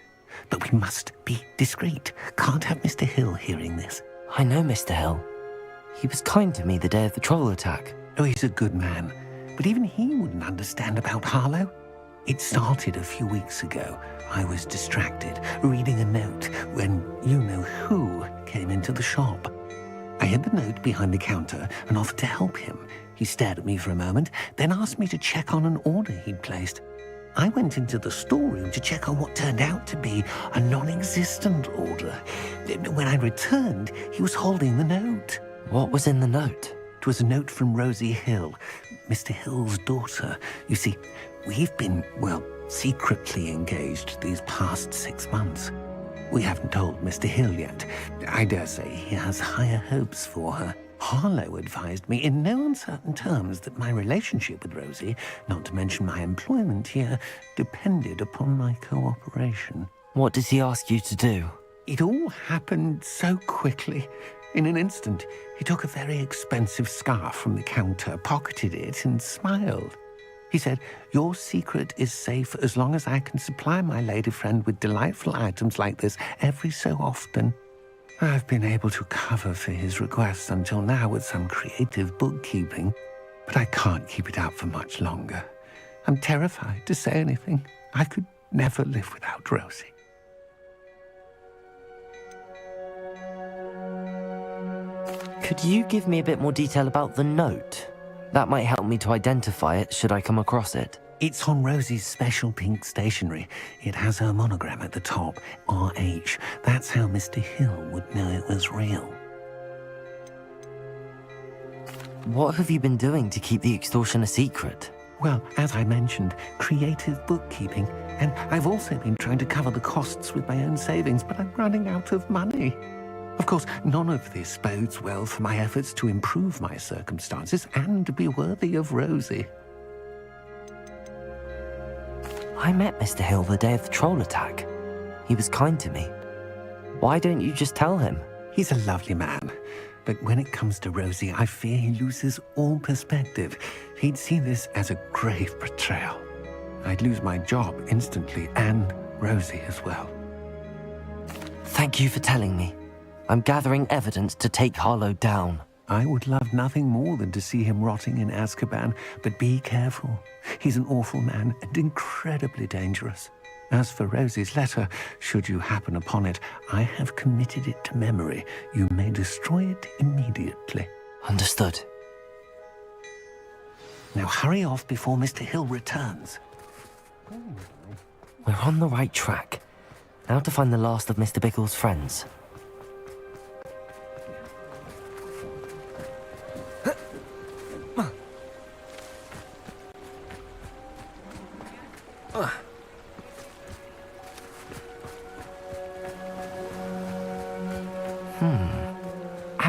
but we must be discreet. Can't have Mr. Hill hearing this. I know Mr. Hill. He was kind to me the day of the troll attack. Oh, he's a good man, but even he wouldn't understand about Harlow. It started a few weeks ago. I was distracted, reading a note, when you-know-who came into the shop. I hid the note behind the counter and offered to help him. He stared at me for a moment, then asked me to check on an order he'd placed. I went into the storeroom to check on what turned out to be a non-existent order. When I returned, he was holding the note. What was in the note? It was a note from Rosie Hill, Mr. Hill's daughter. You see, we've been, secretly engaged these past 6 months. We haven't told Mr. Hill yet. I dare say he has higher hopes for her. Harlow advised me in no uncertain terms that my relationship with Rosie, not to mention my employment here, depended upon my cooperation. What does he ask you to do? It all happened so quickly. In an instant, he took a very expensive scarf from the counter, pocketed it, and smiled. He said, "Your secret is safe as long as I can supply my lady friend with delightful items like this every so often." I've been able to cover for his requests until now with some creative bookkeeping, but I can't keep it up for much longer. I'm terrified to say anything. I could never live without Rosie. Could you give me a bit more detail about the note? That might help me to identify it should I come across it. It's on Rosie's special pink stationery. It has her monogram at the top, RH. That's how Mr. Hill would know it was real. What have you been doing to keep the extortion a secret? Well, as I mentioned, creative bookkeeping. And I've also been trying to cover the costs with my own savings, but I'm running out of money. Of course, none of this bodes well for my efforts to improve my circumstances and be worthy of Rosie. I met Mr. Hill the day of the troll attack. He was kind to me. Why don't you just tell him? He's a lovely man, but when it comes to Rosie, I fear he loses all perspective. He'd see this as a grave betrayal. I'd lose my job instantly, and Rosie as well. Thank you for telling me. I'm gathering evidence to take Harlow down. I would love nothing more than to see him rotting in Azkaban, but be careful. He's an awful man and incredibly dangerous. As for Rosie's letter, should you happen upon it, I have committed it to memory. You may destroy it immediately. Understood. Now hurry off before Mr. Hill returns. We're on the right track. Now to find the last of Mr. Bickle's friends.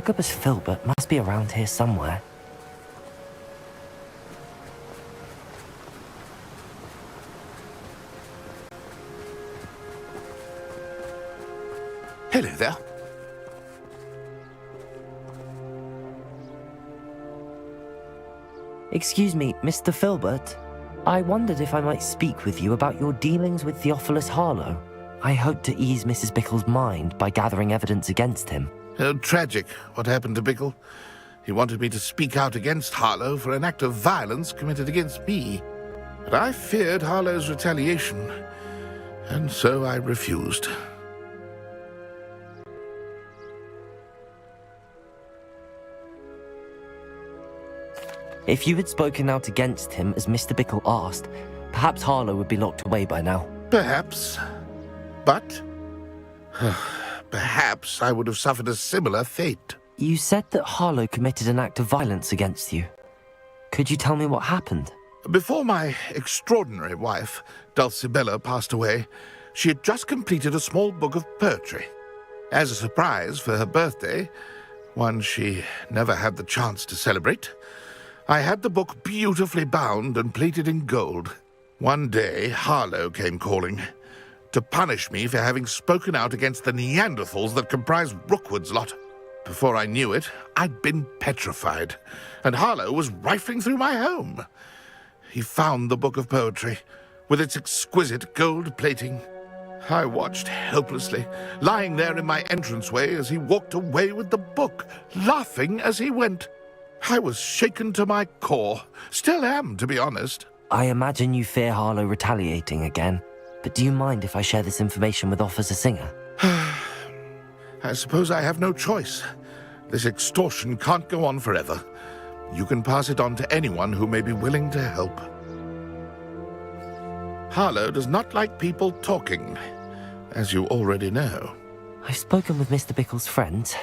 Agabus Philbert must be around here somewhere. Hello there. Excuse me, Mr. Philbert. I wondered if I might speak with you about your dealings with Theophilus Harlow. I hope to ease Mrs. Bickle's mind by gathering evidence against him. Tragic, what happened to Bickle. He wanted me to speak out against Harlow for an act of violence committed against me. But I feared Harlow's retaliation, and so I refused. If you had spoken out against him as Mr. Bickle asked, perhaps Harlow would be locked away by now. Perhaps. But perhaps I would have suffered a similar fate. You said that Harlow committed an act of violence against you. Could you tell me what happened? Before my extraordinary wife, Dulcibella, passed away, she had just completed a small book of poetry. As a surprise for her birthday, one she never had the chance to celebrate, I had the book beautifully bound and plated in gold. One day, Harlow came calling to punish me for having spoken out against the Neanderthals that comprise Rookwood's lot. Before I knew it, I'd been petrified, and Harlow was rifling through my home. He found the book of poetry, with its exquisite gold plating. I watched helplessly, lying there in my entranceway as he walked away with the book, laughing as he went. I was shaken to my core. Still am, to be honest. I imagine you fear Harlow retaliating again, but do you mind if I share this information with Officer Singer? I suppose I have no choice. This extortion can't go on forever. You can pass it on to anyone who may be willing to help. Harlow does not like people talking, as you already know. I've spoken with Mr. Bickle's friends.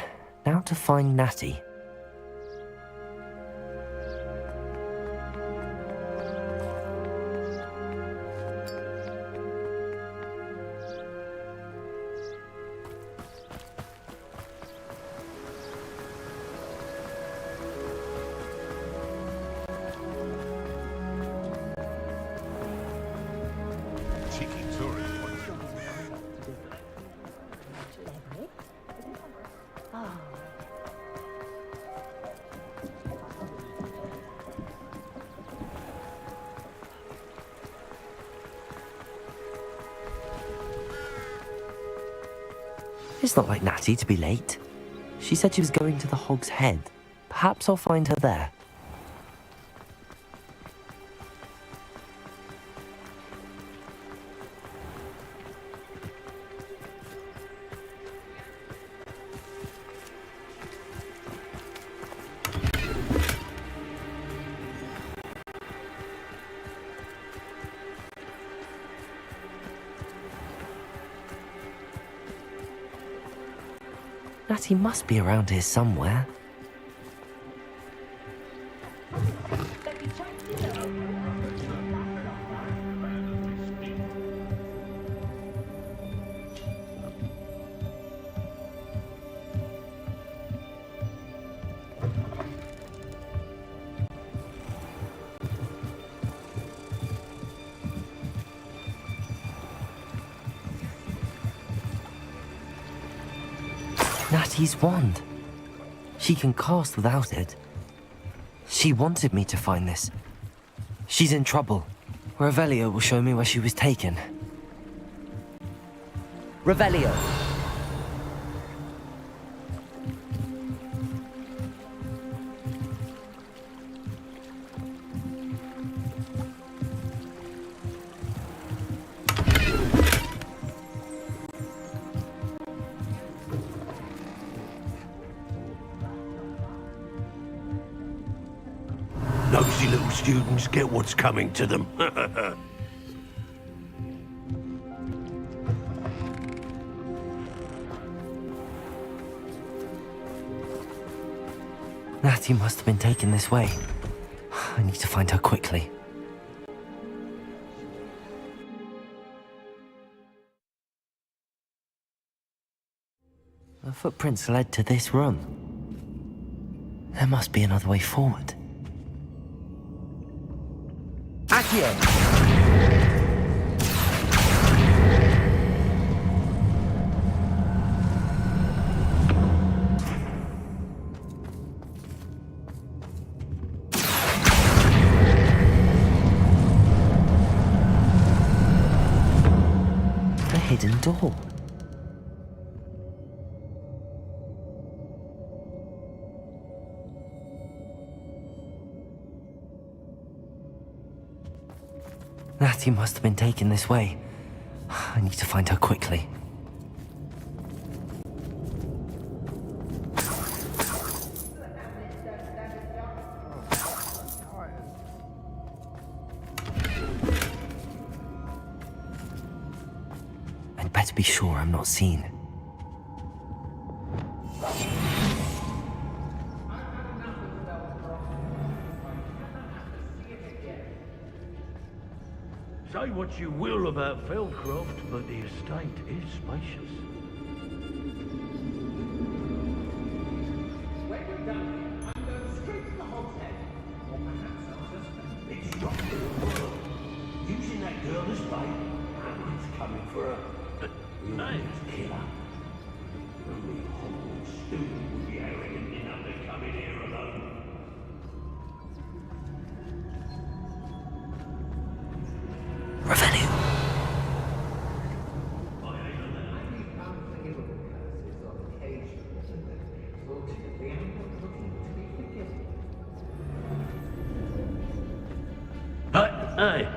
Now to find Natty. It's not like Natty to be late. She said she was going to the Hog's Head. Perhaps I'll find her there. Natty must be around here somewhere. Natty's wand. She can cast without it. She wanted me to find this. She's in trouble. Revelio will show me where she was taken. Revelio. Nosy little students get what's coming to them. Natty must have been taken this way. I need to find her quickly. The footprints led to this room. There must be another way forward. Accio! A hidden door. Natty must have been taken this way. I need to find her quickly. I'd better be sure I'm not seen. Say what you will about Feldcroft, but the estate is spacious. When we're done, I'm going straight to the Hogshead. Or perhaps I'll just... It's not good work. Using that girl as bait, Amit's coming for her. Name's killer. Only Hogwarts student would be arrogant enough to come in here alone. Revenue. Hey!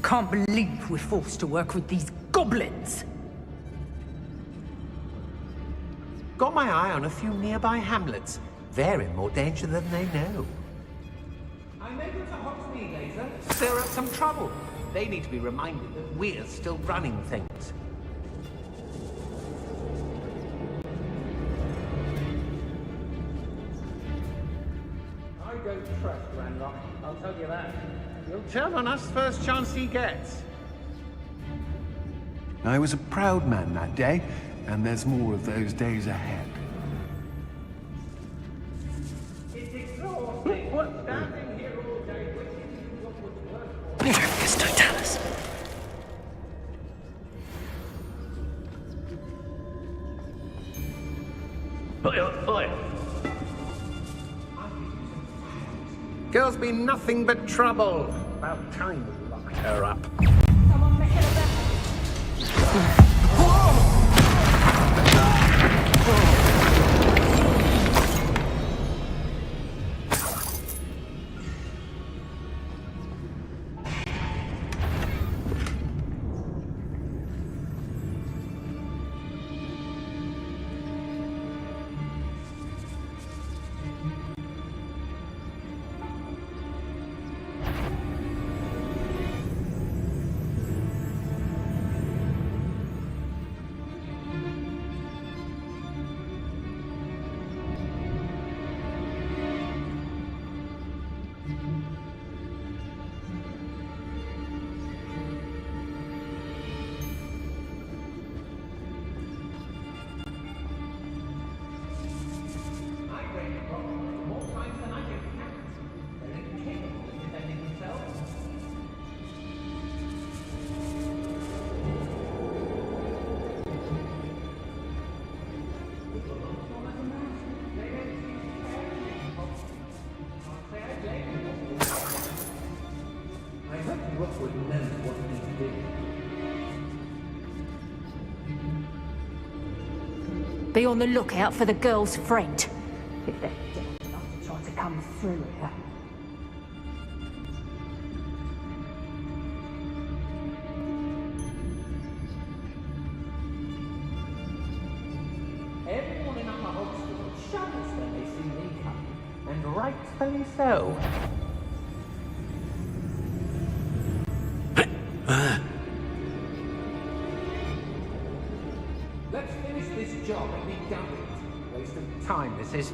Can't believe we're forced to work with these goblins. Got my eye on a few nearby hamlets. They're in more danger than they know. I'm able to Hogsmeade later. Stir up some trouble. They need to be reminded that we're still running things. I don't trust Ranrock, I'll tell you that. He'll turn on us first chance he gets. I was a proud man that day, and there's more of those days ahead. It's exhausting. What's standing here all day waiting what would work for? Yes, don't tell us. Oi! Girl's been nothing but trouble. About time we locked her up. Someone making a bet. Be on the lookout for the girl's friend. If they're desperate enough to try to come through here. Everyone in our Hogsmeade shudders when they see me coming, and rightfully so. Let's finish this job and be done with it. Waste of time, this is.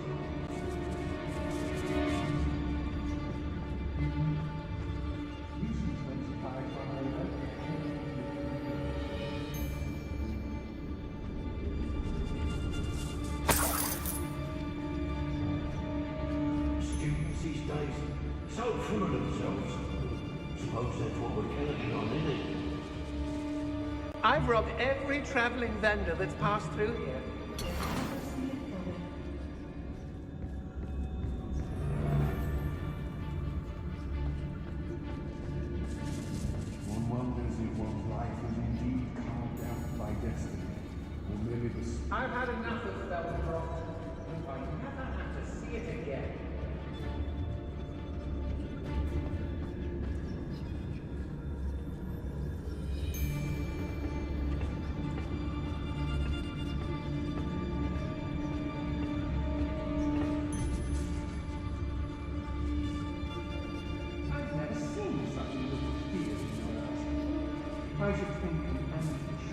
So full of themselves. Suppose that's what we're counting on, isn't it? I've robbed every traveling vendor that's passed through here. One wonders if one's life is indeed carved out by destiny, or merely the... I've had enough of Feldcroft. I never have to see it again. I've never seen such a little beard anywhere else. I should think an ambush.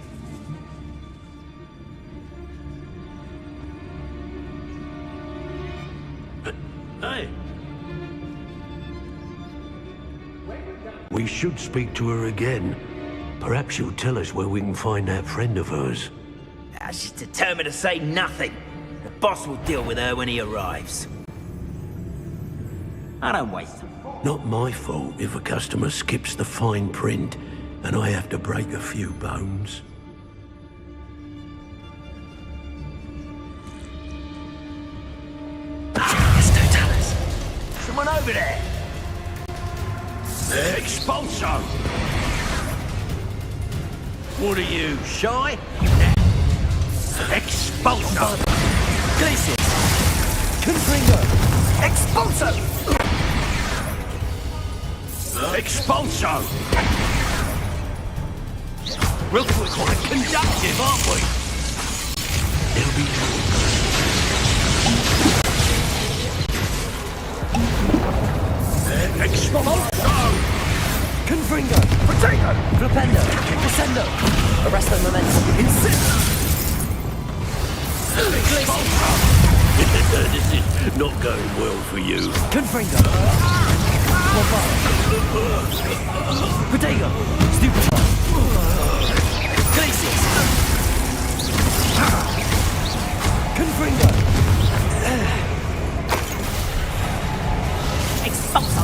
Hey! We should speak to her again. Perhaps she'll tell us where we can find that friend of hers. She's determined to say nothing. The boss will deal with her when he arrives. I don't waste them. Not my fault if a customer skips the fine print and I have to break a few bones. Someone over there! Expulso! What are you, shy? Expulso! Glacius! Confringo! Expulso! Expulso! We're quite conductive, aren't we? It'll be Expulso! Confringo! Potato! Flipendo! Descendo! Arresto momentum! Insist! This is not going well for you. Confringo! Potato! Stupefy! Glacius! Confringo! Expulso!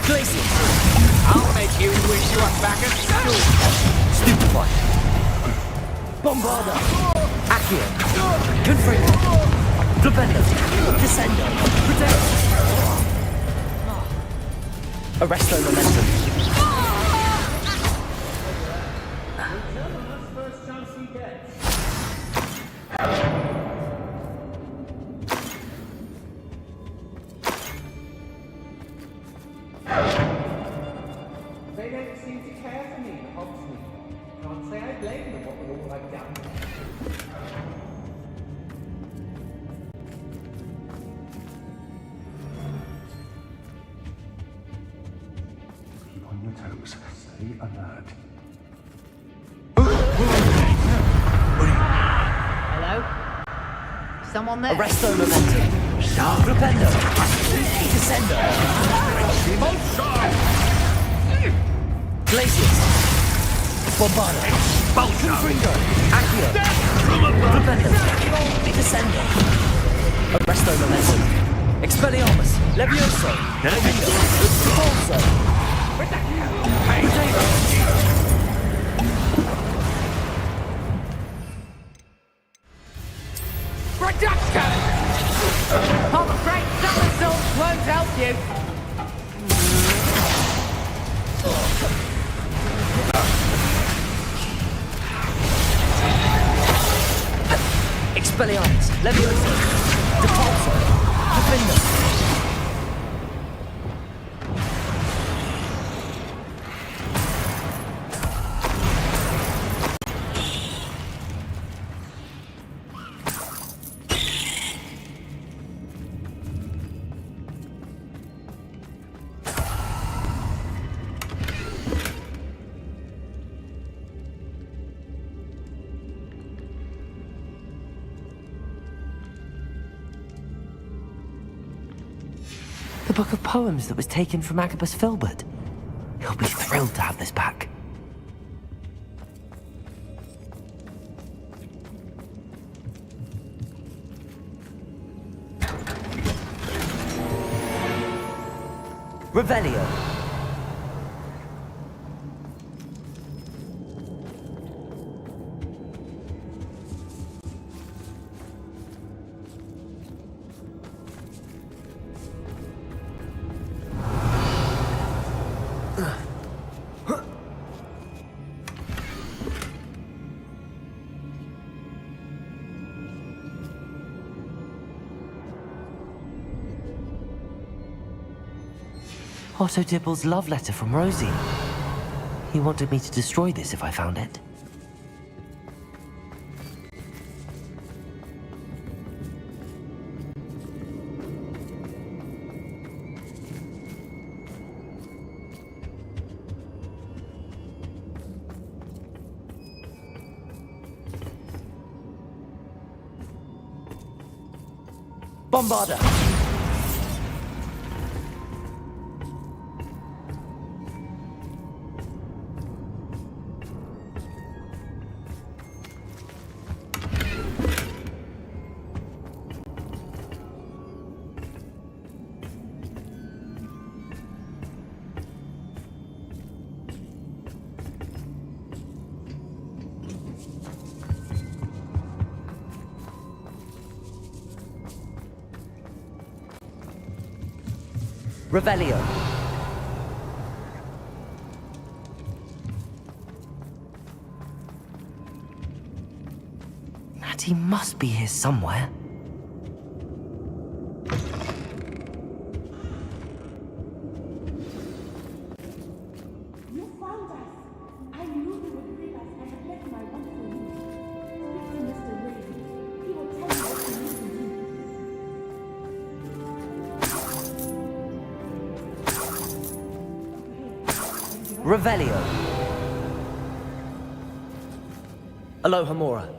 Glacius! I'll make you wish you were back at school. Stupefy! Bombarda! Accio! Confringo! Flipendo! Descendo! Potato! Arresto momentum! First chance he gets. They don't seem to care for me, the Hogsmeade. Can't say I blame them what with all I've done. Keep on your toes. Stay alert. Hello? Someone there? Arresto momentum! Flipendo! Descendo! Glacius! Bombarda! Confringo! Accio! Flipendo! Descendo! Arresto momentum! Expelliarmus! Levioso! Repulso! Reduction! I'm afraid somersaults won't help you. Expelliarmus! Levioso! Repulso! Defender! The book of poems that was taken from Agabus Philbert. He'll be thrilled to have this back. Revelio. Otto Dibble's love letter from Rosie. He wanted me to destroy this if I found it. Bombarder! Revelio. Natty must be here somewhere. You found us. I knew you would bring us. I had left my wand for you. Speak to Mr. Rabe. He will tell you what you need to do. Revelio. Aloha Mora.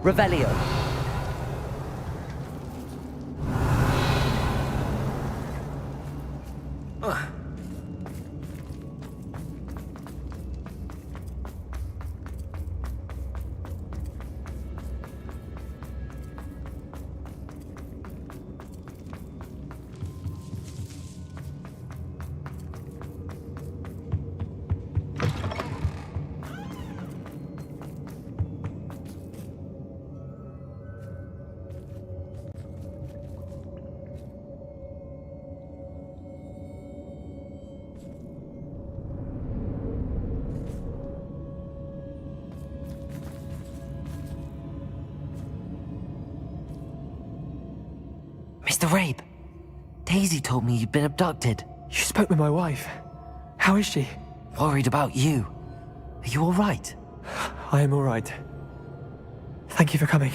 Revelio. Mr. Rabe, Daisy told me you'd been abducted. You spoke with my wife. How is she? Worried about you. Are you all right? I am all right. Thank you for coming.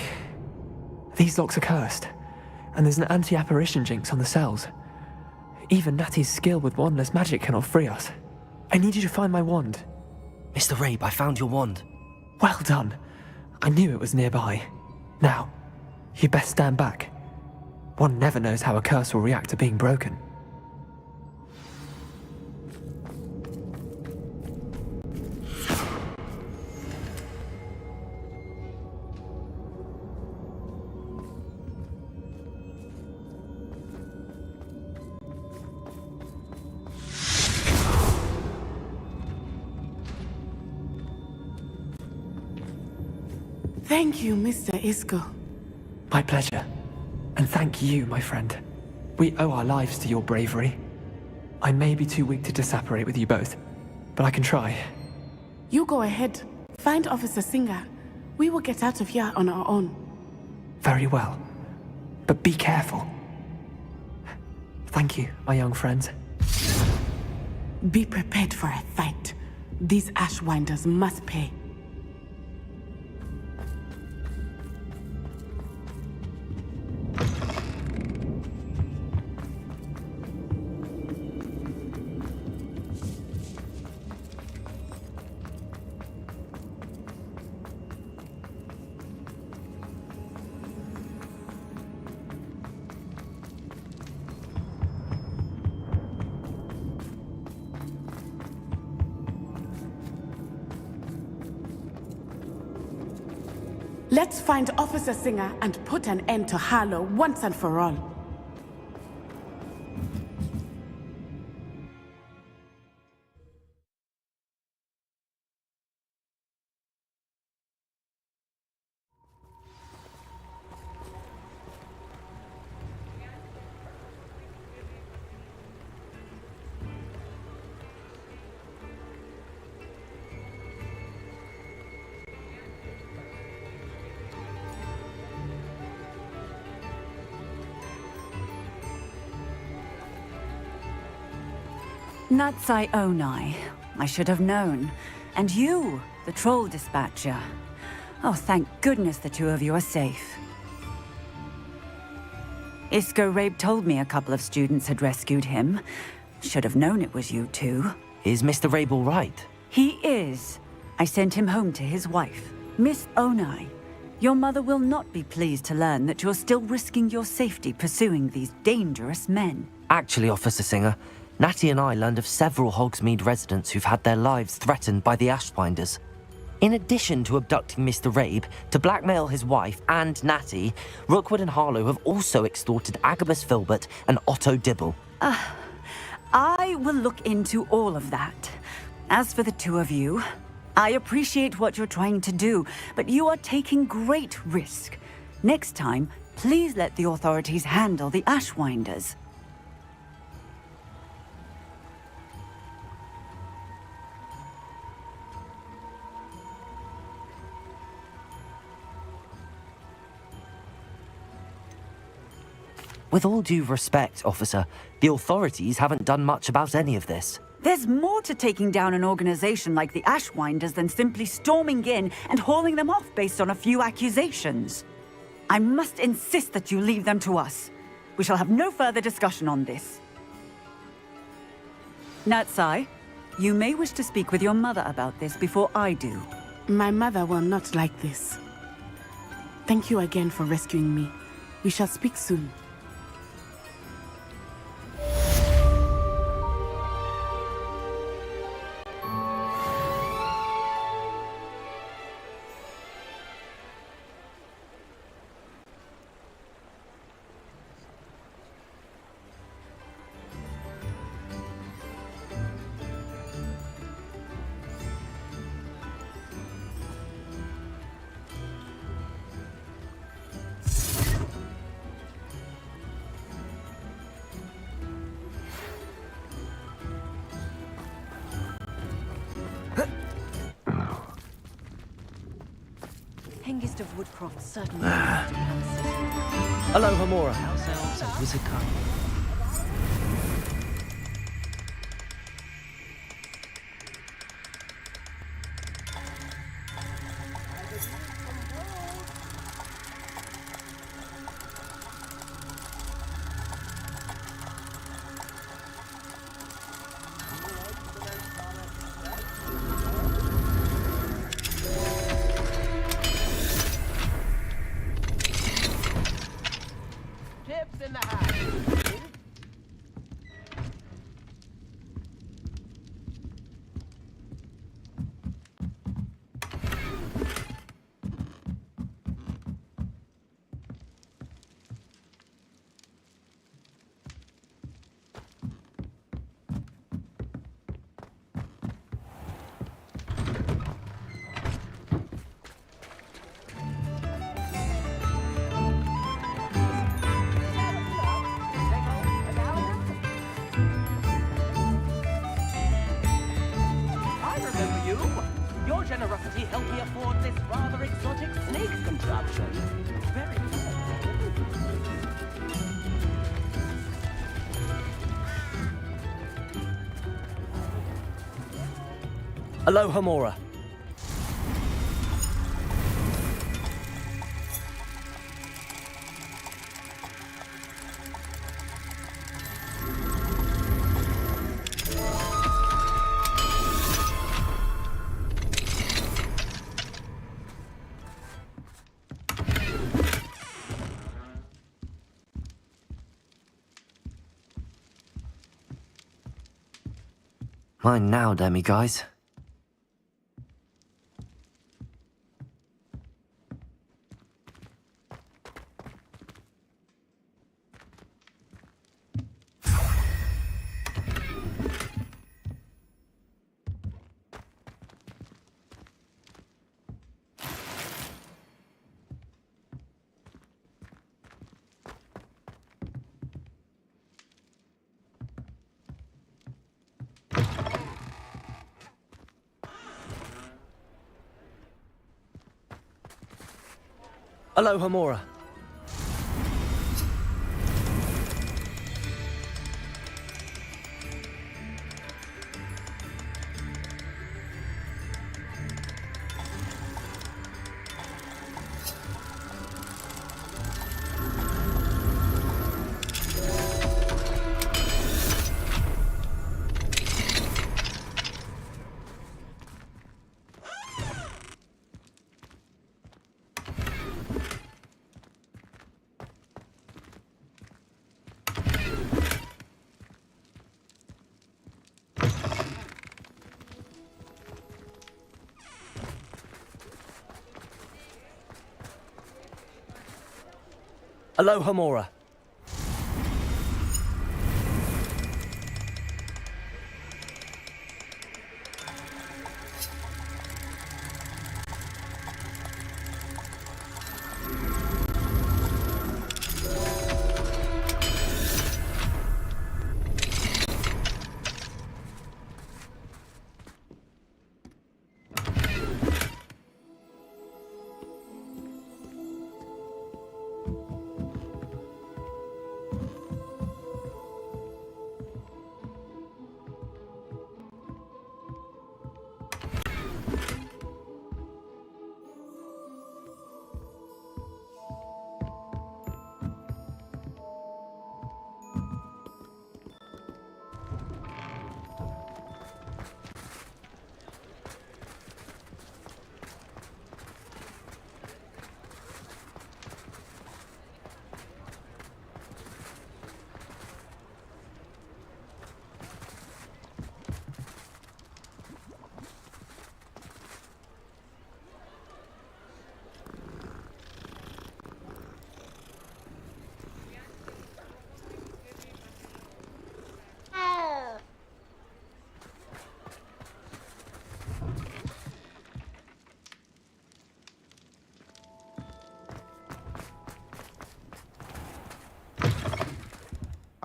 These locks are cursed, and there's an anti-apparition jinx on the cells. Even Natty's skill with wandless magic cannot free us. I need you to find my wand. Mr. Rabe, I found your wand. Well done. I knew it was nearby. Now, you best stand back. One never knows how a curse will react to being broken. Thank you, Mr. Isko. My pleasure. And thank you, my friend. We owe our lives to your bravery. I may be too weak to disapparate with you both, but I can try. You go ahead. Find Officer Singer. We will get out of here on our own. Very well. But be careful. Thank you, my young friends. Be prepared for a fight. These Ashwinders must pay. Let's find Officer Singer and put an end to Harlow once and for all. Natsai Onai. I should have known. And you, the troll dispatcher. Oh, thank goodness the two of you are safe. Isko Rabe told me a couple of students had rescued him. Should have known it was you two. Is Mr. Rabe all right? He is. I sent him home to his wife. Miss Onai, your mother will not be pleased to learn that you're still risking your safety pursuing these dangerous men. Actually, Officer Singer, Natty and I learned of several Hogsmeade residents who've had their lives threatened by the Ashwinders. In addition to abducting Mr. Rabe to blackmail his wife and Natty, Rookwood and Harlow have also extorted Agabus Philbert and Otto Dibble. I will look into all of that. As for the two of you, I appreciate what you're trying to do, but you are taking great risk. Next time, please let the authorities handle the Ashwinders. With all due respect, officer, the authorities haven't done much about any of this. There's more to taking down an organization like the Ashwinders than simply storming in and hauling them off based on a few accusations. I must insist that you leave them to us. We shall have no further discussion on this. Natsai, you may wish to speak with your mother about this before I do. My mother will not like this. Thank you again for rescuing me. We shall speak soon. Hengist of Woodcroft certainly. Hello, Hamora. House elves and wizard kind. Generosity helped me afford this rather exotic snake contraption. Very Hello, Hamora. Mine now, demi-guys. Aloha Mora. Aloha Mora.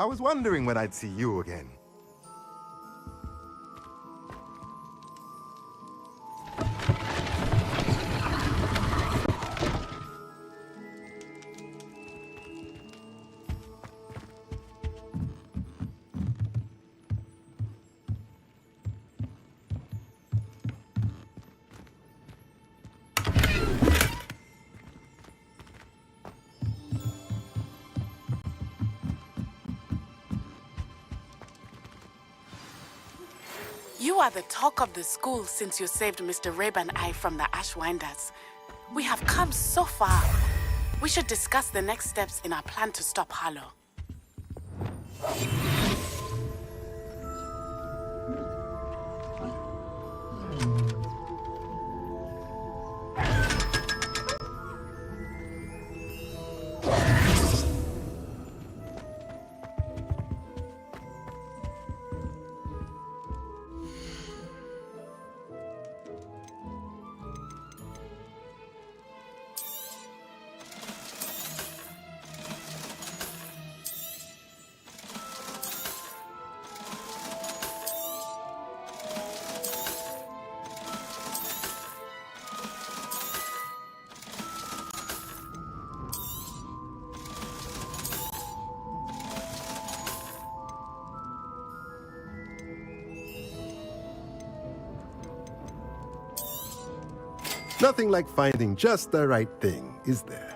I was wondering when I'd see you again. You are the talk of the school since you saved Mr. Rabe and I from the Ashwinders. We have come so far. We should discuss the next steps in our plan to stop Harlow. Nothing like finding just the right thing, is there?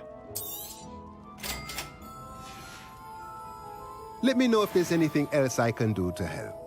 Let me know if there's anything else I can do to help.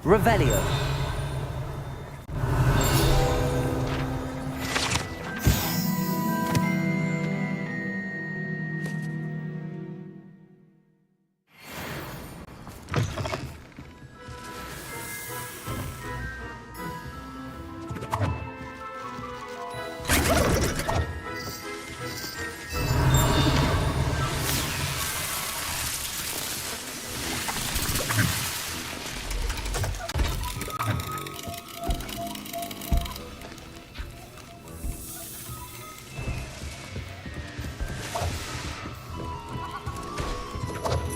Revelio.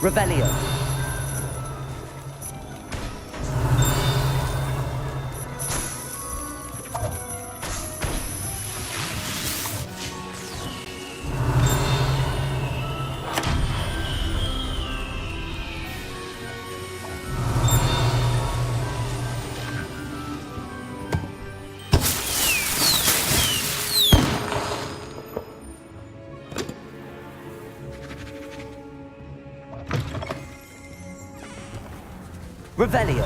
Revelio. Revelio.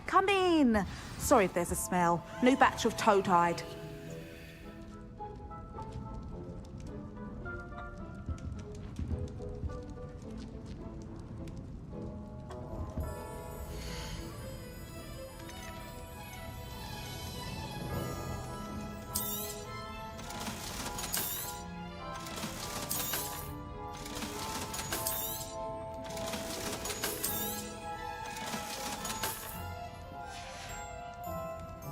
Come in. Sorry if there's a smell. New batch of toad-hide.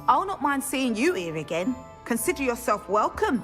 I'll not mind seeing you here again. Consider yourself welcome.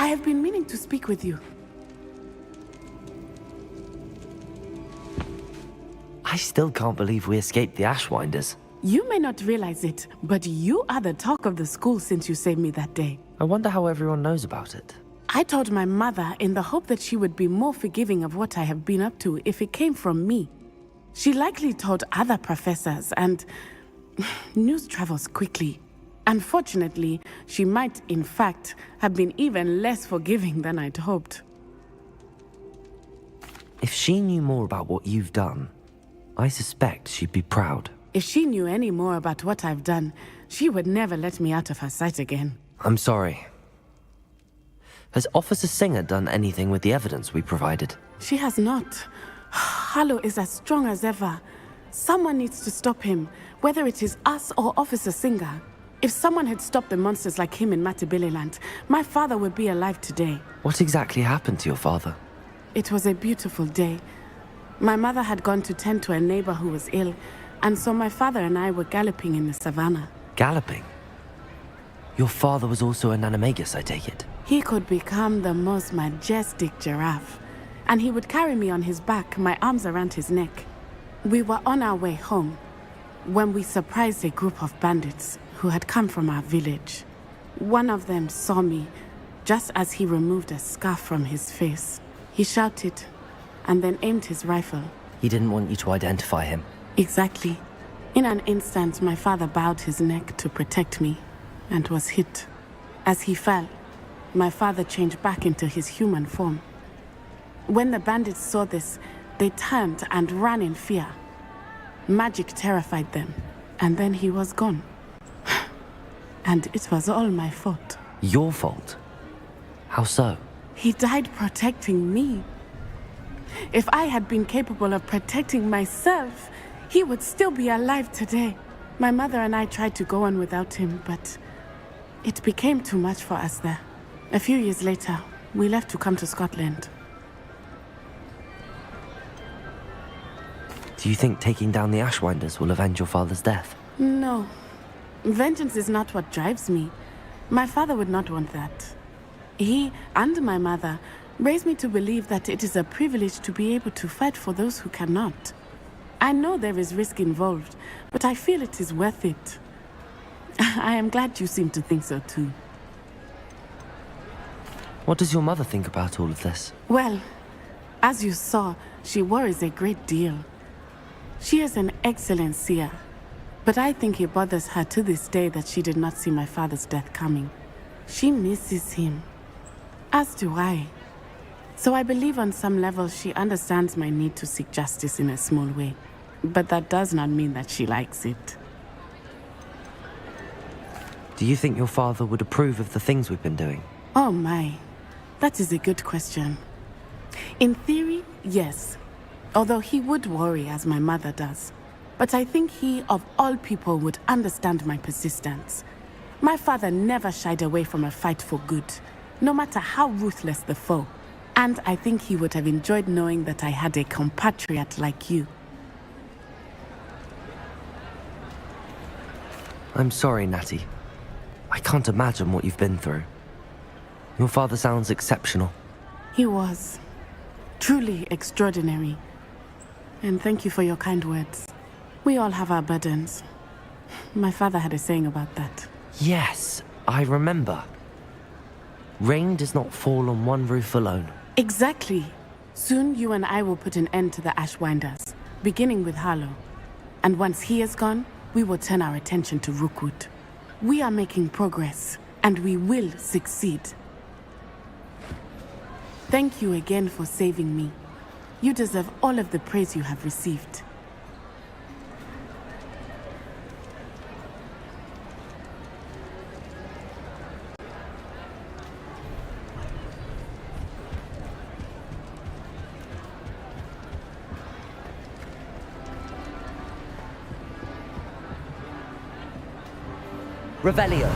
I have been meaning to speak with you. I still can't believe we escaped the Ashwinders. You may not realize it, but you are the talk of the school since you saved me that day. I wonder how everyone knows about it. I told my mother in the hope that she would be more forgiving of what I have been up to if it came from me. She likely told other professors, and news travels quickly. Unfortunately, she might, in fact, have been even less forgiving than I'd hoped. If she knew more about what you've done, I suspect she'd be proud. If she knew any more about what I've done, she would never let me out of her sight again. I'm sorry. Has Officer Singer done anything with the evidence we provided? She has not. Sallow is as strong as ever. Someone needs to stop him, whether it is us or Officer Singer. If someone had stopped the monsters like him in Matabeleland, my father would be alive today. What exactly happened to your father? It was a beautiful day. My mother had gone to tend to a neighbor who was ill, and so my father and I were galloping in the savannah. Galloping? Your father was also an animagus, I take it? He could become the most majestic giraffe, and he would carry me on his back, my arms around his neck. We were on our way home when we surprised a group of bandits who had come from our village. One of them saw me just as he removed a scarf from his face. He shouted and then aimed his rifle. He didn't want you to identify him. Exactly. In an instant, my father bowed his neck to protect me and was hit. As he fell, my father changed back into his human form. When the bandits saw this, they turned and ran in fear. Magic terrified them, and then he was gone. And it was all my fault. Your fault? How so? He died protecting me. If I had been capable of protecting myself, he would still be alive today. My mother and I tried to go on without him, but it became too much for us there. A few years later, we left to come to Scotland. Do you think taking down the Ashwinders will avenge your father's death? No. Vengeance is not what drives me. My father would not want that. He and my mother raised me to believe that it is a privilege to be able to fight for those who cannot. I know there is risk involved, but I feel it is worth it. I am glad you seem to think so too. What does your mother think about all of this? Well, as you saw, she worries a great deal. She is an excellent seer, but I think it bothers her to this day that she did not see my father's death coming. She misses him, as do I. So I believe on some level she understands my need to seek justice in a small way, but that does not mean that she likes it. Do you think your father would approve of the things we've been doing? Oh my, that is a good question. In theory, yes. Although he would worry as my mother does. But I think he, of all people, would understand my persistence. My father never shied away from a fight for good, no matter how ruthless the foe. And I think he would have enjoyed knowing that I had a compatriot like you. I'm sorry, Natty. I can't imagine what you've been through. Your father sounds exceptional. He was. Truly extraordinary. And thank you for your kind words. We all have our burdens. My father had a saying about that. Yes, I remember. Rain does not fall on one roof alone. Exactly. Soon you and I will put an end to the Ashwinders, beginning with Sallow. And once he is gone, we will turn our attention to Rookwood. We are making progress, and we will succeed. Thank you again for saving me. You deserve all of the praise you have received. Revelio.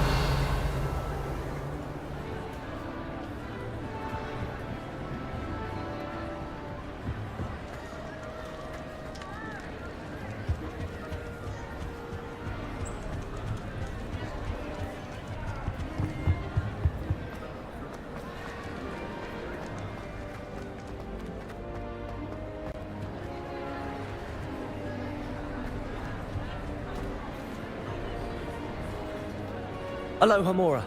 Aloha Mora.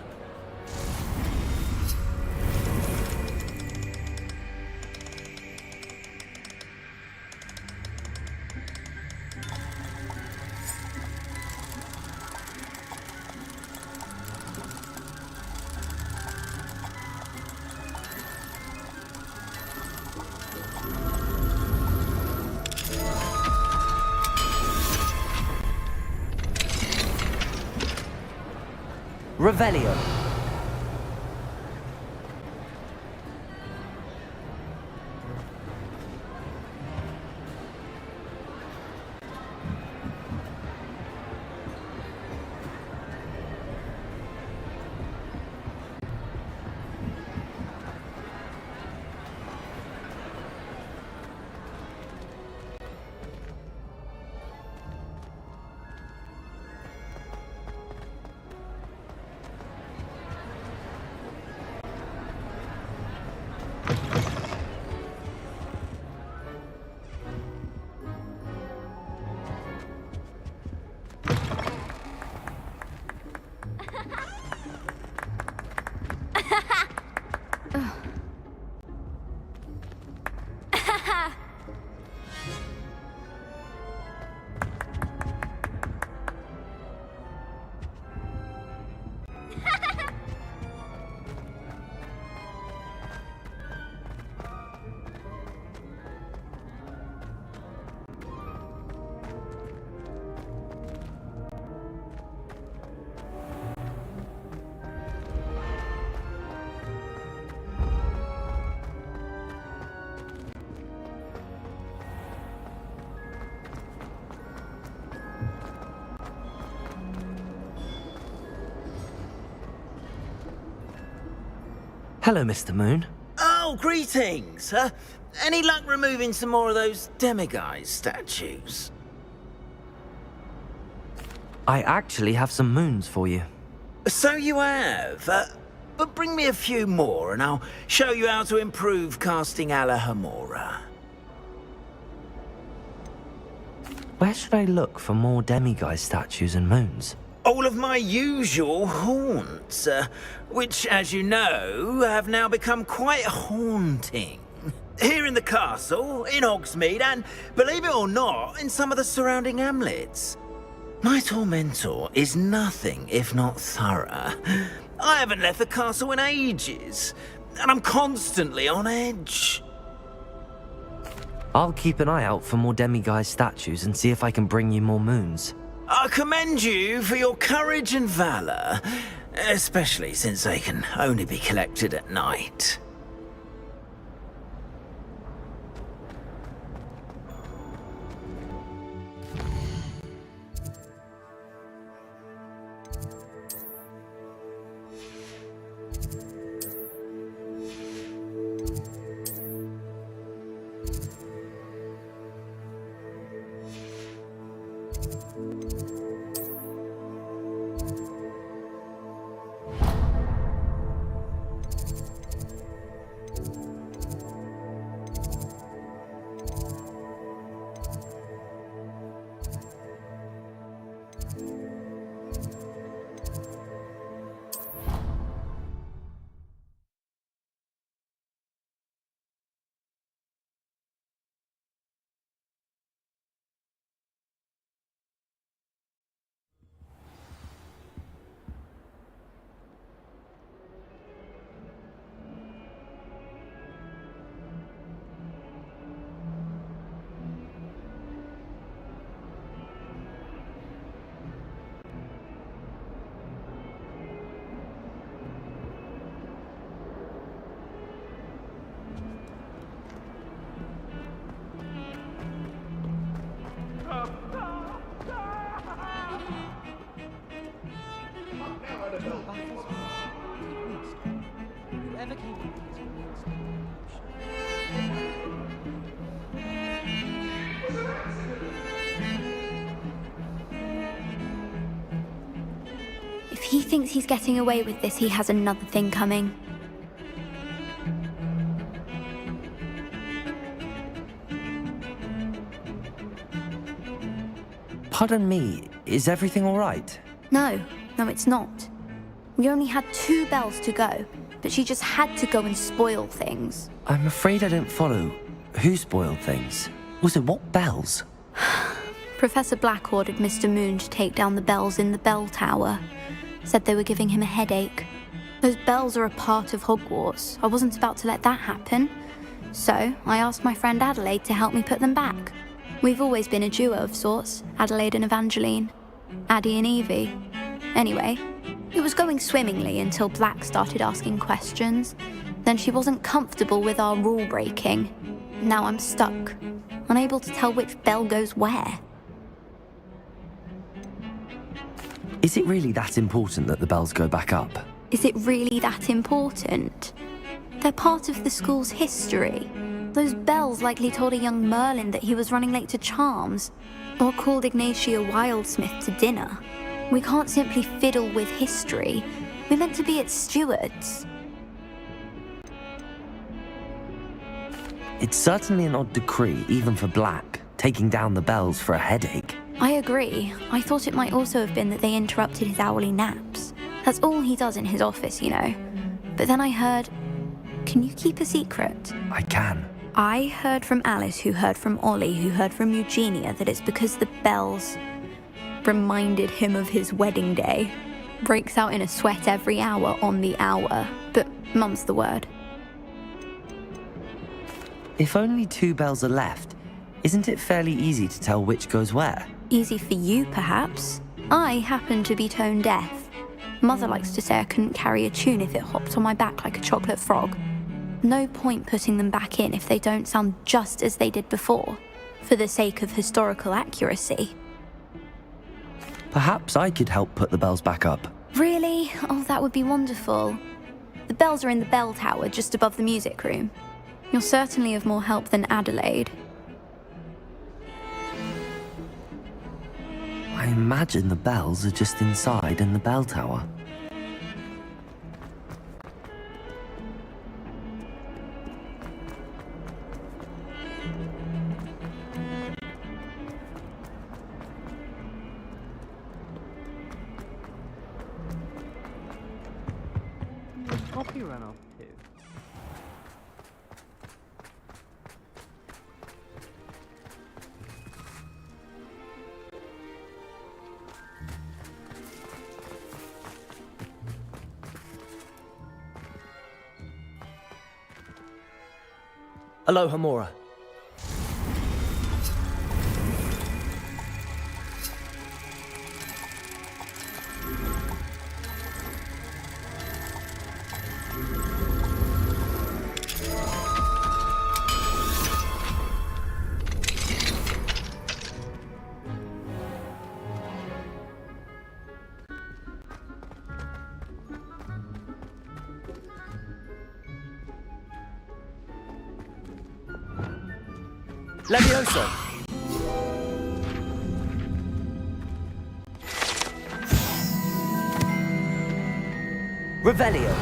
Revelio. Hello, Mr. Moon. Oh, greetings! Any luck removing some more of those demiguise statues? I actually have some moons for you. So you have. But bring me a few more and I'll show you how to improve casting Alahamora. Where should I look for more demiguise statues and moons? All of my usual haunts, which, as you know, have now become quite haunting. Here in the castle, in Hogsmeade, and, believe it or not, in some of the surrounding hamlets. My tormentor is nothing if not thorough. I haven't left the castle in ages, and I'm constantly on edge. I'll keep an eye out for more demiguise statues and see if I can bring you more moons. I commend you for your courage and valor, especially since they can only be collected at night. If he thinks he's getting away with this, he has another thing coming. Pardon me, is everything all right? No, it's not. We only had 2 bells to go, but she just had to go and spoil things. I'm afraid I don't follow. Who spoiled things? Also, what bells? Professor Black ordered Mr. Moon to take down the bells in the bell tower. Said they were giving him a headache. Those bells are a part of Hogwarts. I wasn't about to let that happen. So, I asked my friend Adelaide to help me put them back. We've always been a duo of sorts, Adelaide and Evangeline. Addie and Evie. Anyway, it was going swimmingly until Black started asking questions. Then she wasn't comfortable with our rule breaking. Now I'm stuck, unable to tell which bell goes where. Is it really that important that the bells go back up? Is it really that important? They're part of the school's history. Those bells likely told a young Merlin that he was running late to Charms, or called Ignatia Wildsmith to dinner. We can't simply fiddle with history. We're meant to be its stewards. It's certainly an odd decree, even for Black, taking down the bells for a headache. I agree. I thought it might also have been that they interrupted his hourly naps. That's all he does in his office, you know. But then I heard... Can you keep a secret? I can. I heard from Alice, who heard from Ollie, who heard from Eugenia, that it's because the bells reminded him of his wedding day. Breaks out in a sweat every hour on the hour. But mum's the word. If only 2 bells are left, isn't it fairly easy to tell which goes where? Easy for you, perhaps. I happen to be tone deaf. Mother likes to say I couldn't carry a tune if it hopped on my back like a chocolate frog. No point putting them back in if they don't sound just as they did before, for the sake of historical accuracy. Perhaps I could help put the bells back up. Really? Oh, that would be wonderful. The bells are in the bell tower just above the music room. You're certainly of more help than Adelaide. I imagine the bells are just inside in the bell tower. Poppy ran off too. Aloha Mora. Leviosa! Revelio!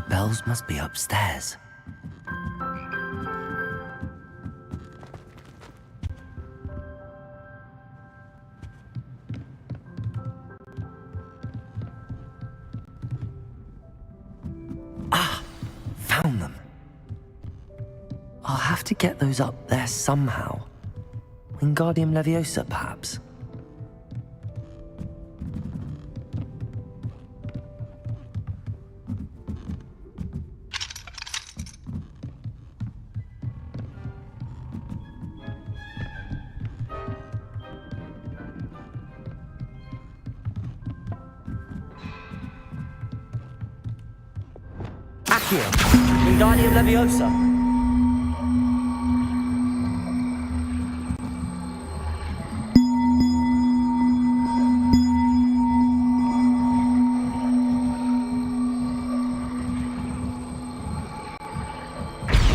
Bells must be upstairs. Found them. I'll have to get those up there somehow. Wingardium Leviosa, perhaps. Accio. Wingardium Leviosa.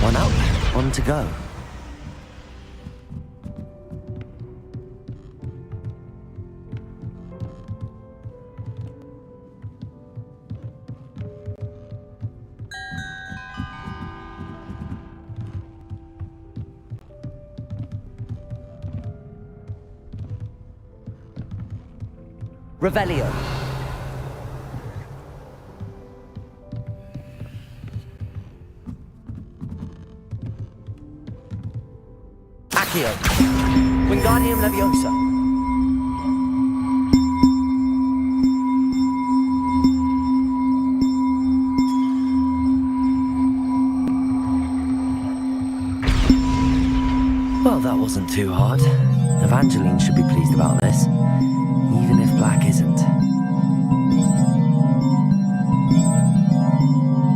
One out, one to go. Revelio. Accio. Wingardium Leviosa. Well, that wasn't too hard. Evangeline should be pleased about this, even if Black isn't.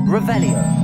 Revelio.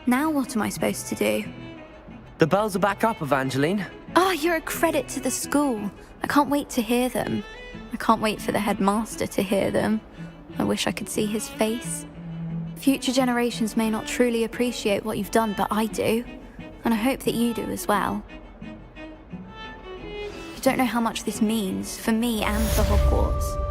Now what am I supposed to do? The bells are back up, Evangeline. Oh, you're a credit to the school. I can't wait to hear them. I can't wait for the headmaster to hear them. I wish I could see his face. Future generations may not truly appreciate what you've done, but I do. And I hope that you do as well. You don't know how much this means for me and for Hogwarts.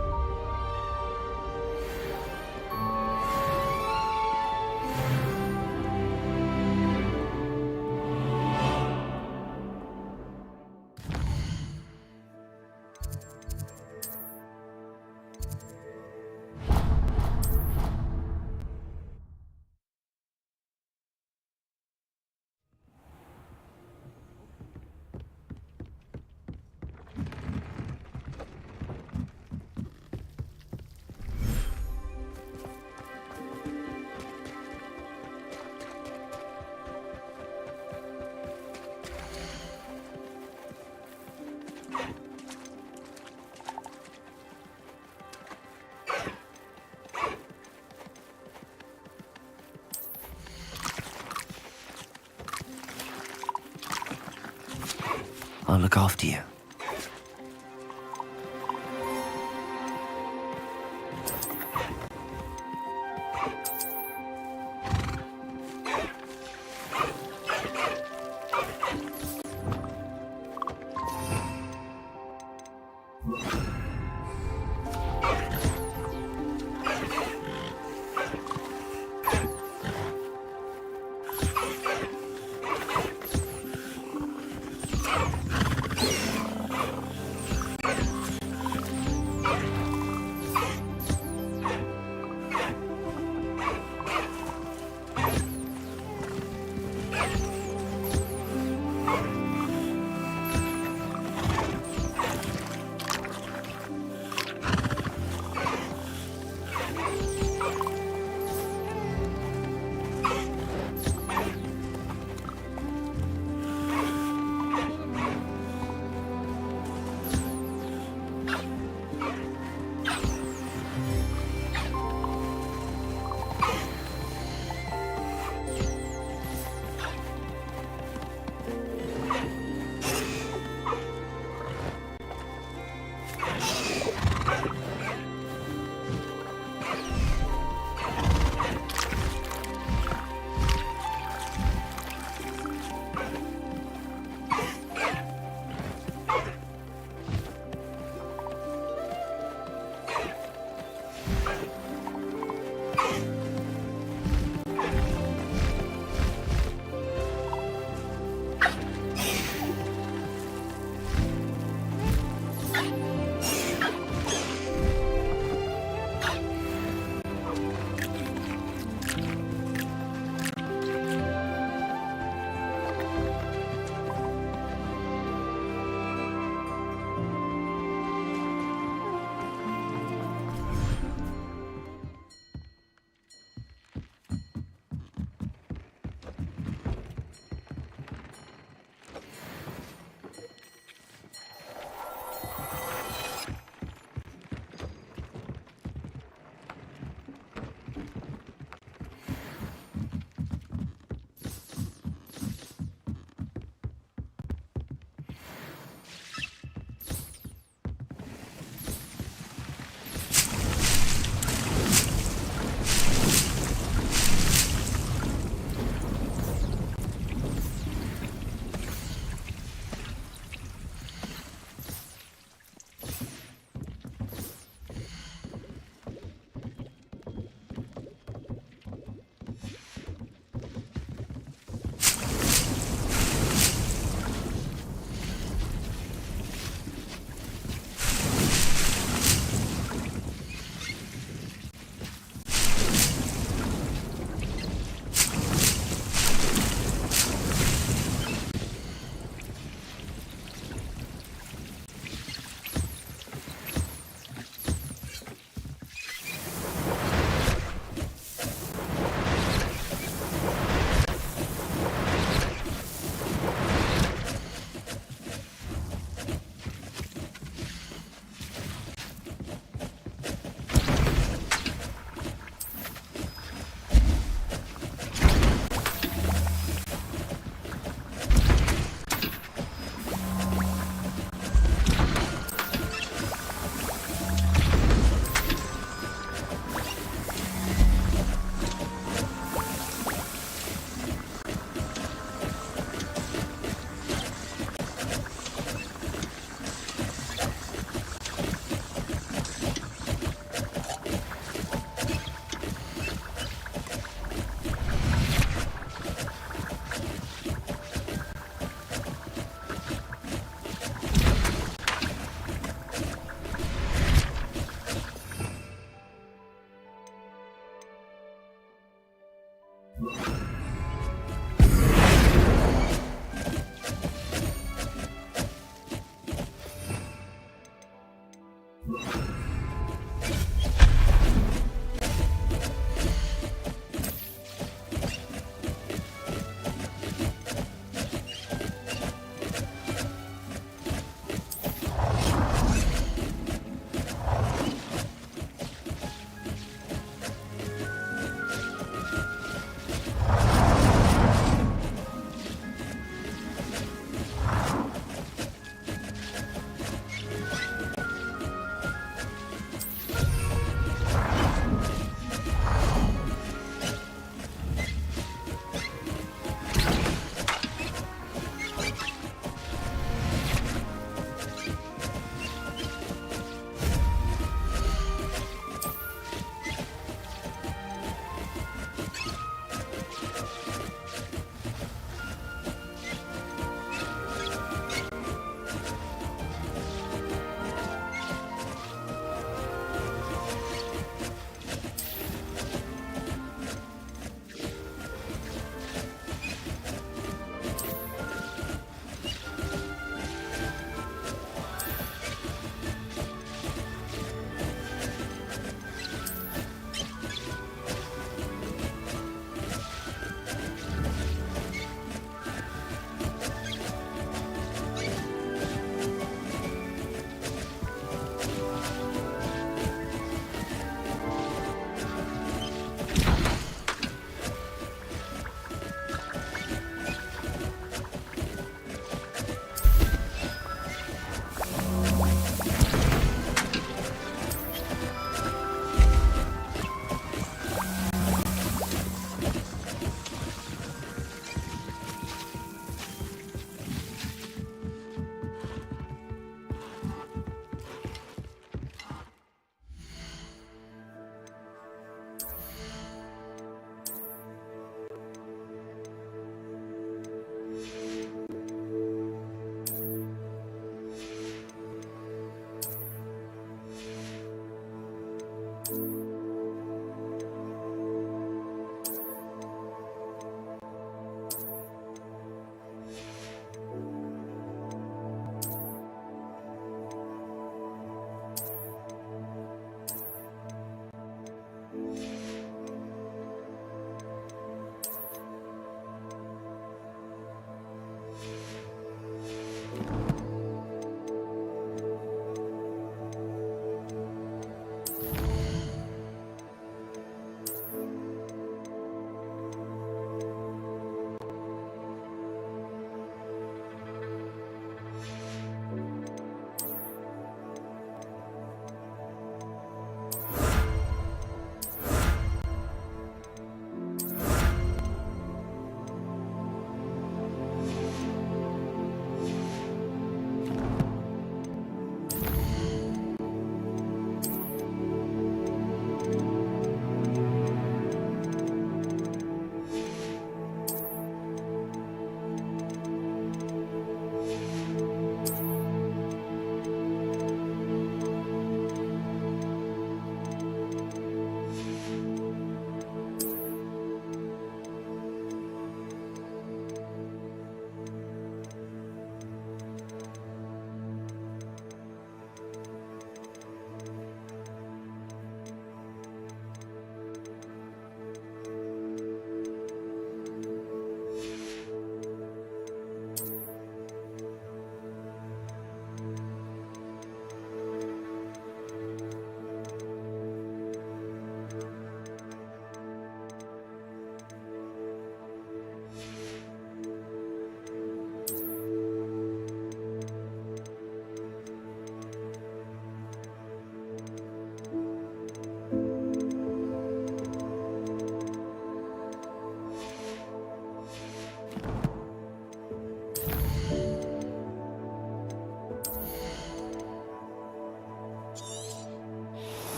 I'll look after you.